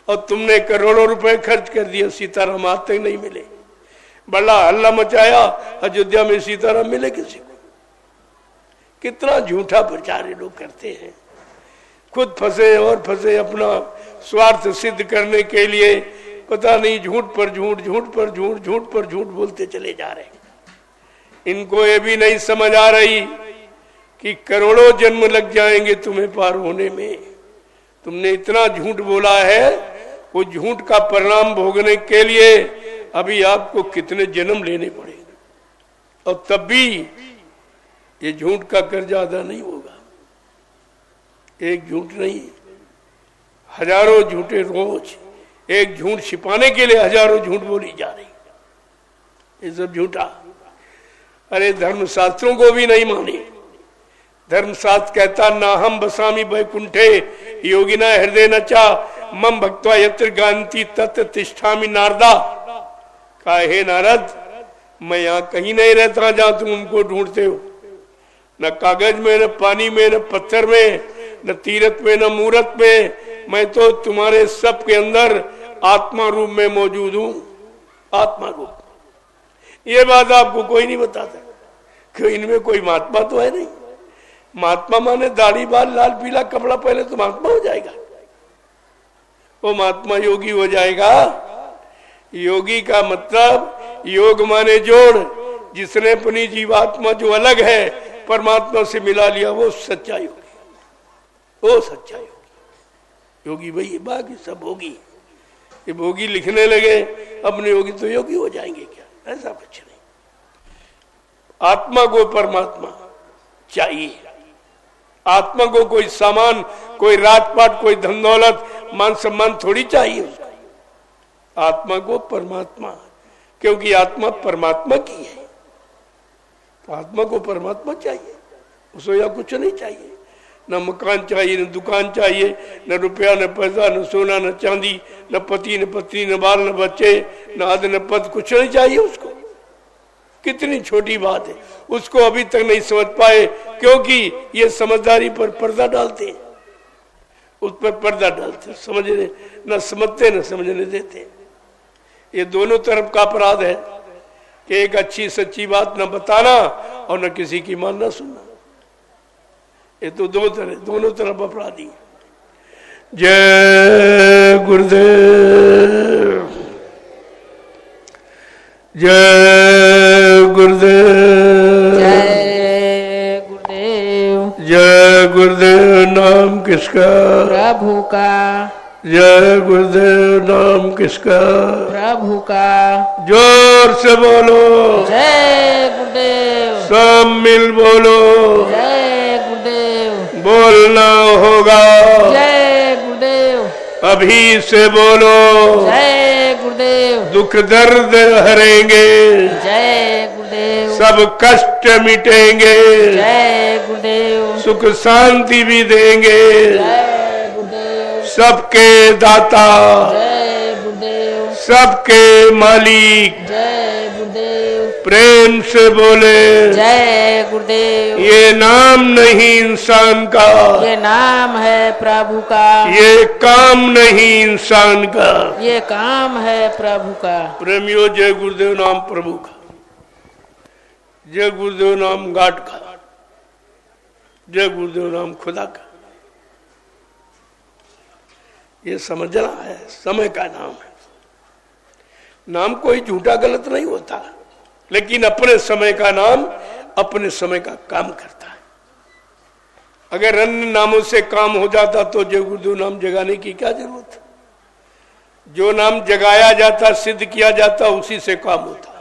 और तुमने करोड़ों रुपए खर्च कर दिए, सीताराम आज तक नहीं मिले। बड़ा हल्ला मचाया, अयोध्या में सीताराम मिले किसी को? कितना झूठा प्रचार लोग करते हैं। खुद फंसे और फंसे, अपना स्वार्थ सिद्ध करने के लिए पता नहीं झूठ पर झूठ, झूठ पर झूठ, झूठ पर झूठ बोलते चले जा रहे हैं। इनको ये भी नहीं समझ आ रही कि करोड़ों जन्म लग जाएंगे तुम्हें पार होने में। तुमने इतना झूठ बोला है, वो झूठ का परिणाम भोगने के लिए अभी आपको कितने जन्म लेने पड़ेंगे, और तब भी ये झूठ का कर्जा अदा नहीं होगा। एक झूठ नहीं, हजारों झूठे रोज। एक झूठ छिपाने के लिए हजारों झूठ बोली जा रही, ये सब झूठा। अरे धर्मशास्त्रों को भी नहीं माने। धर्मशास्त्र कहता ना हम बसामी वैकुंठे योगिना हृदय नचा मम भक्त्वा यत्र गांति तत्र तिष्ठामि नारदा। काहे नारद, मैं यहाँ कहीं नहीं रहता जहां तुम उनको ढूंढते हो, न कागज में, न पानी में, न पत्थर में, न तीरथ में, न मूरत में। मैं तो तुम्हारे सब के अंदर आत्मा रूप में मौजूद हूं। आत्मा रूप, ये बात आपको कोई नहीं बताता कि इनमें कोई महात्मा तो है नहीं। महात्मा माने दाढ़ी बाल लाल पीला कपड़ा पहले तो महात्मा हो जाएगा, वो महात्मा योगी हो जाएगा। योगी का मतलब योग माने जोड़। जिसने अपनी जीवात्मा जो अलग है परमात्मा से मिला लिया, वो सच्चा योगी, वो सच्चा योगी। योगी भाई, बाकी सब भोगी। ये भोगी लिखने लगे अपने योगी तो योगी हो जाएंगे क्या? ऐसा कुछ नहीं। आत्मा को परमात्मा चाहिए। आत्मा को कोई सामान, कोई राजपाट, कोई धन दौलत, मान सम्मान थोड़ी चाहिए उसको। आत्मा को परमात्मा, क्योंकि आत्मा परमात्मा की है, तो आत्मा को परमात्मा चाहिए। उसको या कुछ नहीं चाहिए, न मकान चाहिए, न दुकान चाहिए, न रुपया, न पैसा, न सोना, न चांदी, न पति, न पत्नी, न बाल, न बच्चे, न आद, न पद, कुछ नहीं चाहिए उसको। कितनी छोटी बात है, उसको अभी तक नहीं समझ पाए, क्योंकि ये समझदारी पर पर्दा डालते हैं, उस पर पर्दा डालते, समझने न समझते न समझने देते। ये दोनों तरफ का अपराध है कि एक अच्छी सच्ची बात न बताना और न किसी की मान न सुनना। ये तो दोनों तरफ अपराधी। जय गुरुदेव, जय गुरुदेव, जय गुरुदेव, जय गुरुदेव। नाम किसका? प्रभु का। जय गुरुदेव। नाम किसका? प्रभु का। जोर से बोलो, जय गुरुदेव। सब मिल बोलो, जय गुरुदेव। बोलना होगा, जय गुरुदेव। अभी से बोलो, जय गुरुदेव। दुख दर्द हरेंगे, जय गुरुदेव। सब कष्ट मिटेंगे, जय गुरुदेव। सुख शांति भी देंगे, जय गुरुदेव। सबके दाता, जय गुरुदेव। सबके मालिक, जय गुरुदेव। प्रेम से बोले जय गुरुदेव। ये नाम नहीं इंसान का, ये नाम है प्रभु का। ये काम नहीं इंसान का, ये काम है प्रभु का। प्रेमियों, जय गुरुदेव नाम प्रभु का, जय गुरुदेव नाम गाट का, जय गुरुदेव नाम खुदा का। ये समझना है, समय का नाम है। नाम कोई झूठा गलत नहीं होता, लेकिन अपने समय का नाम अपने समय का काम करता है। अगर अन्य नामों से काम हो जाता तो जय गुरुदेव नाम जगाने की क्या जरूरत है। जो नाम जगाया जाता, सिद्ध किया जाता, उसी से काम होता।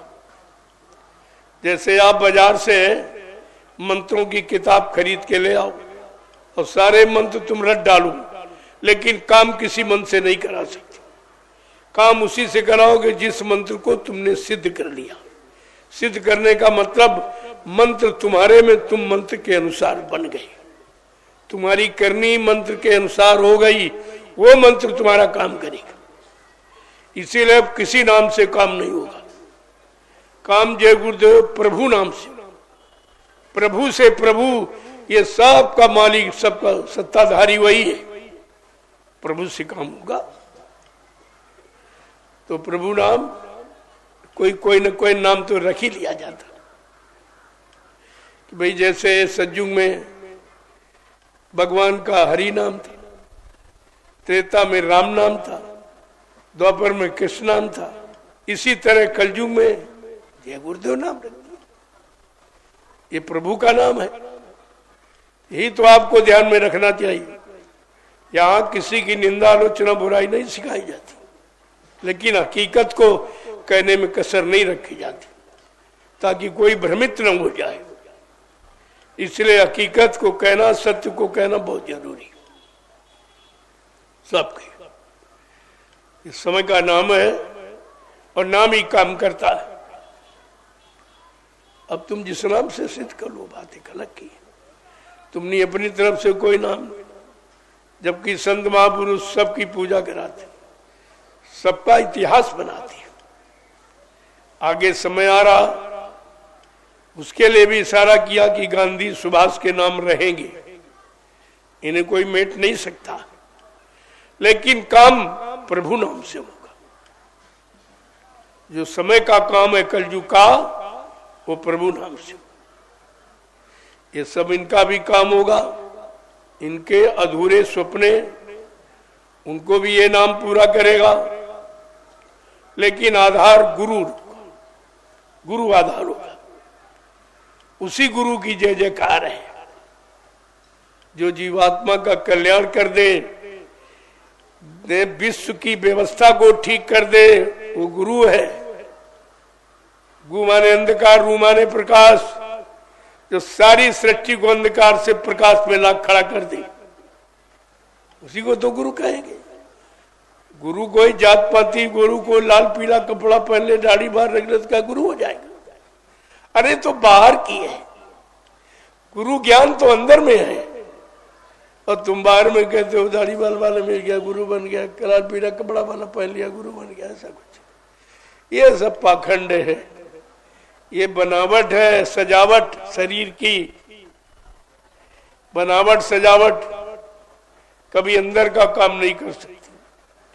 जैसे आप बाजार से मंत्रों की किताब खरीद के ले आओ और सारे मंत्र तुम रट डालो, लेकिन काम किसी मंत्र से नहीं करा सकते। काम उसी से कराओगे जिस मंत्र को तुमने सिद्ध कर लिया। सिद्ध करने का मतलब मंत्र तुम्हारे में, तुम मंत्र के अनुसार बन गए, तुम्हारी करनी मंत्र के अनुसार हो गई, वो मंत्र तुम्हारा काम करेगा। इसीलिए अब किसी नाम से काम नहीं होगा। काम जय गुरुदेव प्रभु नाम से, प्रभु से प्रभु, ये सबका मालिक, सबका सत्ताधारी वही है। प्रभु से काम होगा। तो प्रभु नाम कोई न कोई नाम तो रख ही लिया जाता कि भाई, जैसे सतयुग में भगवान का हरि नाम था, त्रेता में राम नाम था, द्वापर में कृष्ण नाम था, इसी तरह कलयुग में जय गुरुदेव नाम रख दिया। ये प्रभु का नाम है। यही तो आपको ध्यान में रखना चाहिए। यहां किसी की निंदा, आलोचना, बुराई नहीं सिखाई जाती, लेकिन हकीकत को कहने में कसर नहीं रखी जाती, ताकि कोई भ्रमित न हो जाए। इसलिए हकीकत को कहना, सत्य को कहना बहुत जरूरी। सबके इस समय का नाम है और नाम ही काम करता है। अब तुम जिस नाम से सिद्ध कर लो, बात एक अलग की। तुमने अपनी तरफ से कोई नाम, जबकि संत महापुरुष सबकी पूजा कराते, सबका इतिहास बनाते। आगे समय आ रहा, उसके लिए भी इशारा किया कि गांधी, सुभाष के नाम रहेंगे, इन्हें कोई मेट नहीं सकता, लेकिन काम प्रभु नाम से होगा। जो समय का काम है कलयुग का, वो प्रभु नाम से। ये सब इनका भी काम होगा। इनके अधूरे सपने, उनको भी ये नाम पूरा करेगा, लेकिन आधार गुरु आधार होगा। उसी गुरु की जय जयकार है। जो जीवात्मा का कल्याण कर दे, विश्व की व्यवस्था को ठीक कर दे, वो गुरु है। गु माने अंधकार, रू माने प्रकाश, जो सारी सृष्टि को अंधकार से प्रकाश में ला खड़ा कर दे, उसी को तो गुरु कहेंगे। गुरु कोई जात पाती, गुरु को लाल पीला कपड़ा पहन ले, दाढ़ी बाहर रख ले, का गुरु हो जाएगा। अरे तो बाहर की है, गुरु ज्ञान तो अंदर में है, और तुम बाहर में कहते हो दाढ़ी बाल वाला मिल गया गुरु बन गया, लाल पीला कपड़ा वाला पहन लिया गुरु बन गया। ऐसा कुछ, ये सब पाखंड है। ये बनावट है, सजावट, शरीर की बनावट, सजावट कभी अंदर का काम नहीं कर सकती,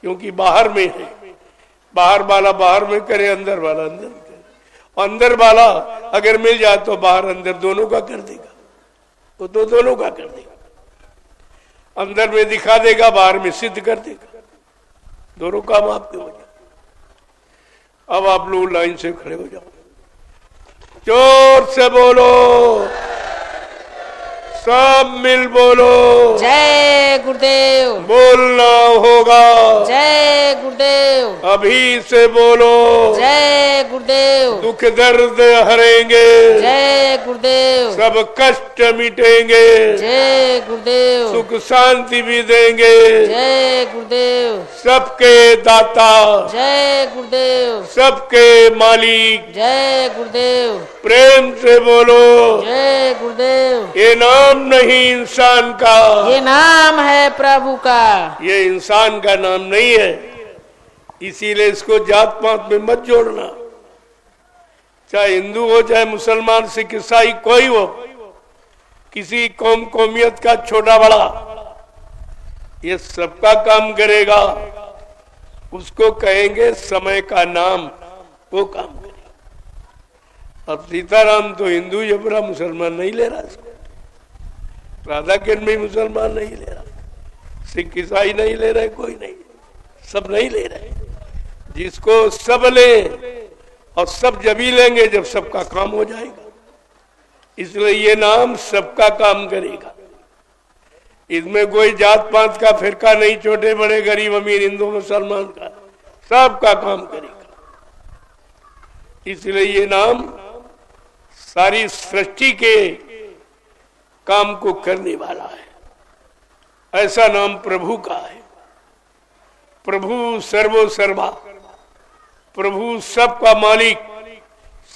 क्योंकि बाहर में है। बाहर वाला बाहर में करे, अंदर वाला अंदर में करे। अंदर वाला अगर मिल जाए तो बाहर अंदर दोनों का कर देगा, वो तो दोनों का कर देगा। अंदर में दिखा देगा, बाहर में सिद्ध कर देगा। दोनों काम आपके हो जाए। अब आप लोग लाइन से खड़े हो जाओ, जोर से बोलो, सब मिल बोलो, जय गुरुदेव। बोलना होगा, जय गुरुदेव। अभी से बोलो, जय गुरुदेव। दुख दर्द हरेंगे, जय गुरुदेव। सब कष्ट मिटेंगे, जय गुरुदेव। सुख शांति भी देंगे, जय गुरुदेव। सबके दाता, जय गुरुदेव। सबके मालिक, जय गुरुदेव। प्रेम से बोलो, जय गुरुदेव। ये नाम नहीं इंसान का, ये नाम है प्रभु का। ये इंसान का नाम नहीं है। इसीलिए इसको जात पात में मत जोड़ना। चाहे हिंदू हो चाहे मुसलमान सिख ईसाई कोई हो, किसी कौम कौमियत का छोटा बड़ा, ये सबका काम करेगा, उसको कहेंगे समय का नाम, वो काम करेगा। अब सीताराम तो हिंदू जबरा मुसलमान नहीं ले रहा इसको, राधा कृष्ण भी मुसलमान नहीं ले रहा, सिख ईसाई नहीं ले रहे, कोई नहीं, सब नहीं ले रहे। जिसको सब ले, और सब जब ही लेंगे जब सबका काम हो जाएगा। इसलिए ये नाम सबका काम करेगा। इसमें कोई जात पात का फिरका नहीं, छोटे बड़े गरीब अमीर हिंदू मुसलमान का, सबका काम करेगा। इसलिए ये नाम सारी सृष्टि के काम को करने वाला है। ऐसा नाम प्रभु का है। प्रभु सर्वो सर्वा, प्रभु सबका मालिक,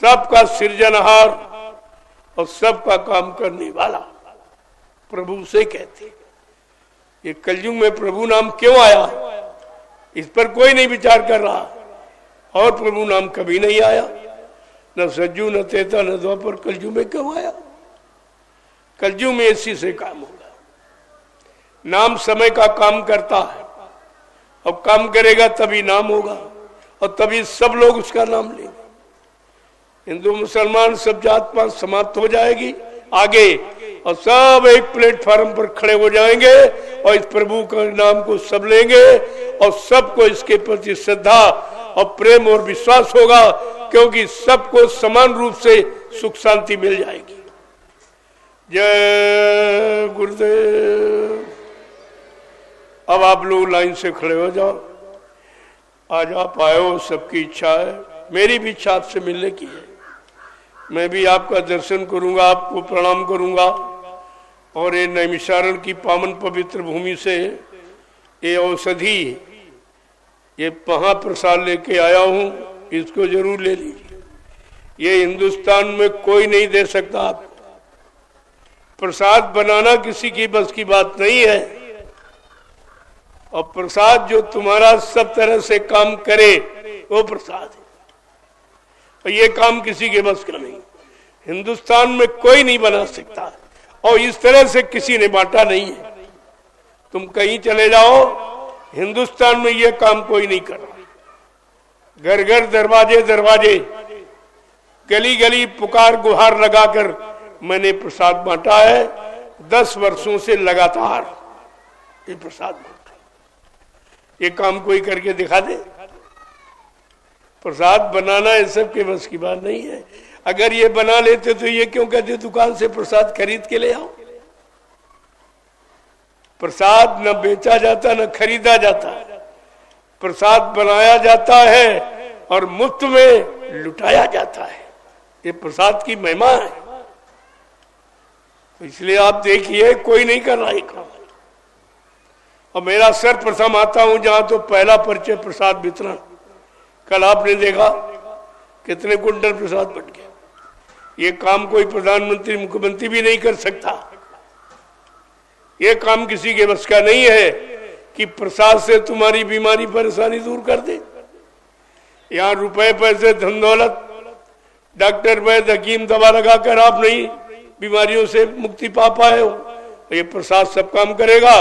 सबका सृजनहार और सबका काम करने वाला, प्रभु से कहते हैं। ये कलयुग में प्रभु नाम क्यों आया, इस पर कोई नहीं विचार कर रहा। और प्रभु नाम कभी नहीं आया, न सज्जू न तेता न द्वापर, कलयुग में क्यों आया? कलयुग में इसी से काम होगा। नाम समय का काम करता है, अब काम करेगा तभी नाम होगा, और तभी सब लोग उसका नाम लेंगे। हिंदू मुसलमान सब जात पात समाप्त हो जाएगी आगे, और सब एक प्लेटफार्म पर खड़े हो जाएंगे और इस प्रभु के नाम को सब लेंगे, और सबको इसके प्रति श्रद्धा और प्रेम और विश्वास होगा, क्योंकि सबको समान रूप से सुख शांति मिल जाएगी। जय गुरुदेव। अब आप लोग लाइन से खड़े हो जाओ। आज आप आए हो, सबकी इच्छा है, मेरी भी इच्छा आपसे मिलने की है। मैं भी आपका दर्शन करूंगा, आपको प्रणाम करूंगा, और ये नैमिषारण की पावन पवित्र भूमि से ये औषधि, ये महाप्रसाद लेके आया हूं, इसको जरूर ले लीजिए। ये हिंदुस्तान में कोई नहीं दे सकता आपको। प्रसाद बनाना किसी की बस की बात नहीं है, और प्रसाद जो तुम्हारा सब तरह से काम करे वो प्रसाद है, और ये काम किसी के बस का नहीं। हिंदुस्तान में कोई नहीं बना सकता, और इस तरह से किसी ने बांटा नहीं है। तुम कहीं चले जाओ, हिंदुस्तान में ये काम कोई नहीं कर रहा। घर घर दरवाजे दरवाजे, गली गली पुकार गुहार लगाकर मैंने प्रसाद बांटा है। 10 वर्षों से लगातार ये प्रसाद बांटा। ये काम कोई करके दिखा दे? प्रसाद बनाना ये सब के बस की बात नहीं है। अगर ये बना लेते तो ये क्यों कहते दुकान से प्रसाद खरीद के ले आओ? प्रसाद न बेचा जाता न खरीदा जाता, प्रसाद बनाया जाता है और मुफ्त में लुटाया जाता है। ये प्रसाद की महिमा है। इसलिए आप देखिए, कोई नहीं कर रहा है काम। और मेरा सर्वप्रथम आता हूं जहां, तो पहला परिचय प्रसाद वितरण। कल आपने देखा कितने कुंटल प्रसाद बट गया। ये काम कोई प्रधानमंत्री मुख्यमंत्री भी नहीं कर सकता। ये काम किसी के बस का नहीं है कि प्रसाद से तुम्हारी बीमारी परेशानी दूर कर दे। यहाँ रुपए पैसे धन दौलत, डॉक्टर वैद्य हकीम दवा लगाकर आप नहीं बीमारियों से मुक्ति पा पाए हो। ये प्रसाद सब काम करेगा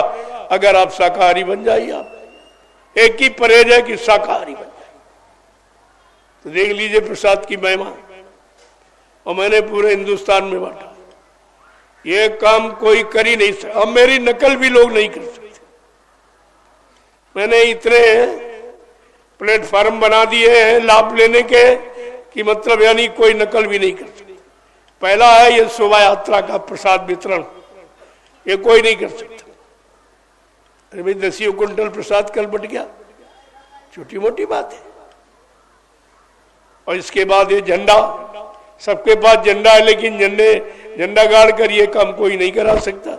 अगर आप शाकाहारी बन जाइए। आप एक ही परहेज है कि शाकाहारी बन जाए। तो देख लीजिए प्रसाद की महिमा। और मैंने पूरे हिंदुस्तान में बांटा। ये काम कोई कर ही नहीं सकता। अब मेरी नकल भी लोग नहीं कर सकते। मैंने इतने प्लेटफार्म बना दिए हैं लाभ लेने के कि मतलब यानी कोई नकल भी नहीं कर सकता। पहला है ये शोभा यात्रा का प्रसाद वितरण, ये कोई नहीं कर सकता। अरे भाई 10 कुंटल प्रसाद कल बट गया, छोटी मोटी बात है। और इसके बाद ये झंडा, सबके पास झंडा है, लेकिन झंडा गाड़ कर ये काम कोई नहीं करा सकता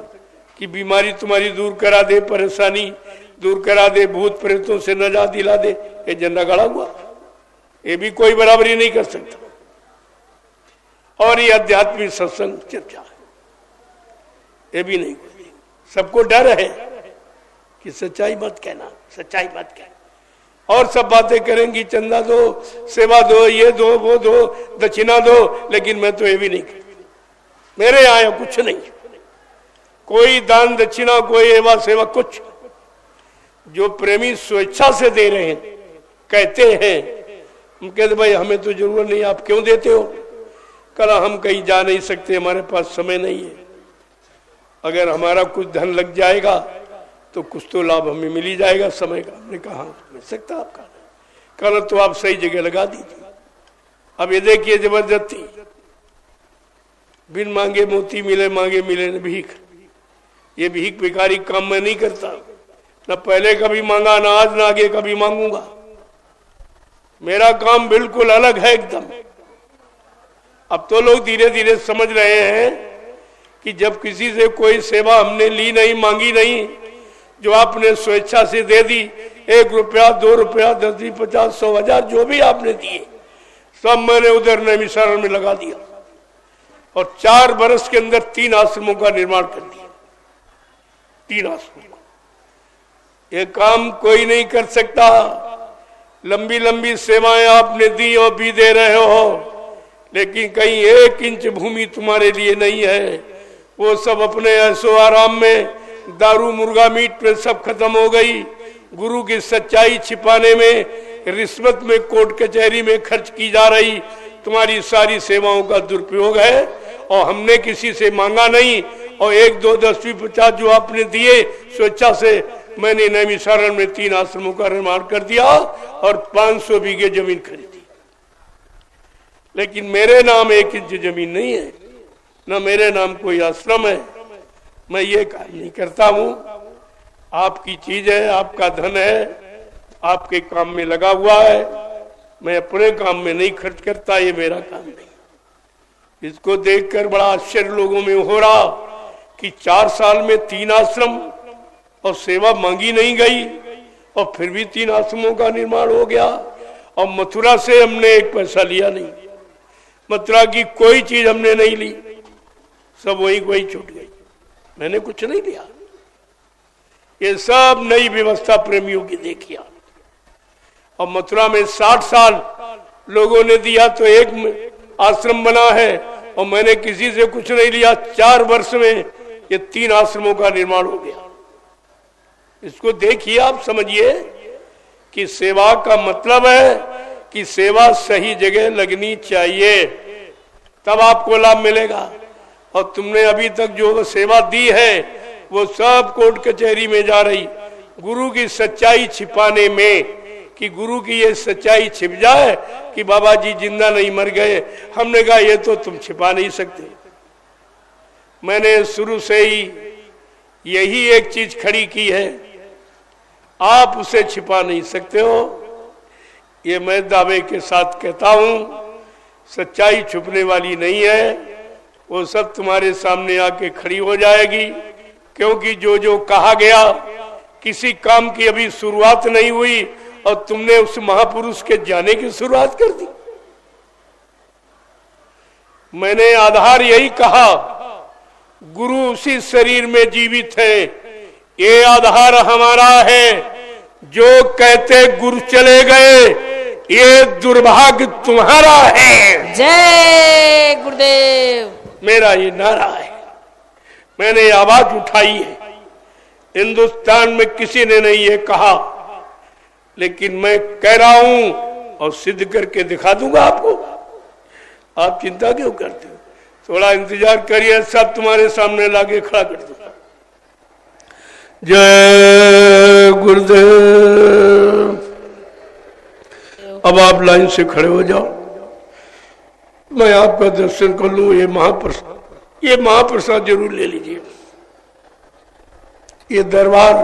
कि बीमारी तुम्हारी दूर करा दे, परेशानी दूर करा दे, भूत प्रेतों से नजात दिला दे। ये झंडा गाड़ा हुआ, ये भी कोई बराबरी नहीं कर सकता। और ये आध्यात्मिक सत्संग चर्चा है, ये भी नहीं करती। सबको डर है कि सच्चाई मत कहना, सच्चाई मत कहना। और सब बातें करेंगी, चंदा दो, सेवा दो, ये दो, वो दो, दक्षिणा दो, लेकिन मैं तो ये भी नहीं करती। मेरे यहाँ कुछ नहीं, कोई दान दक्षिणा, कोई एवा सेवा, कुछ। जो प्रेमी स्वेच्छा से दे रहे हैं, कहते हैं, हम कहते भाई हमें तो जरूरत नहीं, आप क्यों देते हो? कल हम कहीं जा नहीं सकते, हमारे पास समय नहीं है। अगर हमारा कुछ धन लग जाएगा तो कुछ तो लाभ हमें मिल ही जाएगा समय का। हमने कहा मिल सकता आपका, कल तो आप सही जगह लगा दीजिए। अब ये देखिए जबरदस्ती, बिन मांगे मोती मिले, मांगे मिले न भीख। ये भीख भिखारी काम मैं नहीं करता, न पहले कभी मांगा, न आज, न आगे कभी मांगूंगा। मेरा काम बिल्कुल अलग है एकदम। अब तो लोग धीरे धीरे समझ रहे हैं कि जब किसी से कोई सेवा हमने ली नहीं, मांगी नहीं, जो आपने स्वेच्छा से दे दी, 1 रुपया, 2 रुपया, 10, 20, 50, 100, 1000 जो भी आपने दिए, सब मैंने उधर नैमिषारण्य में लगा दिया और 4 वर्ष के अंदर 3 आश्रमों का निर्माण कर दिया। 3 आश्रमों का ये काम कोई नहीं कर सकता। लंबी लंबी सेवाएं आपने दी और भी दे रहे हो, लेकिन कहीं 1 इंच भूमि तुम्हारे लिए नहीं है। वो सब अपने ऐसो आराम में, दारू मुर्गा मीट पे सब खत्म हो गई। गुरु की सच्चाई छिपाने में, रिश्वत में, कोर्ट कचहरी में खर्च की जा रही तुम्हारी सारी सेवाओं का दुरुपयोग है। और हमने किसी से मांगा नहीं, और 1, 2, 10, 20, 50 जो आपने दिए स्वेच्छा से, मैंने नैमिषारण्य में 3 आश्रमों का निर्माण कर दिया और 500 बीघे जमीन खरीदी। लेकिन मेरे नाम 1 इंच जमीन नहीं है, न मेरे नाम कोई आश्रम है। मैं ये काम नहीं करता हूं। आपकी चीज है, आपका धन है, आपके काम में लगा हुआ है। मैं अपने काम में नहीं खर्च करता, ये मेरा काम नहीं। इसको देखकर बड़ा आश्चर्य लोगों में हो रहा कि 4 साल में 3 आश्रम और सेवा मांगी नहीं गई, और फिर भी 3 आश्रमों का निर्माण हो गया। और मथुरा से हमने 1 पैसा लिया नहीं, मथुरा की कोई चीज हमने नहीं ली, सब वही छूट गई। मैंने कुछ नहीं लिया। ये सब नई व्यवस्था प्रेमियों की देखिए। और मथुरा में 60 साल लोगों ने दिया तो 1 आश्रम बना है, और मैंने किसी से कुछ नहीं लिया। 4 वर्ष में ये 3 आश्रमों का निर्माण हो गया। इसको देखिए, आप समझिए कि सेवा का मतलब है कि सेवा सही जगह लगनी चाहिए, तब आपको लाभ मिलेगा। और तुमने अभी तक जो सेवा दी है वो सब कोर्ट कचहरी में जा रही, गुरु की सच्चाई छिपाने में, कि गुरु की ये सच्चाई छिप जाए कि बाबा जी जिंदा नहीं मर गए। हमने कहा ये तो तुम छिपा नहीं सकते। मैंने शुरू से ही यही एक चीज खड़ी की है, आप उसे छिपा नहीं सकते हो। ये मैं दावे के साथ कहता हूं, सच्चाई छुपने वाली नहीं है, वो सब तुम्हारे सामने आके खड़ी हो जाएगी। क्योंकि जो जो कहा गया, किसी काम की अभी शुरुआत नहीं हुई और तुमने उस महापुरुष के जाने की शुरुआत कर दी। मैंने आधार यही कहा, गुरु उसी शरीर में जीवित है, ये आधार हमारा है। जो कहते गुरु चले गए, ये दुर्भाग्य तुम्हारा है। जय गुरुदेव। मेरा ये नारा है, मैंने आवाज उठाई है। हिंदुस्तान में किसी ने नहीं ये कहा, लेकिन मैं कह रहा हूं और सिद्ध करके दिखा दूंगा आपको। आप चिंता क्यों करते हो? थोड़ा इंतजार करिए, सब तुम्हारे सामने लाके खड़ा कर दूंगा। जय गुरुदेव। अब आप लाइन से खड़े हो जाओ, मैं आपका दर्शन कर लूं। ये महाप्रसाद जरूर ले लीजिए। ये दरबार